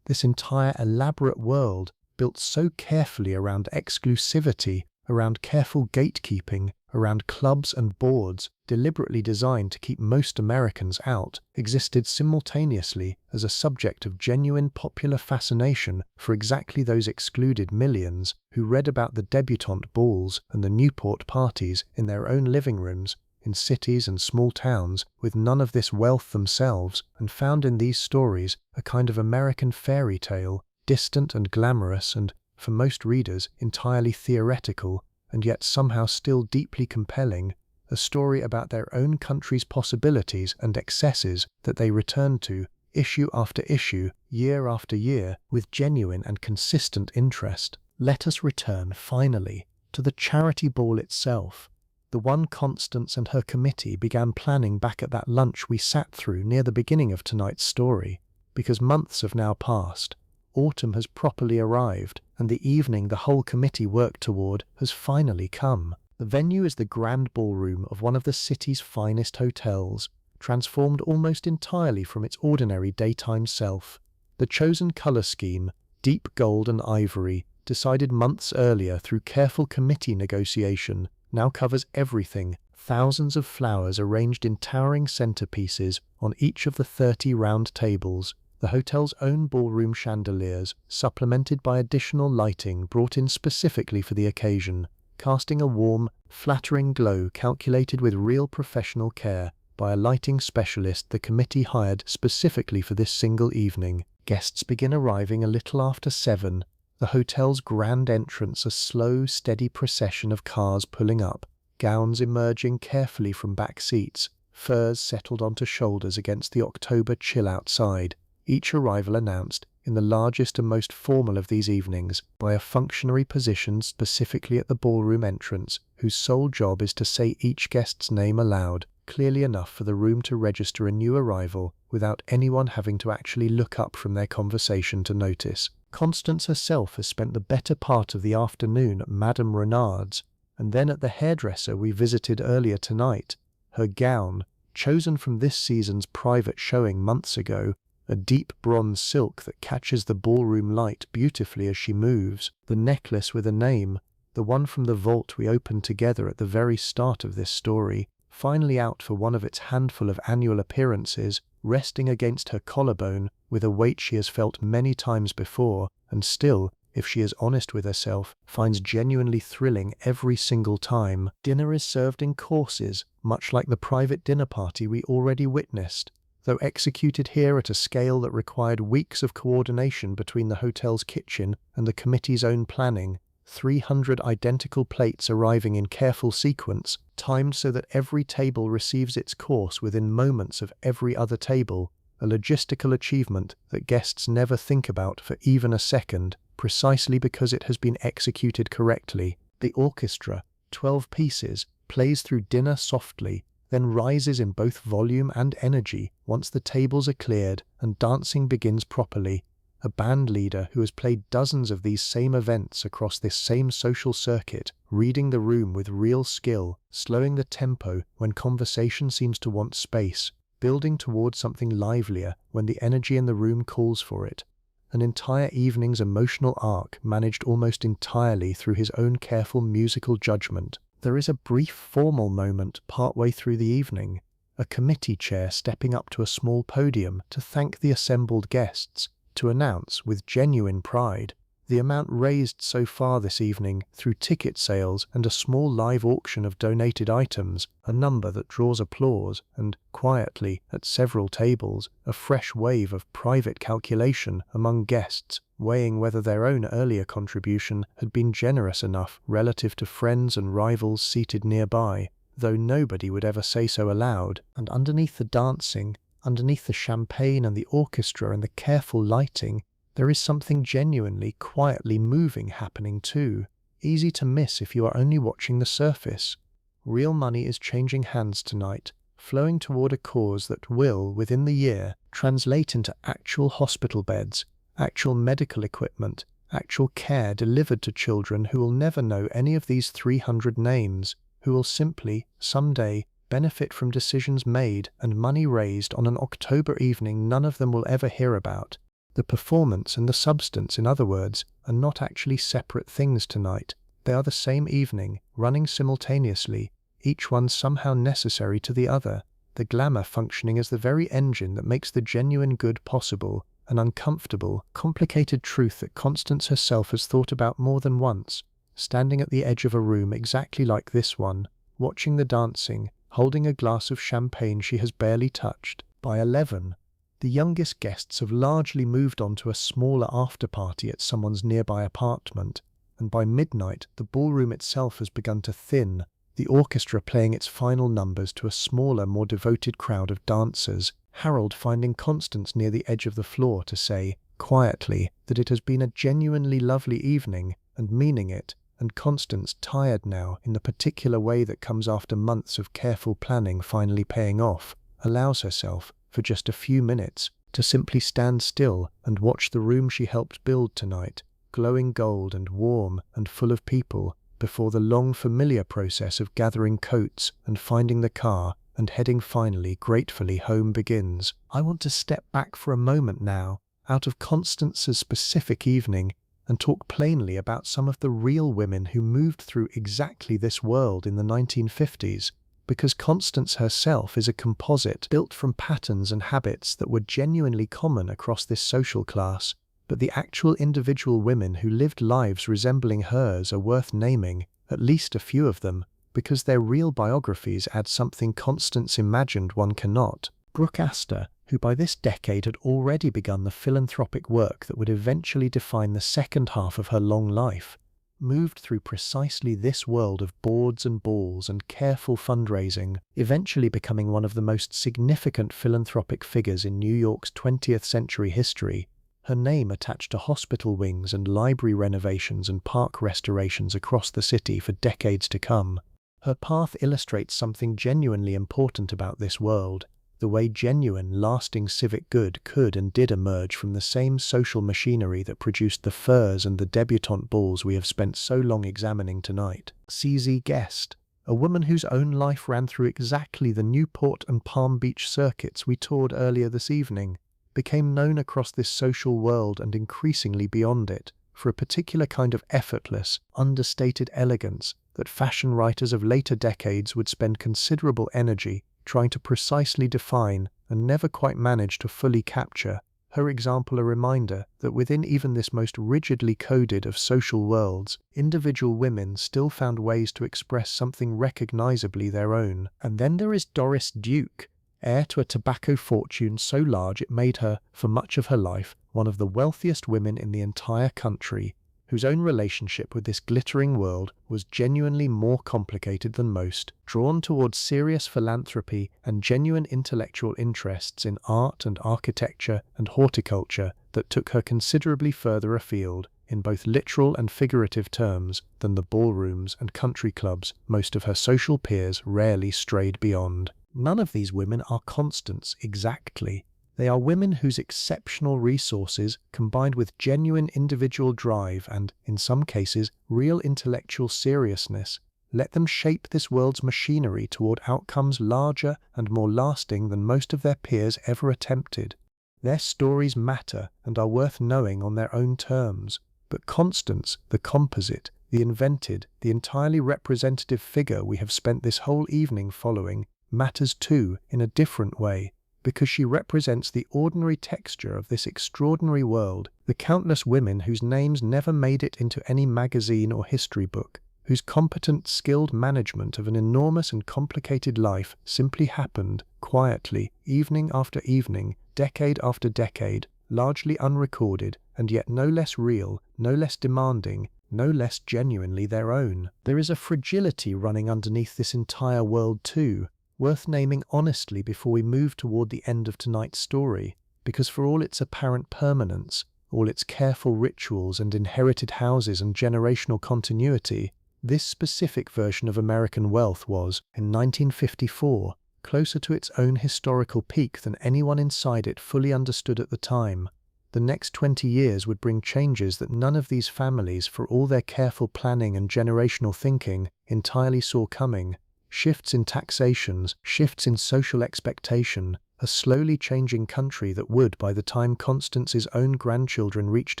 A: This entire elaborate world, built so carefully around exclusivity, around careful gatekeeping, around clubs and boards, deliberately designed to keep most Americans out, existed simultaneously as a subject of genuine popular fascination for exactly those excluded millions who read about the debutante balls and the Newport parties in their own living rooms, in cities and small towns, with none of this wealth themselves, and found in these stories a kind of American fairy tale, distant and glamorous and, for most readers, entirely theoretical, and yet somehow still deeply compelling, a story about their own country's possibilities and excesses that they returned to, issue after issue, year after year, with genuine and consistent interest. Let us return, finally, to the charity ball itself, the one Constance and her committee began planning back at that lunch we sat through near the beginning of tonight's story, because months have now passed. Autumn has properly arrived, and the evening the whole committee worked toward has finally come. The venue is the grand ballroom of one of the city's finest hotels, transformed almost entirely from its ordinary daytime self. The chosen color scheme, deep gold and ivory, decided months earlier through careful committee negotiation, now covers everything. Thousands of flowers arranged in towering centerpieces on each of the 30 round tables, the hotel's own ballroom chandeliers, supplemented by additional lighting brought in specifically for the occasion, casting a warm, flattering glow calculated with real professional care by a lighting specialist the committee hired specifically for this single evening. Guests begin arriving a little after 7, the hotel's grand entrance a slow, steady procession of cars pulling up, gowns emerging carefully from back seats, furs settled onto shoulders against the October chill outside. Each arrival announced, in the largest and most formal of these evenings, by a functionary positioned specifically at the ballroom entrance, whose sole job is to say each guest's name aloud, clearly enough for the room to register a new arrival, without anyone having to actually look up from their conversation to notice. Constance herself has spent the better part of the afternoon at Madame Renard's, and then at the hairdresser we visited earlier tonight. Her gown, chosen from this season's private showing months ago, a deep bronze silk that catches the ballroom light beautifully as she moves, the necklace with a name, the one from the vault we opened together at the very start of this story, finally out for one of its handful of annual appearances, resting against her collarbone with a weight she has felt many times before, and still, if she is honest with herself, finds genuinely thrilling every single time. Dinner is served in courses, much like the private dinner party we already witnessed, though executed here at a scale that required weeks of coordination between the hotel's kitchen and the committee's own planning. 300 identical plates arriving in careful sequence, timed so that every table receives its course within moments of every other table, a logistical achievement that guests never think about for even a second, precisely because it has been executed correctly. The orchestra, 12 pieces, plays through dinner softly, then rises in both volume and energy once the tables are cleared and dancing begins properly. a band leader who has played dozens of these same events across this same social circuit, reading the room with real skill, slowing the tempo when conversation seems to want space, building towards something livelier when the energy in the room calls for it. An entire evening's emotional arc managed almost entirely through his own careful musical judgment. There is a brief formal moment partway through the evening, a committee chair stepping up to a small podium to thank the assembled guests, to announce with genuine pride the amount raised so far this evening through ticket sales and a small live auction of donated items, a number that draws applause, and, quietly, at several tables, a fresh wave of private calculation among guests, weighing whether their own earlier contribution had been generous enough relative to friends and rivals seated nearby, though nobody would ever say so aloud. And underneath the dancing, underneath the champagne and the orchestra and the careful lighting, there is something genuinely, quietly moving happening too, easy to miss if you are only watching the surface. Real money is changing hands tonight, flowing toward a cause that will, within the year, translate into actual hospital beds, actual medical equipment, actual care delivered to children who will never know any of these 300 names, who will simply, someday, benefit from decisions made and money raised on an October evening none of them will ever hear about. The performance and the substance, in other words, are not actually separate things tonight. They are the same evening, running simultaneously, each one somehow necessary to the other, the glamour functioning as the very engine that makes the genuine good possible, an uncomfortable, complicated truth that Constance herself has thought about more than once, standing at the edge of a room exactly like this one, watching the dancing, holding a glass of champagne she has barely touched. By 11, the youngest guests have largely moved on to a smaller after-party at someone's nearby apartment, and by midnight the ballroom itself has begun to thin, the orchestra playing its final numbers to a smaller, more devoted crowd of dancers, Harold finding Constance near the edge of the floor to say, quietly, that it has been a genuinely lovely evening, and meaning it, and Constance, tired now in the particular way that comes after months of careful planning finally paying off, allows herself, for just a few minutes, to simply stand still and watch the room she helped build tonight, glowing gold and warm and full of people, before the long familiar process of gathering coats and finding the car and heading finally, gratefully home begins. I want to step back for a moment now, out of Constance's specific evening, and talk plainly about some of the real women who moved through exactly this world in the 1950s, because Constance herself is a composite built from patterns and habits that were genuinely common across this social class, but the actual individual women who lived lives resembling hers are worth naming, at least a few of them, because their real biographies add something Constance imagined one cannot. Brooke Astor, who by this decade had already begun the philanthropic work that would eventually define the second half of her long life, moved through precisely this world of boards and balls and careful fundraising, eventually becoming one of the most significant philanthropic figures in New York's 20th century history, her name attached to hospital wings and library renovations and park restorations across the city for decades to come. Her path illustrates something genuinely important about this world, the way genuine, lasting civic good could and did emerge from the same social machinery that produced the furs and the debutante balls we have spent so long examining tonight. CZ Guest, a woman whose own life ran through exactly the Newport and Palm Beach circuits we toured earlier this evening, became known across this social world and increasingly beyond it, for a particular kind of effortless, understated elegance that fashion writers of later decades would spend considerable energy trying to precisely define and never quite manage to fully capture, her example a reminder that within even this most rigidly coded of social worlds, individual women still found ways to express something recognizably their own. And then there is Doris Duke, heir to a tobacco fortune so large it made her, for much of her life, one of the wealthiest women in the entire country, whose own relationship with this glittering world was genuinely more complicated than most, drawn towards serious philanthropy and genuine intellectual interests in art and architecture and horticulture that took her considerably further afield, in both literal and figurative terms, than the ballrooms and country clubs most of her social peers rarely strayed beyond. None of these women are Constance exactly. They are women whose exceptional resources, combined with genuine individual drive and, in some cases, real intellectual seriousness, let them shape this world's machinery toward outcomes larger and more lasting than most of their peers ever attempted. Their stories matter and are worth knowing on their own terms. But Constance, the composite, the invented, the entirely representative figure we have spent this whole evening following, matters too in a different way, because she represents the ordinary texture of this extraordinary world, the countless women whose names never made it into any magazine or history book, whose competent, skilled management of an enormous and complicated life simply happened, quietly, evening after evening, decade after decade, largely unrecorded, and yet no less real, no less demanding, no less genuinely their own. There is a fragility running underneath this entire world too, worth naming honestly before we move toward the end of tonight's story, because for all its apparent permanence, all its careful rituals and inherited houses and generational continuity, this specific version of American wealth was, in 1954, closer to its own historical peak than anyone inside it fully understood at the time. The next 20 years would bring changes that none of these families, for all their careful planning and generational thinking, entirely saw coming. Shifts in taxations, shifts in social expectation, a slowly changing country that would, by the time Constance's own grandchildren reached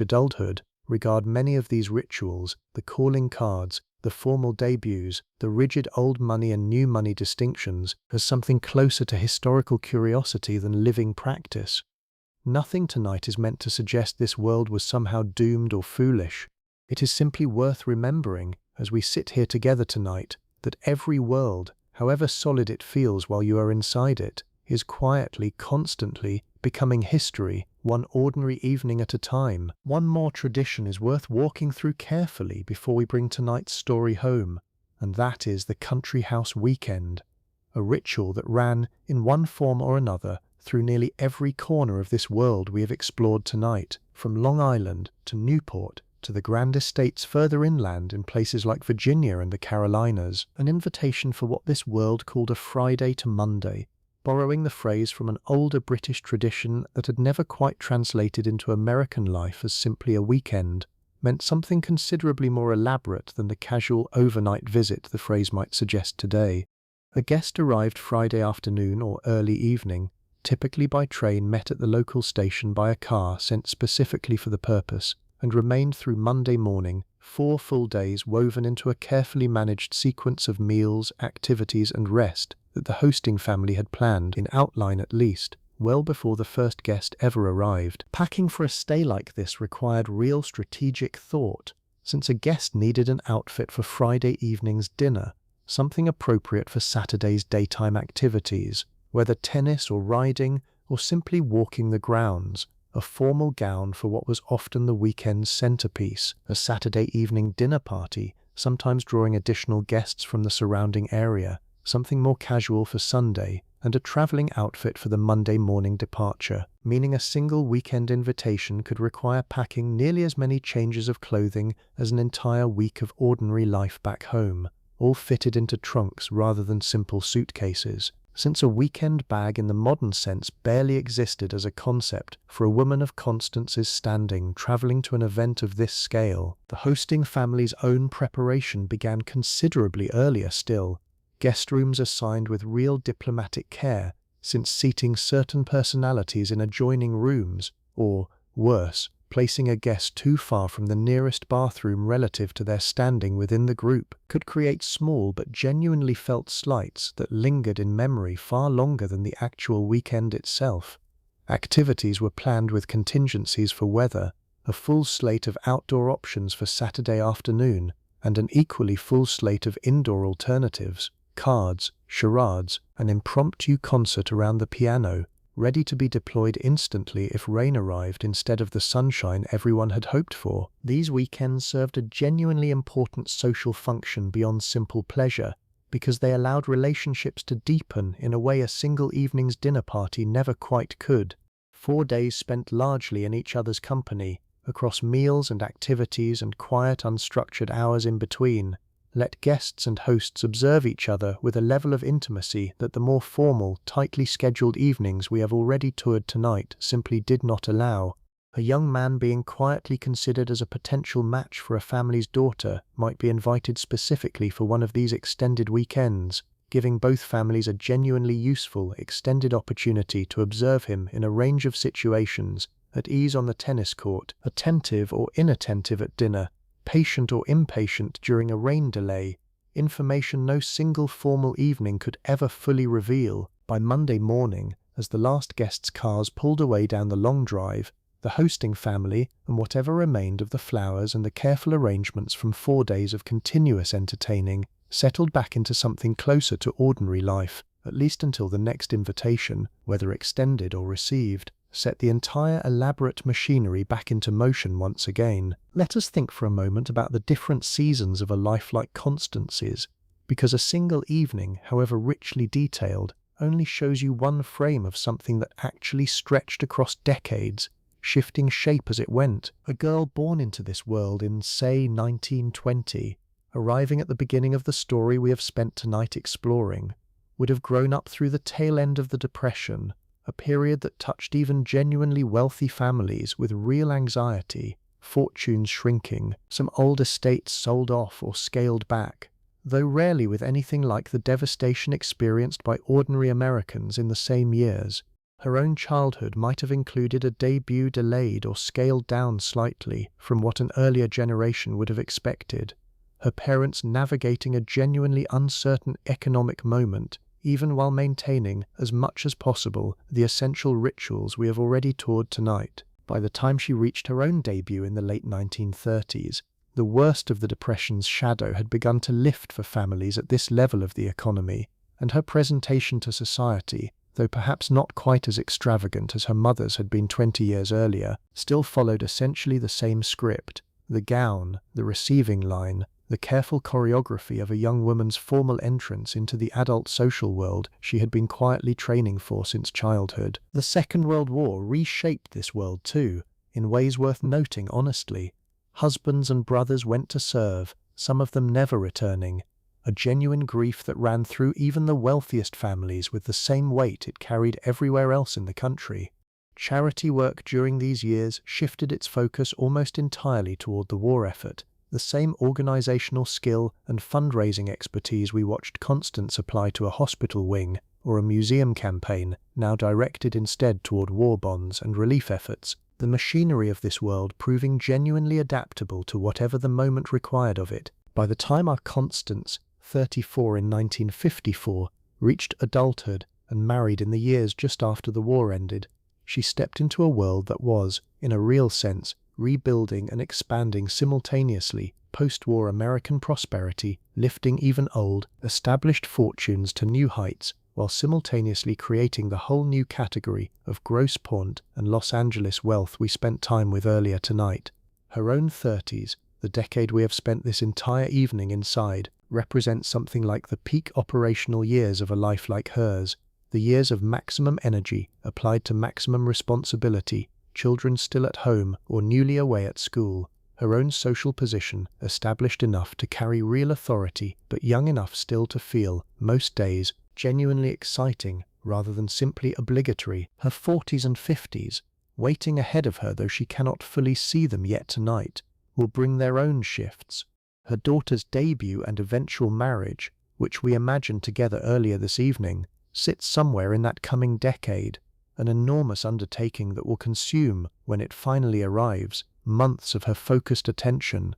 A: adulthood, regard many of these rituals, the calling cards, the formal debuts, the rigid old money and new money distinctions, as something closer to historical curiosity than living practice. Nothing tonight is meant to suggest this world was somehow doomed or foolish. It is simply worth remembering, as we sit here together tonight, that every world, however solid it feels while you are inside it, is quietly, constantly becoming history, one ordinary evening at a time. One more tradition is worth walking through carefully before we bring tonight's story home, and that is the country house weekend, a ritual that ran, in one form or another, through nearly every corner of this world we have explored tonight, from Long Island to Newport to the grand estates further inland in places like Virginia and the Carolinas, an invitation for what this world called a Friday to Monday, borrowing the phrase from an older British tradition that had never quite translated into American life as simply a weekend, meant something considerably more elaborate than the casual overnight visit the phrase might suggest today. A guest arrived Friday afternoon or early evening, typically by train met at the local station by a car sent specifically for the purpose, and remained through Monday morning, 4 full days woven into a carefully managed sequence of meals, activities and rest that the hosting family had planned, in outline at least, well before the first guest ever arrived. Packing for a stay like this required real strategic thought, since a guest needed an outfit for Friday evening's dinner, something appropriate for Saturday's daytime activities, whether tennis or riding or simply walking the grounds, a formal gown for what was often the weekend's centerpiece, a Saturday evening dinner party, sometimes drawing additional guests from the surrounding area, something more casual for Sunday, and a traveling outfit for the Monday morning departure, meaning a single weekend invitation could require packing nearly as many changes of clothing as an entire week of ordinary life back home, all fitted into trunks rather than simple suitcases. Since a weekend bag in the modern sense barely existed as a concept for a woman of Constance's standing traveling to an event of this scale, the hosting family's own preparation began considerably earlier still. Guest rooms assigned with real diplomatic care, since seating certain personalities in adjoining rooms, or, worse, placing a guest too far from the nearest bathroom relative to their standing within the group, could create small but genuinely felt slights that lingered in memory far longer than the actual weekend itself. Activities were planned with contingencies for weather, a full slate of outdoor options for Saturday afternoon, and an equally full slate of indoor alternatives, cards, charades, an impromptu concert around the piano, ready to be deployed instantly if rain arrived instead of the sunshine everyone had hoped for. These weekends served a genuinely important social function beyond simple pleasure, because they allowed relationships to deepen in a way a single evening's dinner party never quite could. 4 days spent largely in each other's company, across meals and activities and quiet, unstructured hours in between, let guests and hosts observe each other with a level of intimacy that the more formal, tightly scheduled evenings we have already toured tonight simply did not allow. A young man being quietly considered as a potential match for a family's daughter might be invited specifically for one of these extended weekends, giving both families a genuinely useful, extended opportunity to observe him in a range of situations, at ease on the tennis court, attentive or inattentive at dinner, patient or impatient during a rain delay, information no single formal evening could ever fully reveal. By Monday morning, as the last guests' cars pulled away down the long drive, the hosting family, and whatever remained of the flowers and the careful arrangements from 4 days of continuous entertaining, settled back into something closer to ordinary life, at least until the next invitation, whether extended or received, set the entire elaborate machinery back into motion once again. Let us think for a moment about the different seasons of a life like Constance's, because a single evening, however richly detailed, only shows you one frame of something that actually stretched across decades, shifting shape as it went. A girl born into this world in, say, 1920, arriving at the beginning of the story we have spent tonight exploring, would have grown up through the tail end of the Depression, a period that touched even genuinely wealthy families with real anxiety, fortunes shrinking, some old estates sold off or scaled back, though rarely with anything like the devastation experienced by ordinary Americans in the same years. Her own childhood might have included a debut delayed or scaled down slightly from what an earlier generation would have expected, her parents navigating a genuinely uncertain economic moment, even while maintaining, as much as possible, the essential rituals we have already toured tonight. By the time she reached her own debut in the late 1930s, the worst of the Depression's shadow had begun to lift for families at this level of the economy, and her presentation to society, though perhaps not quite as extravagant as her mother's had been 20 years earlier, still followed essentially the same script: the gown, the receiving line, the careful choreography of a young woman's formal entrance into the adult social world she had been quietly training for since childhood. The Second World War reshaped this world too, in ways worth noting honestly. Husbands and brothers went to serve, some of them never returning, a genuine grief that ran through even the wealthiest families with the same weight it carried everywhere else in the country. Charity work during these years shifted its focus almost entirely toward the war effort, the same organizational skill and fundraising expertise we watched Constance apply to a hospital wing or a museum campaign, now directed instead toward war bonds and relief efforts, the machinery of this world proving genuinely adaptable to whatever the moment required of it. By the time our Constance, 34 in 1954, reached adulthood and married in the years just after the war ended, she stepped into a world that was, in a real sense, rebuilding and expanding simultaneously post-war American prosperity, lifting even old, established fortunes to new heights, while simultaneously creating the whole new category of Grosse Pointe and Los Angeles wealth we spent time with earlier tonight. Her own 30s, the decade we have spent this entire evening inside, represents something like the peak operational years of a life like hers, the years of maximum energy applied to maximum responsibility, children still at home or newly away at school, her own social position established enough to carry real authority but young enough still to feel, most days, genuinely exciting rather than simply obligatory. Her 40s and 50s, waiting ahead of her though she cannot fully see them yet tonight, will bring their own shifts. Her daughter's debut and eventual marriage, which we imagined together earlier this evening, sits somewhere in that coming decade, an enormous undertaking that will consume, when it finally arrives, months of her focused attention.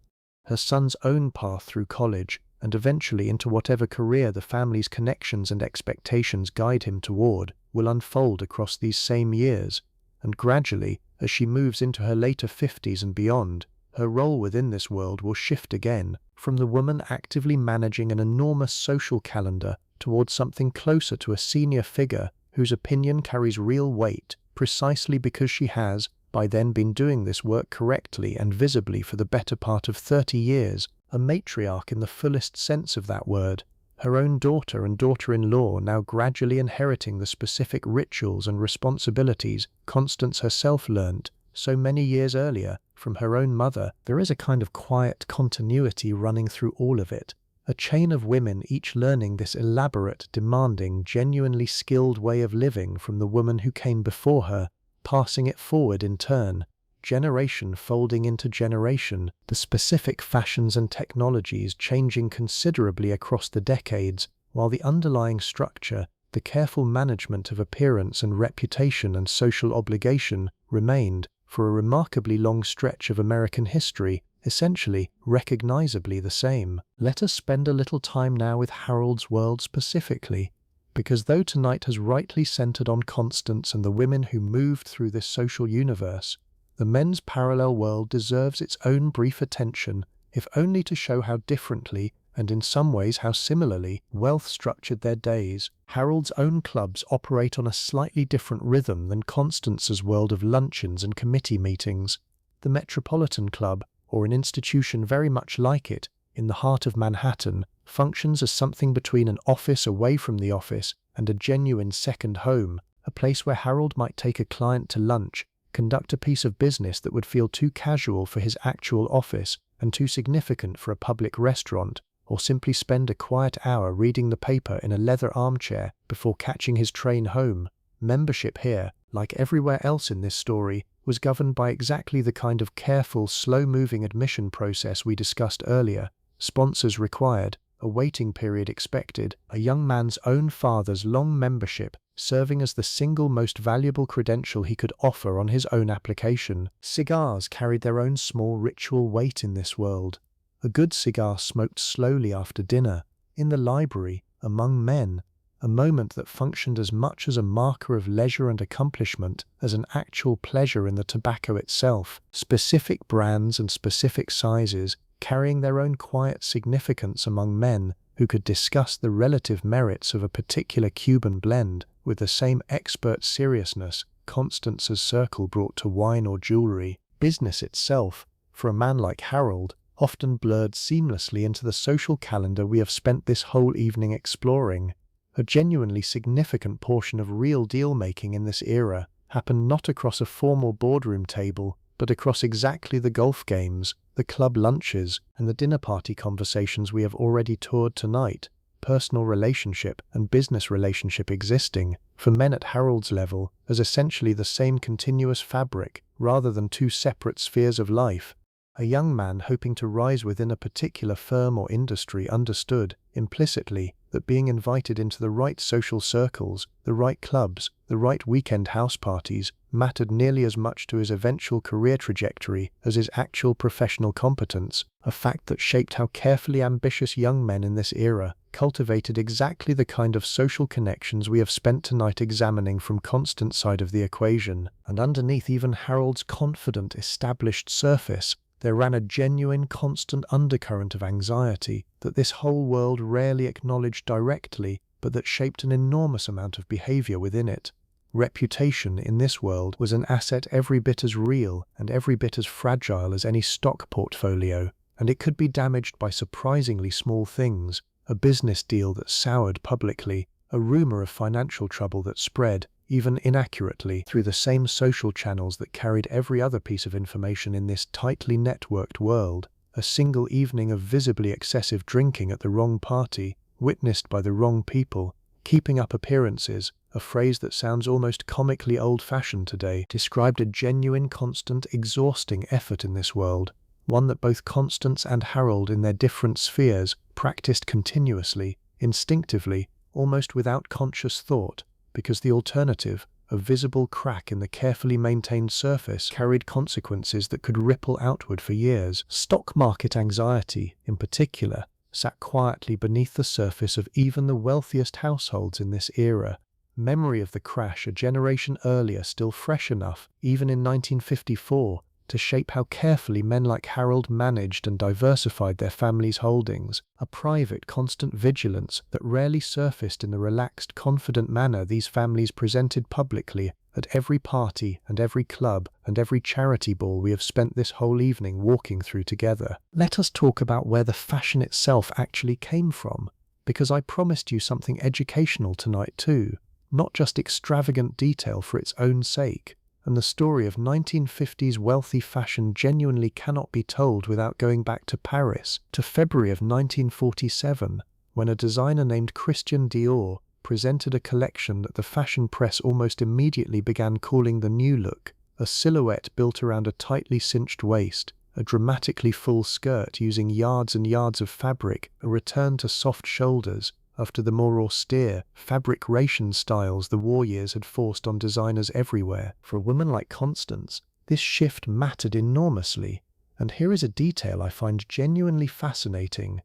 A: Her son's own path through college, and eventually into whatever career the family's connections and expectations guide him toward, will unfold across these same years, and gradually, as she moves into her later 50s and beyond, her role within this world will shift again, from the woman actively managing an enormous social calendar towards something closer to a senior figure whose opinion carries real weight, precisely because she has, by then, been doing this work correctly and visibly for the better part of 30 years, a matriarch in the fullest sense of that word, her own daughter and daughter-in-law now gradually inheriting the specific rituals and responsibilities Constance herself learnt so many years earlier from her own mother. There is a kind of quiet continuity running through all of it, a chain of women each learning this elaborate, demanding, genuinely skilled way of living from the woman who came before her, passing it forward in turn, generation folding into generation, the specific fashions and technologies changing considerably across the decades, while the underlying structure, the careful management of appearance and reputation and social obligation, remained, for a remarkably long stretch of American history, essentially, recognizably the same. Let us spend a little time now with Harold's world specifically, because though tonight has rightly centered on Constance and the women who moved through this social universe, the men's parallel world deserves its own brief attention, if only to show how differently, and in some ways how similarly, wealth structured their days. Harold's own clubs operate on a slightly different rhythm than Constance's world of luncheons and committee meetings. The Metropolitan Club, or an institution very much like it, in the heart of Manhattan, functions as something between an office away from the office and a genuine second home, a place where Harold might take a client to lunch, conduct a piece of business that would feel too casual for his actual office and too significant for a public restaurant, or simply spend a quiet hour reading the paper in a leather armchair before catching his train home. Membership here, like everywhere else in this story, was governed by exactly the kind of careful, slow-moving admission process we discussed earlier. Sponsors required, a waiting period expected, a young man's own father's long membership serving as the single most valuable credential he could offer on his own application. Cigars carried their own small ritual weight in this world. A good cigar smoked slowly after dinner, in the library, among men, a moment that functioned as much as a marker of leisure and accomplishment as an actual pleasure in the tobacco itself. Specific brands and specific sizes, carrying their own quiet significance among men who could discuss the relative merits of a particular Cuban blend with the same expert seriousness Constance's circle brought to wine or jewelry. Business itself, for a man like Harold, often blurred seamlessly into the social calendar we have spent this whole evening exploring. A genuinely significant portion of real deal-making in this era happened not across a formal boardroom table, but across exactly the golf games, the club lunches, and the dinner party conversations we have already toured tonight, personal relationship and business relationship existing, for men at Harold's level, as essentially the same continuous fabric, rather than two separate spheres of life. A young man hoping to rise within a particular firm or industry understood, implicitly, that being invited into the right social circles, the right clubs, the right weekend house parties, mattered nearly as much to his eventual career trajectory as his actual professional competence, a fact that shaped how carefully ambitious young men in this era cultivated exactly the kind of social connections we have spent tonight examining from Constance's side of the equation. And underneath even Harold's confident, established surface, there ran a genuine, constant undercurrent of anxiety that this whole world rarely acknowledged directly, but that shaped an enormous amount of behavior within it. Reputation in this world was an asset every bit as real and every bit as fragile as any stock portfolio, and it could be damaged by surprisingly small things, a business deal that soured publicly, a rumor of financial trouble that spread, even inaccurately, through the same social channels that carried every other piece of information in this tightly networked world. A single evening of visibly excessive drinking at the wrong party, witnessed by the wrong people, keeping up appearances, a phrase that sounds almost comically old-fashioned today, described a genuine, constant, exhausting effort in this world, one that both Constance and Harold in their different spheres practiced continuously, instinctively, almost without conscious thought, because the alternative, a visible crack in the carefully maintained surface, carried consequences that could ripple outward for years. Stock market anxiety, in particular, sat quietly beneath the surface of even the wealthiest households in this era. Memory of the crash a generation earlier still fresh enough, even in 1954, to shape how carefully men like Harold managed and diversified their families' holdings, a private, constant vigilance that rarely surfaced in the relaxed, confident manner these families presented publicly at every party and every club and every charity ball we have spent this whole evening walking through together. Let us talk about where the fashion itself actually came from, because I promised you something educational tonight too, not just extravagant detail for its own sake. and the story of 1950s wealthy fashion genuinely cannot be told without going back to Paris, to February of 1947, when a designer named Christian Dior presented a collection that the fashion press almost immediately began calling the New Look, a silhouette built around a tightly cinched waist, a dramatically full skirt using yards and yards of fabric, a return to soft shoulders, after the more austere, fabric-ration styles the war years had forced on designers everywhere. For a woman like Constance, this shift mattered enormously, and here is a detail I find genuinely fascinating.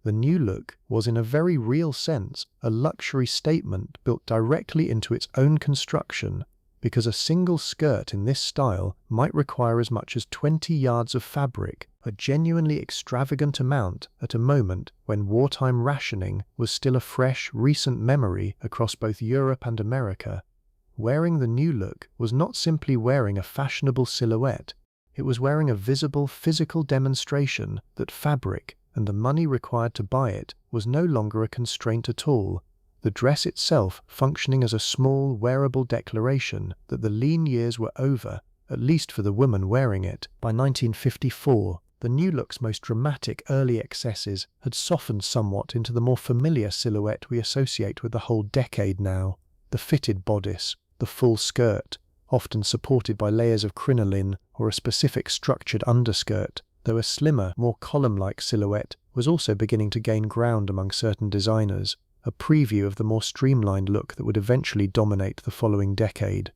A: The New Look was in a very real sense a luxury statement built directly into its own construction, because a single skirt in this style might require as much as 20 yards of fabric, a genuinely extravagant amount at a moment when wartime rationing was still a fresh, recent memory across both Europe and America. Wearing the New Look was not simply wearing a fashionable silhouette, it was wearing a visible physical demonstration that fabric, and the money required to buy it, was no longer a constraint at all, the dress itself functioning as a small, wearable declaration that the lean years were over, at least for the woman wearing it. By 1954, the New Look's most dramatic early excesses had softened somewhat into the more familiar silhouette we associate with the whole decade now. The fitted bodice, the full skirt, often supported by layers of crinoline or a specific structured underskirt, though a slimmer, more column-like silhouette was also beginning to gain ground among certain designers, a preview of the more streamlined look that would eventually dominate the following decade.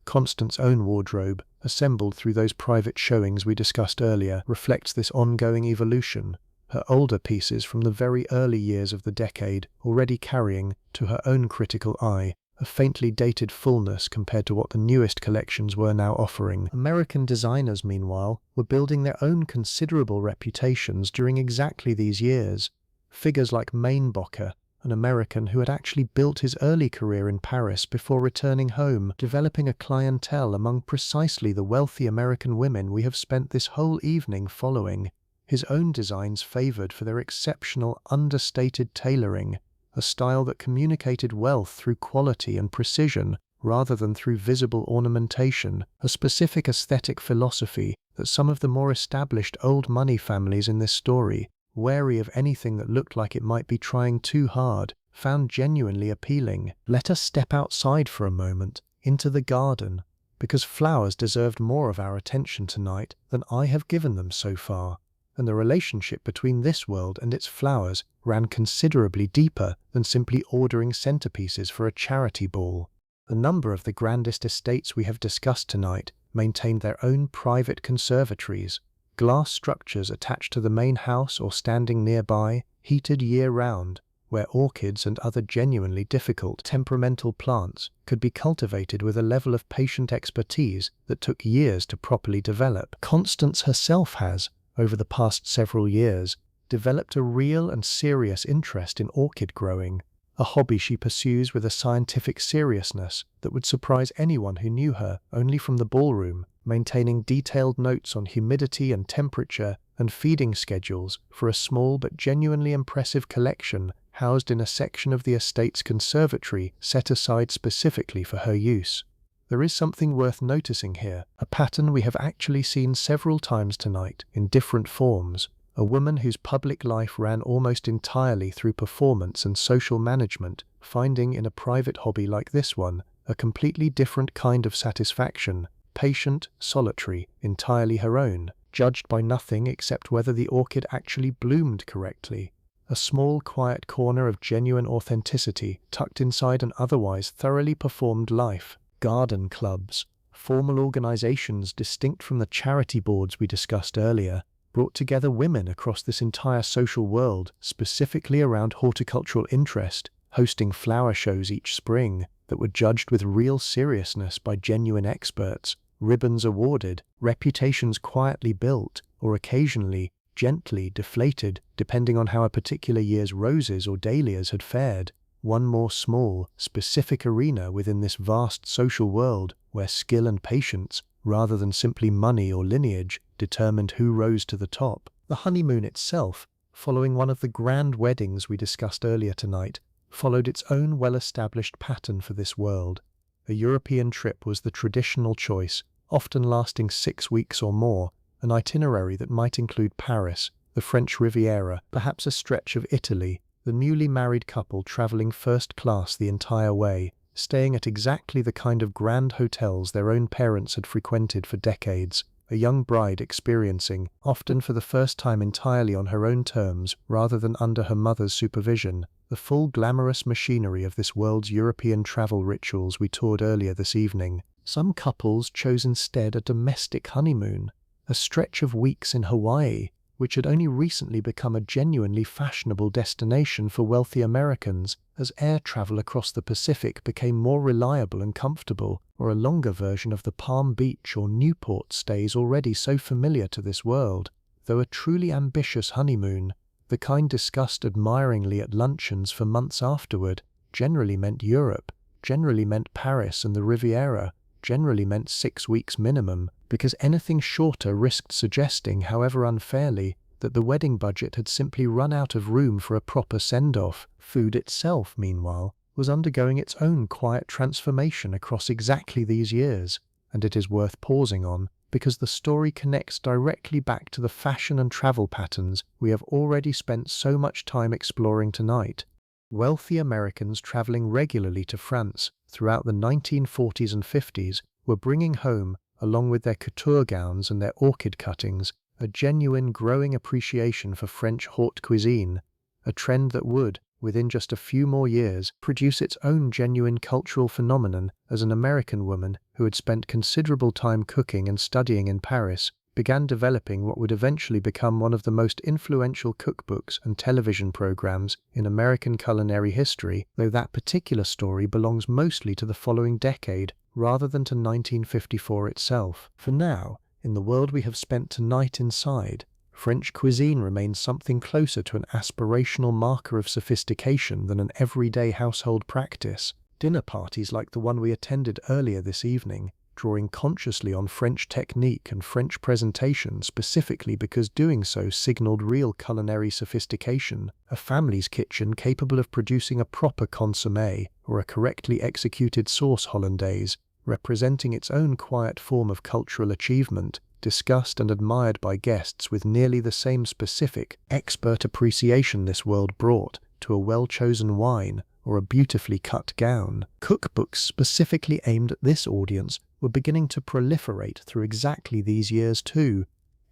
A: Constance's own wardrobe, assembled through those private showings we discussed earlier, reflects this ongoing evolution, her older pieces from the very early years of the decade already carrying, to her own critical eye, a faintly dated fullness compared to what the newest collections were now offering. American designers, meanwhile, were building their own considerable reputations during exactly these years. Figures like Mainbocher, an American who had actually built his early career in Paris before returning home, developing a clientele among precisely the wealthy American women we have spent this whole evening following. His own designs favored for their exceptional, understated tailoring, a style that communicated wealth through quality and precision rather than through visible ornamentation, a specific aesthetic philosophy that some of the more established old money families in this story, wary of anything that looked like it might be trying too hard, found genuinely appealing. Let us step outside for a moment, into the garden, because flowers deserved more of our attention tonight than I have given them so far, and the relationship between this world and its flowers ran considerably deeper than simply ordering centerpieces for a charity ball. A number of the grandest estates we have discussed tonight maintained their own private conservatories, glass structures attached to the main house or standing nearby, heated year-round, where orchids and other genuinely difficult, temperamental plants could be cultivated with a level of patient expertise that took years to properly develop. Constance herself has, over the past several years, developed a real and serious interest in orchid growing, a hobby she pursues with a scientific seriousness that would surprise anyone who knew her only from the ballroom, maintaining detailed notes on humidity and temperature and feeding schedules for a small but genuinely impressive collection housed in a section of the estate's conservatory set aside specifically for her use. There is something worth noticing here, a pattern we have actually seen several times tonight in different forms. A woman whose public life ran almost entirely through performance and social management, finding in a private hobby like this one a completely different kind of satisfaction, patient, solitary, entirely her own, judged by nothing except whether the orchid actually bloomed correctly. A small, quiet corner of genuine authenticity tucked inside an otherwise thoroughly performed life. Garden clubs, formal organizations distinct from the charity boards we discussed earlier, brought together women across this entire social world, specifically around horticultural interest, hosting flower shows each spring that were judged with real seriousness by genuine experts, ribbons awarded, reputations quietly built, or occasionally, gently deflated, depending on how a particular year's roses or dahlias had fared. One more small, specific arena within this vast social world where skill and patience, rather than simply money or lineage, determined who rose to the top. The honeymoon itself, following one of the grand weddings we discussed earlier tonight, followed its own well-established pattern for this world. A European trip was the traditional choice, often lasting 6 weeks or more, an itinerary that might include Paris, the French Riviera, perhaps a stretch of Italy, the newly married couple traveling first class the entire way, staying at exactly the kind of grand hotels their own parents had frequented for decades, a young bride experiencing, often for the first time entirely on her own terms rather than under her mother's supervision, the full glamorous machinery of this world's European travel rituals we toured earlier this evening. Some couples chose instead a domestic honeymoon, a stretch of weeks in Hawaii, which had only recently become a genuinely fashionable destination for wealthy Americans as air travel across the Pacific became more reliable and comfortable, or a longer version of the Palm Beach or Newport stays already so familiar to this world. Though a truly ambitious honeymoon, the kind discussed admiringly at luncheons for months afterward, generally meant Europe, generally meant Paris and the Riviera, generally meant 6 weeks minimum, because anything shorter risked suggesting, however unfairly, that the wedding budget had simply run out of room for a proper send-off. Food itself, meanwhile, was undergoing its own quiet transformation across exactly these years, and it is worth pausing on, because the story connects directly back to the fashion and travel patterns we have already spent so much time exploring tonight. Wealthy Americans traveling regularly to France throughout the 1940s and 50s were bringing home, along with their couture gowns and their orchid cuttings, a genuine growing appreciation for French haute cuisine, a trend that would, within just a few more years, produce its own genuine cultural phenomenon as an American woman who had spent considerable time cooking and studying in Paris began developing what would eventually become one of the most influential cookbooks and television programs in American culinary history, though that particular story belongs mostly to the following decade rather than to 1954 itself. For now, in the world we have spent tonight inside, French cuisine remains something closer to an aspirational marker of sophistication than an everyday household practice. Dinner parties like the one we attended earlier this evening, drawing consciously on French technique and French presentation specifically because doing so signaled real culinary sophistication, a family's kitchen capable of producing a proper consommé or a correctly executed sauce hollandaise, representing its own quiet form of cultural achievement, discussed and admired by guests with nearly the same specific, expert appreciation this world brought to a well-chosen wine or a beautifully cut gown. Cookbooks specifically aimed at this audience were beginning to proliferate through exactly these years too,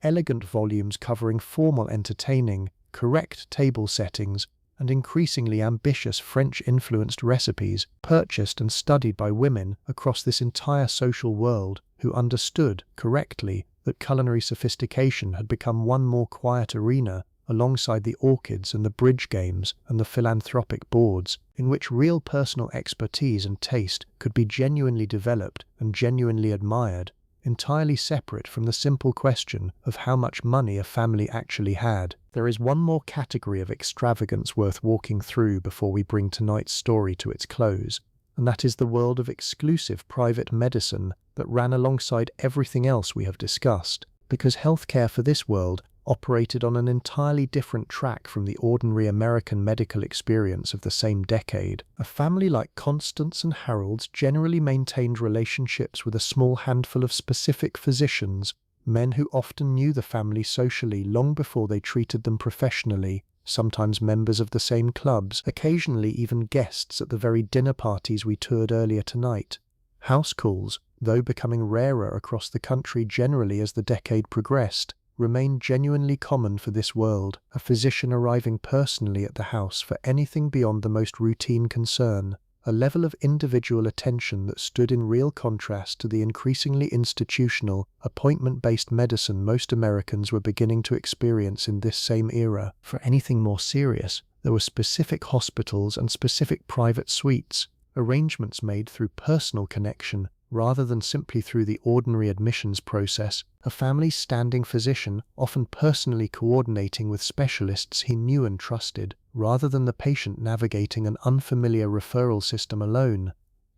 A: elegant volumes covering formal entertaining, correct table settings, and increasingly ambitious French-influenced recipes purchased and studied by women across this entire social world who understood, correctly, that culinary sophistication had become one more quiet arena alongside the orchids and the bridge games and the philanthropic boards, in which real personal expertise and taste could be genuinely developed and genuinely admired, entirely separate from the simple question of how much money a family actually had. There is one more category of extravagance worth walking through before we bring tonight's story to its close, and that is the world of exclusive private medicine that ran alongside everything else we have discussed, because healthcare for this world operated on an entirely different track from the ordinary American medical experience of the same decade. A family like Constance and Harold's generally maintained relationships with a small handful of specific physicians, men who often knew the family socially long before they treated them professionally, sometimes members of the same clubs, occasionally even guests at the very dinner parties we toured earlier tonight. House calls, though becoming rarer across the country generally as the decade progressed, remained genuinely common for this world, a physician arriving personally at the house for anything beyond the most routine concern, a level of individual attention that stood in real contrast to the increasingly institutional, appointment-based medicine most Americans were beginning to experience in this same era. For anything more serious, there were specific hospitals and specific private suites, arrangements made through personal connection rather than simply through the ordinary admissions process, a family's standing physician often personally coordinating with specialists he knew and trusted, rather than the patient navigating an unfamiliar referral system alone.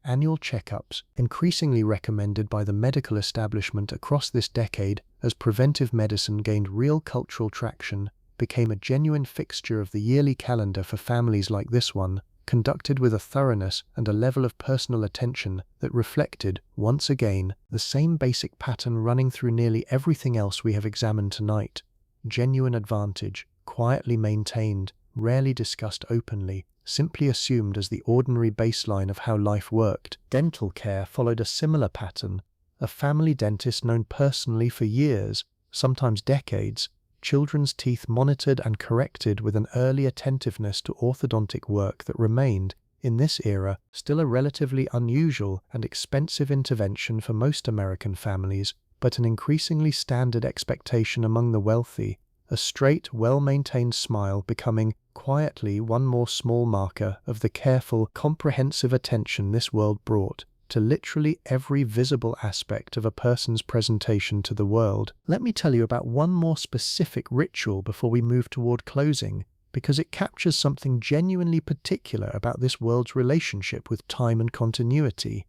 A: Annual checkups, increasingly recommended by the medical establishment across this decade as preventive medicine gained real cultural traction, became a genuine fixture of the yearly calendar for families like this one, conducted with a thoroughness and a level of personal attention that reflected, once again, the same basic pattern running through nearly everything else we have examined tonight. Genuine advantage, quietly maintained, rarely discussed openly, simply assumed as the ordinary baseline of how life worked. Dental care followed a similar pattern. A family dentist known personally for years, sometimes decades, children's teeth monitored and corrected with an early attentiveness to orthodontic work that remained, in this era, still a relatively unusual and expensive intervention for most American families, but an increasingly standard expectation among the wealthy, a straight, well-maintained smile becoming, quietly, one more small marker of the careful, comprehensive attention this world brought to literally every visible aspect of a person's presentation to the world. Let me tell you about one more specific ritual before we move toward closing, because it captures something genuinely particular about this world's relationship with time and continuity.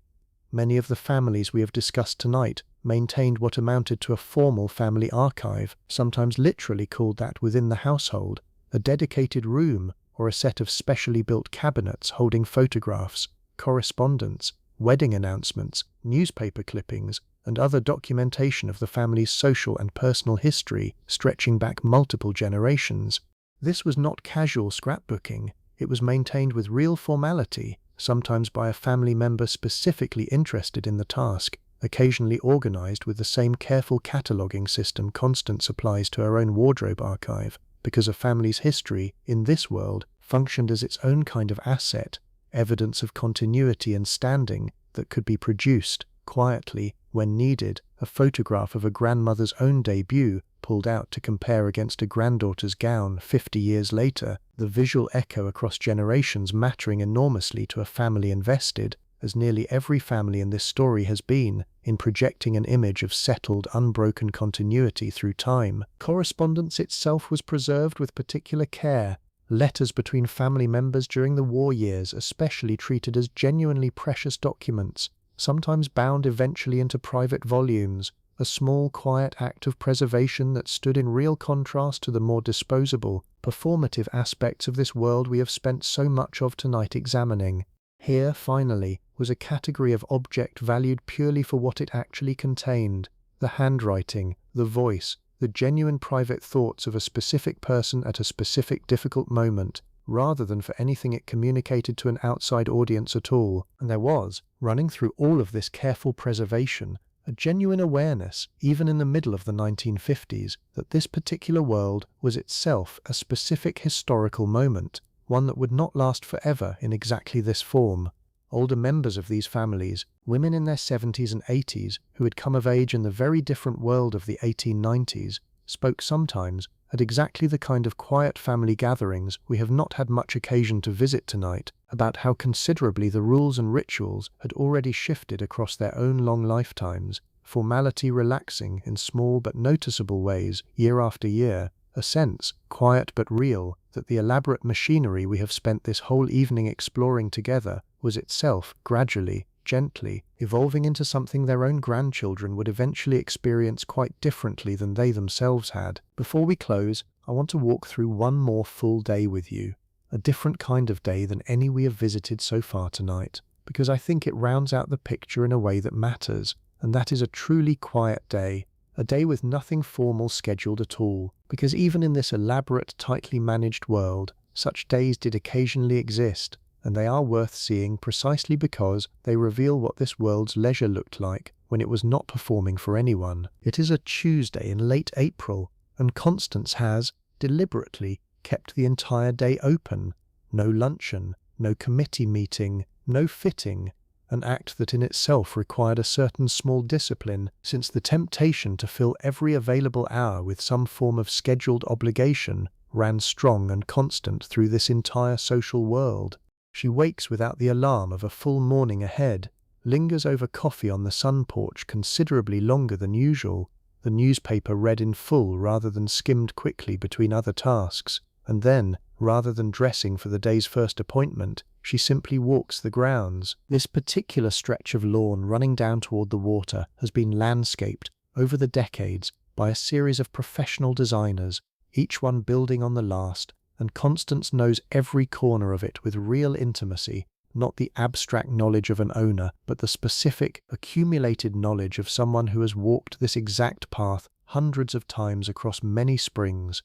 A: Many of the families we have discussed tonight maintained what amounted to a formal family archive, sometimes literally called that within the household, a dedicated room or a set of specially built cabinets holding photographs, correspondence, wedding announcements, newspaper clippings, and other documentation of the family's social and personal history stretching back multiple generations. This was not casual scrapbooking, it was maintained with real formality, sometimes by a family member specifically interested in the task, occasionally organized with the same careful cataloging system Constance applies to her own wardrobe archive, because a family's history, in this world, functioned as its own kind of asset, evidence of continuity and standing that could be produced, quietly, when needed, a photograph of a grandmother's own debut pulled out to compare against a granddaughter's gown 50 years later, the visual echo across generations mattering enormously to a family invested, as nearly every family in this story has been, in projecting an image of settled, unbroken continuity through time. Correspondence itself was preserved with particular care. Letters between family members during the war years especially treated as genuinely precious documents, sometimes bound eventually into private volumes, a small, quiet act of preservation that stood in real contrast to the more disposable, performative aspects of this world we have spent so much of tonight examining. Here, finally, was a category of object valued purely for what it actually contained: the handwriting, the voice, the genuine private thoughts of a specific person at a specific difficult moment, rather than for anything it communicated to an outside audience at all. And there was, running through all of this careful preservation, a genuine awareness, even in the middle of the 1950s, that this particular world was itself a specific historical moment, one that would not last forever in exactly this form. Older members of these families, women in their 70s and 80s who had come of age in the very different world of the 1890s, spoke sometimes, at exactly the kind of quiet family gatherings we have not had much occasion to visit tonight, about how considerably the rules and rituals had already shifted across their own long lifetimes, formality relaxing in small but noticeable ways year after year, a sense, quiet but real, that the elaborate machinery we have spent this whole evening exploring together was itself, gradually, gently, evolving into something their own grandchildren would eventually experience quite differently than they themselves had. Before we close, I want to walk through one more full day with you, a different kind of day than any we have visited so far tonight, because I think it rounds out the picture in a way that matters, and that is a truly quiet day, a day with nothing formal scheduled at all, because even in this elaborate, tightly managed world, such days did occasionally exist, and they are worth seeing precisely because they reveal what this world's leisure looked like when it was not performing for anyone. It is a Tuesday in late April, and Constance has, deliberately, kept the entire day open. No luncheon, no committee meeting, no fitting, an act that in itself required a certain small discipline, since the temptation to fill every available hour with some form of scheduled obligation ran strong and constant through this entire social world. She wakes without the alarm of a full morning ahead, lingers over coffee on the sun porch considerably longer than usual, the newspaper read in full rather than skimmed quickly between other tasks, and then, rather than dressing for the day's first appointment, she simply walks the grounds. This particular stretch of lawn running down toward the water has been landscaped, over the decades, by a series of professional designers, each one building on the last, and Constance knows every corner of it with real intimacy, not the abstract knowledge of an owner, but the specific, accumulated knowledge of someone who has walked this exact path hundreds of times across many springs.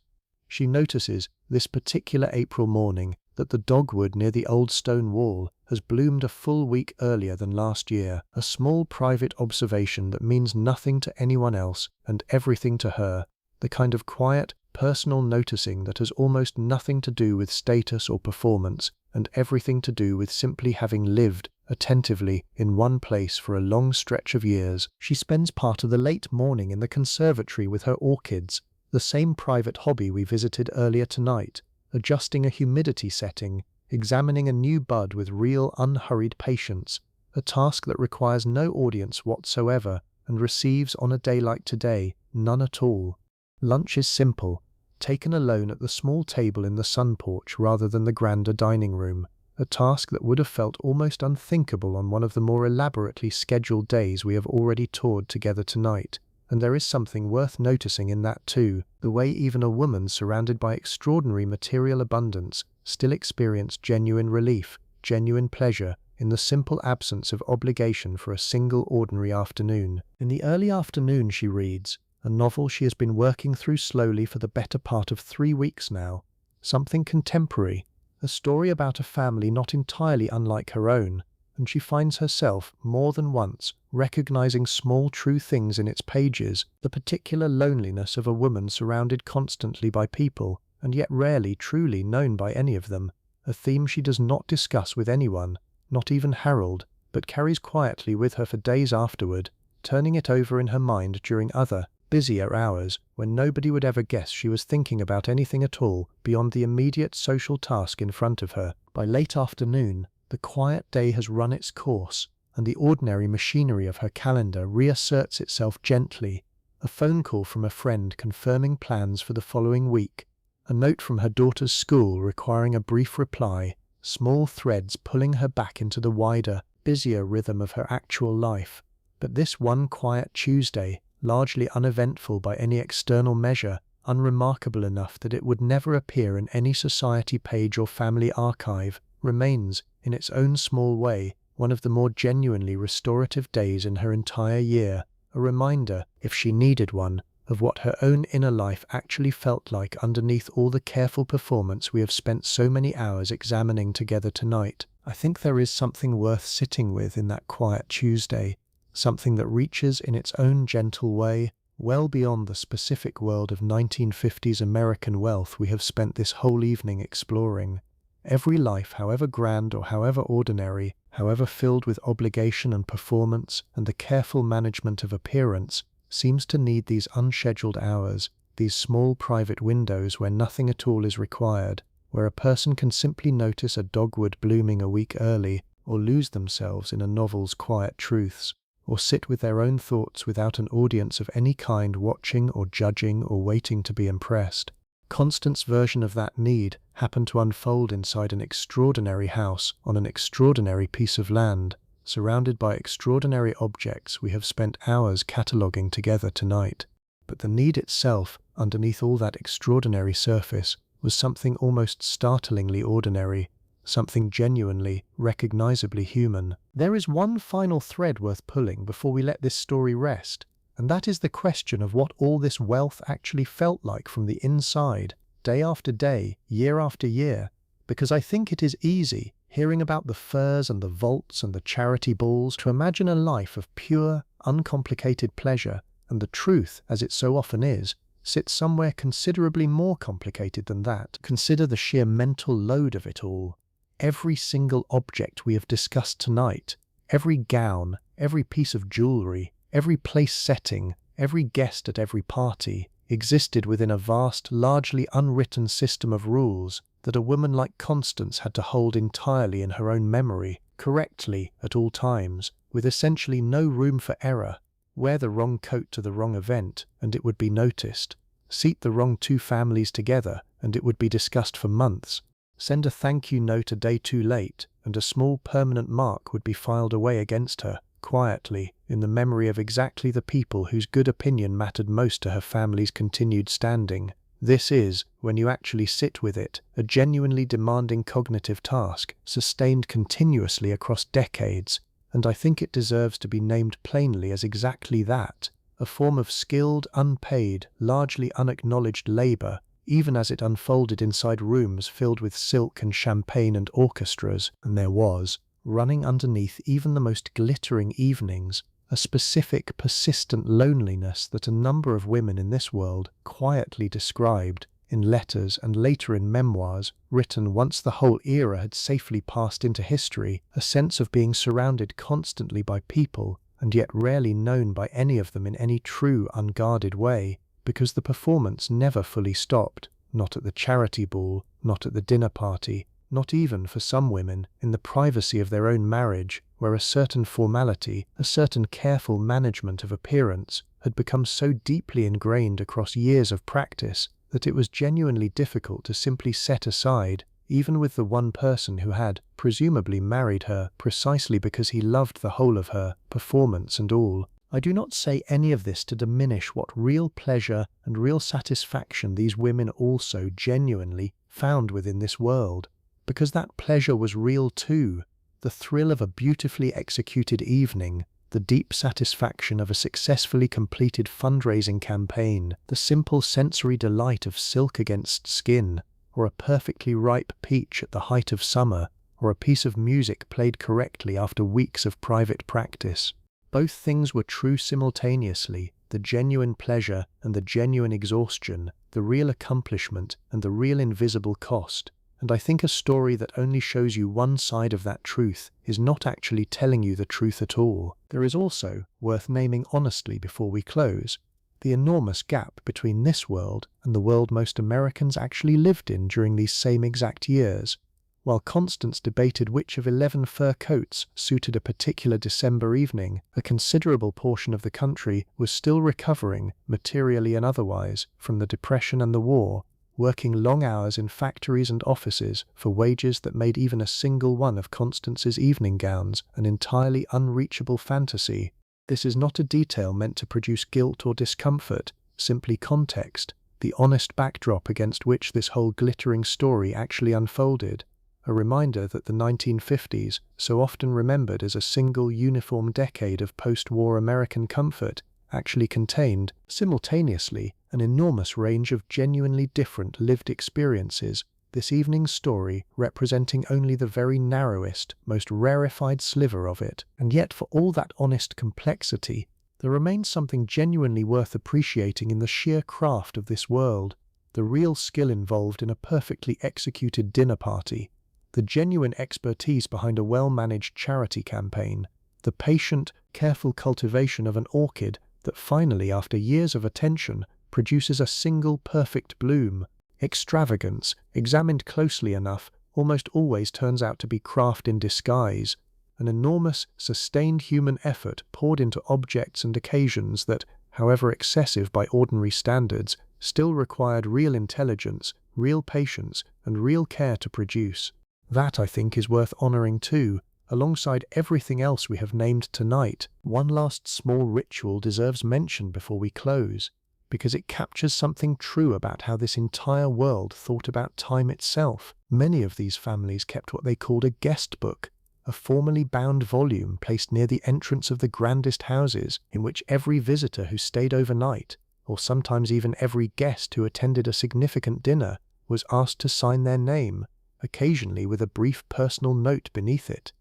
A: She notices, this particular April morning, that the dogwood near the old stone wall has bloomed a full week earlier than last year, a small private observation that means nothing to anyone else and everything to her, the kind of quiet, personal noticing that has almost nothing to do with status or performance, and everything to do with simply having lived attentively in one place for a long stretch of years. She spends part of the late morning in the conservatory with her orchids, the same private hobby we visited earlier tonight, adjusting a humidity setting, examining a new bud with real unhurried patience, a task that requires no audience whatsoever and receives, on a day like today, none at all. Lunch is simple, taken alone at the small table in the sun porch rather than the grander dining room, a task that would have felt almost unthinkable on one of the more elaborately scheduled days we have already toured together tonight. And there is something worth noticing in that too, the way even a woman surrounded by extraordinary material abundance still experienced genuine relief, genuine pleasure, in the simple absence of obligation for a single ordinary afternoon. In the early afternoon she reads, a novel she has been working through slowly for the better part of 3 weeks now, something contemporary, a story about a family not entirely unlike her own, and she finds herself, more than once, recognizing small true things in its pages, the particular loneliness of a woman surrounded constantly by people, and yet rarely truly known by any of them, a theme she does not discuss with anyone, not even Harold, but carries quietly with her for days afterward, turning it over in her mind during other, busier hours, when nobody would ever guess she was thinking about anything at all beyond the immediate social task in front of her. By late afternoon, the quiet day has run its course, and the ordinary machinery of her calendar reasserts itself gently, a phone call from a friend confirming plans for the following week, a note from her daughter's school requiring a brief reply, small threads pulling her back into the wider, busier rhythm of her actual life. But this one quiet Tuesday, largely uneventful by any external measure, unremarkable enough that it would never appear in any society page or family archive, remains, in its own small way, one of the more genuinely restorative days in her entire year, a reminder, if she needed one, of what her own inner life actually felt like underneath all the careful performance we have spent so many hours examining together tonight. I think there is something worth sitting with in that quiet Tuesday, something that reaches in its own gentle way well beyond the specific world of 1950s American wealth we have spent this whole evening exploring. Every life, however grand or however ordinary, however filled with obligation and performance and the careful management of appearance, seems to need these unscheduled hours, these small private windows where nothing at all is required, where a person can simply notice a dogwood blooming a week early, or lose themselves in a novel's quiet truths, or sit with their own thoughts without an audience of any kind watching or judging or waiting to be impressed. Constance's version of that need happened to unfold inside an extraordinary house on an extraordinary piece of land, surrounded by extraordinary objects we have spent hours cataloguing together tonight. But the need itself, underneath all that extraordinary surface, was something almost startlingly ordinary, something genuinely, recognizably human. There is one final thread worth pulling before we let this story rest, and that is the question of what all this wealth actually felt like from the inside, day after day, year after year, because I think it is easy, hearing about the furs and the vaults and the charity balls, to imagine a life of pure, uncomplicated pleasure, and the truth, as it so often is, sits somewhere considerably more complicated than that. Consider the sheer mental load of it all. Every single object we have discussed tonight, every gown, every piece of jewellery, every place setting, every guest at every party, existed within a vast, largely unwritten system of rules that a woman like Constance had to hold entirely in her own memory, correctly at all times, with essentially no room for error. Wear the wrong coat to the wrong event, and it would be noticed. Seat the wrong two families together, and it would be discussed for months. Send a thank you note a day too late, and a small permanent mark would be filed away against her, quietly, in the memory of exactly the people whose good opinion mattered most to her family's continued standing. This is, when you actually sit with it, a genuinely demanding cognitive task, sustained continuously across decades, and I think it deserves to be named plainly as exactly that, a form of skilled, unpaid, largely unacknowledged labor, even as it unfolded inside rooms filled with silk and champagne and orchestras, and there was, running underneath even the most glittering evenings, a specific, persistent loneliness that a number of women in this world quietly described in letters and later in memoirs written once the whole era had safely passed into history, a sense of being surrounded constantly by people and yet rarely known by any of them in any true unguarded way, because the performance never fully stopped, not at the charity ball, not at the dinner party, not even for some women in the privacy of their own marriage, where a certain formality, a certain careful management of appearance had become so deeply ingrained across years of practice that it was genuinely difficult to simply set aside, even with the one person who had, presumably, married her precisely because he loved the whole of her, performance and all. I do not say any of this to diminish what real pleasure and real satisfaction these women also genuinely found within this world, because that pleasure was real too, the thrill of a beautifully executed evening, the deep satisfaction of a successfully completed fundraising campaign, the simple sensory delight of silk against skin, or a perfectly ripe peach at the height of summer, or a piece of music played correctly after weeks of private practice. Both things were true simultaneously, the genuine pleasure and the genuine exhaustion, the real accomplishment and the real invisible cost. And I think a story that only shows you one side of that truth is not actually telling you the truth at all. There is also, worth naming honestly before we close, the enormous gap between this world and the world most Americans actually lived in during these same exact years. While Constance debated which of 11 fur coats suited a particular December evening, a considerable portion of the country was still recovering, materially and otherwise, from the Depression and the war, working long hours in factories and offices for wages that made even a single one of Constance's evening gowns an entirely unreachable fantasy. This is not a detail meant to produce guilt or discomfort, simply context, the honest backdrop against which this whole glittering story actually unfolded. A reminder that the 1950s, so often remembered as a single uniform decade of post-war American comfort, actually contained, simultaneously, an enormous range of genuinely different lived experiences, this evening's story representing only the very narrowest, most rarefied sliver of it. And yet, for all that honest complexity, there remains something genuinely worth appreciating in the sheer craft of this world, the real skill involved in a perfectly executed dinner party, the genuine expertise behind a well-managed charity campaign, the patient, careful cultivation of an orchid that finally, after years of attention, produces a single perfect bloom. Extravagance, examined closely enough, almost always turns out to be craft in disguise, an enormous, sustained human effort poured into objects and occasions that, however excessive by ordinary standards, still required real intelligence, real patience, and real care to produce. That, I think, is worth honoring too, alongside everything else we have named tonight. One last small ritual deserves mention before we close, because it captures something true about how this entire world thought about time itself. Many of these families kept what they called a guest book, a formally bound volume placed near the entrance of the grandest houses, in which every visitor who stayed overnight, or sometimes even every guest who attended a significant dinner, was asked to sign their name, occasionally with a brief personal note beneath it.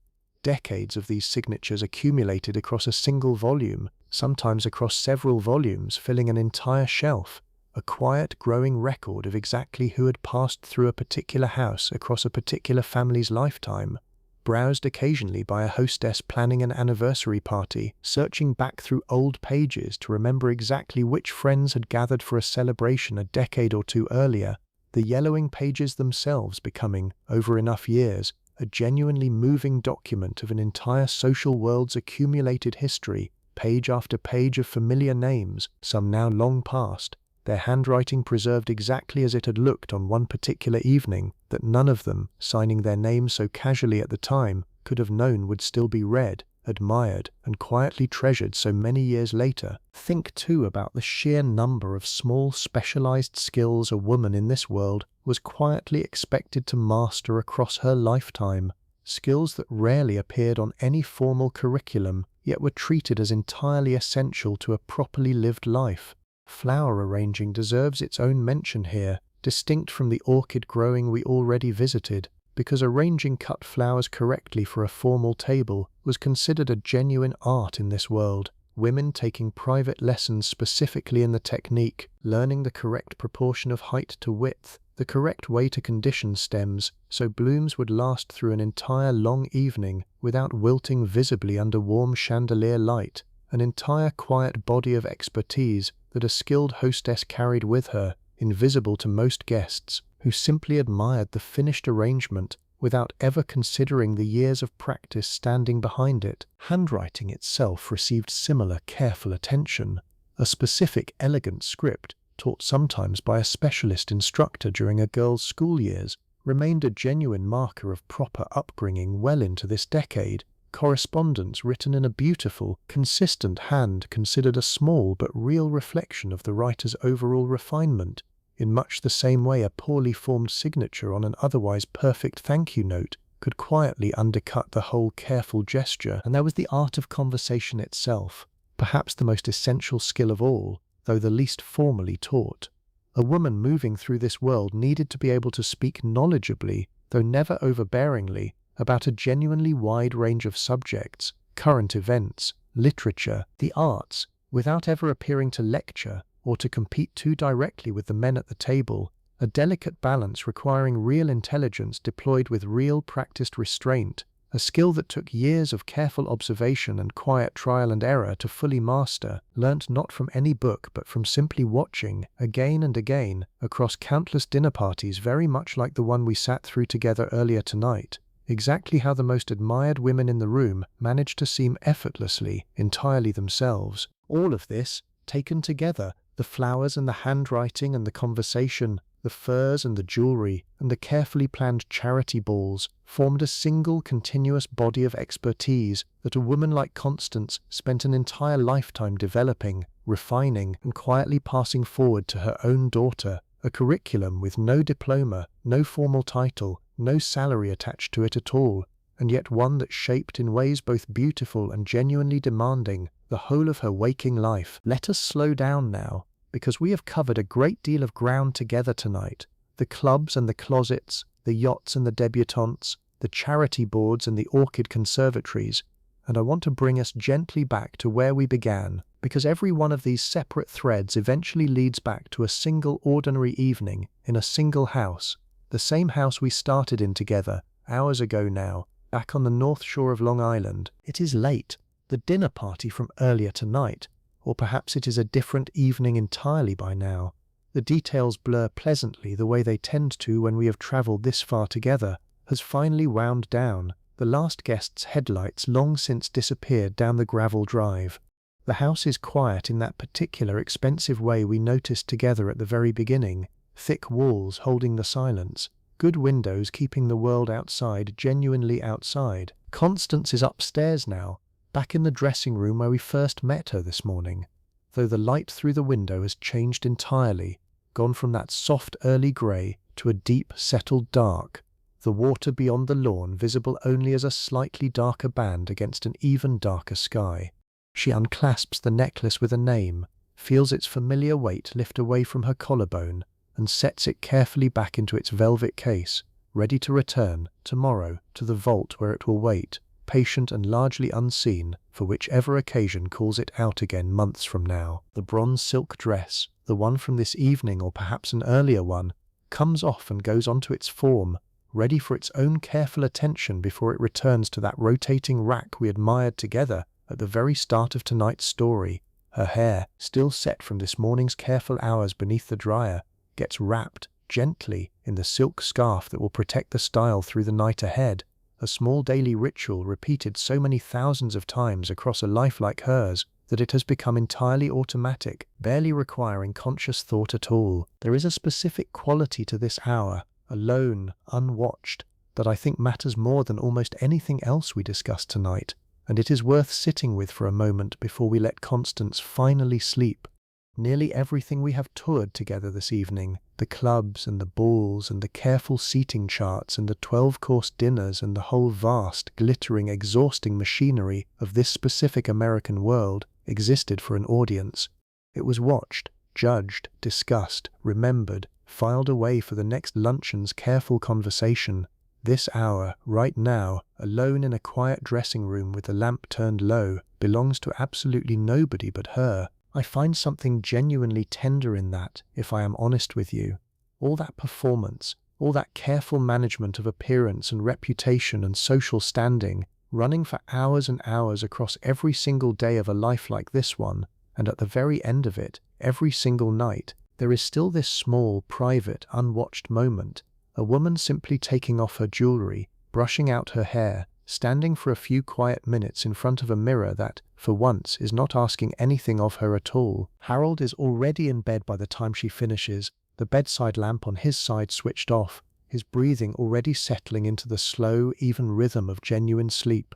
A: Decades of these signatures accumulated across a single volume, sometimes across several volumes, filling an entire shelf, a quiet, growing record of exactly who had passed through a particular house across a particular family's lifetime, browsed occasionally by a hostess planning an anniversary party, searching back through old pages to remember exactly which friends had gathered for a celebration a decade or two earlier, the yellowing pages themselves becoming, over enough years, a genuinely moving document of an entire social world's accumulated history, page after page of familiar names, some now long past, their handwriting preserved exactly as it had looked on one particular evening that none of them, signing their names so casually at the time, could have known would still be read, admired, and quietly treasured so many years later. Think too about the sheer number of small specialized skills a woman in this world was quietly expected to master across her lifetime. Skills that rarely appeared on any formal curriculum, yet were treated as entirely essential to a properly lived life. Flower arranging deserves its own mention here, distinct from the orchid growing we already visited, because arranging cut flowers correctly for a formal table was considered a genuine art in this world. Women taking private lessons specifically in the technique, learning the correct proportion of height to width, the correct way to condition stems, so blooms would last through an entire long evening without wilting visibly under warm chandelier light, an entire quiet body of expertise that a skilled hostess carried with her, invisible to most guests, who simply admired the finished arrangement without ever considering the years of practice standing behind it. Handwriting itself received similar careful attention. A specific, elegant script, taught sometimes by a specialist instructor during a girl's school years, remained a genuine marker of proper upbringing well into this decade. Correspondence written in a beautiful, consistent hand considered a small but real reflection of the writer's overall refinement, in much the same way a poorly formed signature on an otherwise perfect thank you note could quietly undercut the whole careful gesture. And there was the art of conversation itself, perhaps the most essential skill of all, though the least formally taught. A woman moving through this world needed to be able to speak knowledgeably, though never overbearingly, about a genuinely wide range of subjects, current events, literature, the arts, without ever appearing to lecture or to compete too directly with the men at the table, a delicate balance requiring real intelligence deployed with real practiced restraint, a skill that took years of careful observation and quiet trial and error to fully master, learnt not from any book but from simply watching, again and again, across countless dinner parties very much like the one we sat through together earlier tonight, exactly how the most admired women in the room managed to seem effortlessly, entirely themselves. All of this, taken together, the flowers and the handwriting and the conversation, the furs and the jewelry, and the carefully planned charity balls, formed a single continuous body of expertise that a woman like Constance spent an entire lifetime developing, refining, and quietly passing forward to her own daughter, a curriculum with no diploma, no formal title, no salary attached to it at all, and yet one that shaped in ways both beautiful and genuinely demanding the whole of her waking life. Let us slow down now, because we have covered a great deal of ground together tonight. The clubs and the closets, the yachts and the debutantes, the charity boards and the orchid conservatories, and I want to bring us gently back to where we began, because every one of these separate threads eventually leads back to a single ordinary evening in a single house, the same house we started in together, hours ago now, back on the north shore of Long Island. It is late, the dinner party from earlier tonight, or perhaps it is a different evening entirely by now. The details blur pleasantly the way they tend to when we have travelled this far together, has finally wound down, the last guest's headlights long since disappeared down the gravel drive. The house is quiet in that particular expensive way we noticed together at the very beginning, thick walls holding the silence, good windows keeping the world outside genuinely outside. Constance is upstairs now, back in the dressing room where we first met her this morning, though the light through the window has changed entirely, gone from that soft early grey to a deep settled dark, the water beyond the lawn visible only as a slightly darker band against an even darker sky. She unclasps the necklace with a name, feels its familiar weight lift away from her collarbone, and sets it carefully back into its velvet case, ready to return, tomorrow, to the vault where it will wait, patient and largely unseen, for whichever occasion calls it out again months from now. The bronze silk dress, the one from this evening or perhaps an earlier one, comes off and goes onto its form, ready for its own careful attention before it returns to that rotating rack we admired together at the very start of tonight's story. Her hair, still set from this morning's careful hours beneath the dryer, gets wrapped gently in the silk scarf that will protect the style through the night ahead, a small daily ritual repeated so many thousands of times across a life like hers that it has become entirely automatic, barely requiring conscious thought at all. There is a specific quality to this hour, alone, unwatched, that I think matters more than almost anything else we discussed tonight, and it is worth sitting with for a moment before we let Constance finally sleep. Nearly everything we have toured together this evening, the clubs and the balls and the careful seating charts and the 12-course dinners and the whole vast, glittering, exhausting machinery of this specific American world, existed for an audience. It was watched, judged, discussed, remembered, filed away for the next luncheon's careful conversation. This hour, right now, alone in a quiet dressing room with the lamp turned low, belongs to absolutely nobody but her. I find something genuinely tender in that, if I am honest with you. All that performance, all that careful management of appearance and reputation and social standing, running for hours and hours across every single day of a life like this one, and at the very end of it, every single night, there is still this small, private, unwatched moment, a woman simply taking off her jewelry, brushing out her hair, standing for a few quiet minutes in front of a mirror that, for once, is not asking anything of her at all. Harold is already in bed by the time she finishes, the bedside lamp on his side switched off, his breathing already settling into the slow, even rhythm of genuine sleep.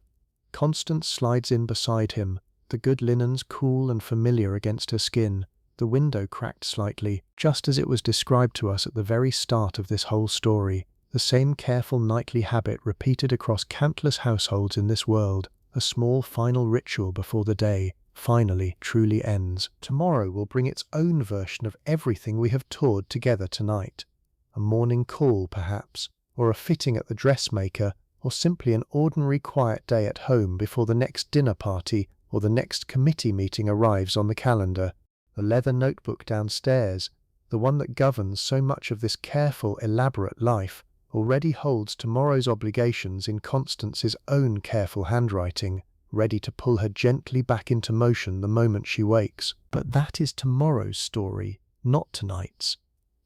A: Constance slides in beside him, the good linens cool and familiar against her skin, the window cracked slightly, just as it was described to us at the very start of this whole story. The same careful nightly habit repeated across countless households in this world, a small final ritual before the day, finally, truly ends. Tomorrow will bring its own version of everything we have toured together tonight. A morning call, perhaps, or a fitting at the dressmaker, or simply an ordinary quiet day at home before the next dinner party or the next committee meeting arrives on the calendar. The leather notebook downstairs, the one that governs so much of this careful, elaborate life, already holds tomorrow's obligations in Constance's own careful handwriting, ready to pull her gently back into motion the moment she wakes. But that is tomorrow's story, not tonight's.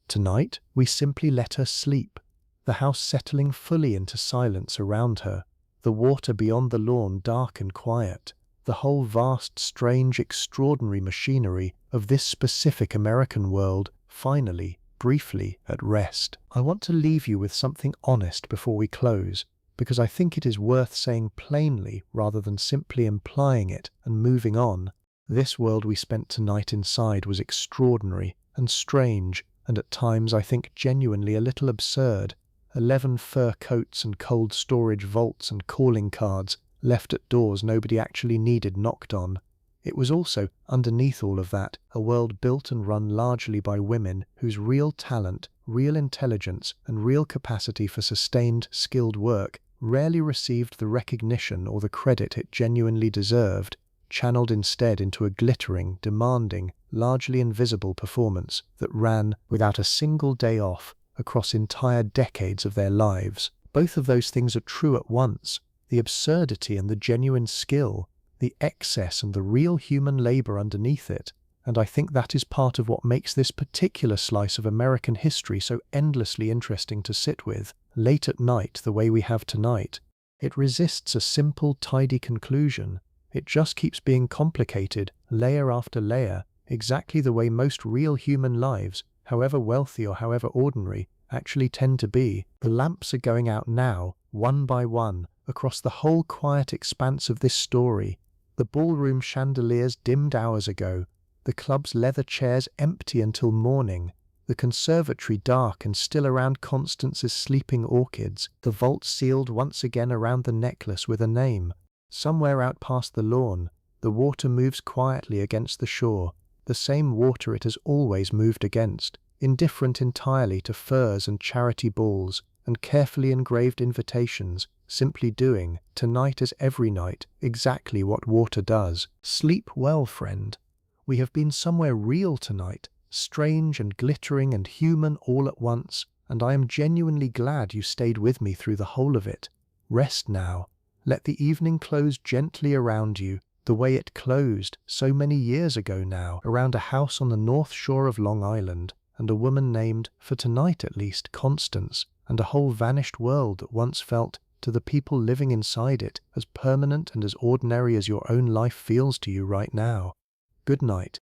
A: Tonight, we simply let her sleep, the house settling fully into silence around her, the water beyond the lawn dark and quiet, the whole vast, strange, extraordinary machinery of this specific American world, finally, briefly, at rest. I want to leave you with something honest before we close, because I think it is worth saying plainly rather than simply implying it and moving on. This world we spent tonight inside was extraordinary and strange, and at times I think genuinely a little absurd. 11 fur coats and cold storage vaults and calling cards left at doors nobody actually needed knocked on. It was also, underneath all of that, a world built and run largely by women whose real talent, real intelligence, and real capacity for sustained, skilled work rarely received the recognition or the credit it genuinely deserved, channeled instead into a glittering, demanding, largely invisible performance that ran, without a single day off, across entire decades of their lives. Both of those things are true at once, the absurdity and the genuine skill, the excess and the real human labor underneath it, and I think that is part of what makes this particular slice of American history so endlessly interesting to sit with, late at night the way we have tonight. It resists a simple, tidy conclusion. It just keeps being complicated, layer after layer, exactly the way most real human lives, however wealthy or however ordinary, actually tend to be. The lamps are going out now, one by one, across the whole quiet expanse of this story. The ballroom chandeliers dimmed hours ago, the club's leather chairs empty until morning, the conservatory dark and still around Constance's sleeping orchids, the vault sealed once again around the necklace with a name. Somewhere out past the lawn, the water moves quietly against the shore, the same water it has always moved against, indifferent entirely to furs and charity balls and carefully engraved invitations, simply doing, tonight as every night, exactly what water does. Sleep well, friend. We have been somewhere real tonight, strange and glittering and human all at once, and I am genuinely glad you stayed with me through the whole of it. Rest now. Let the evening close gently around you, the way it closed so many years ago now, around a house on the north shore of Long Island, and a woman named, for tonight at least, Constance, and a whole vanished world that once felt, to the people living inside it, as permanent and as ordinary as your own life feels to you right now. Good night.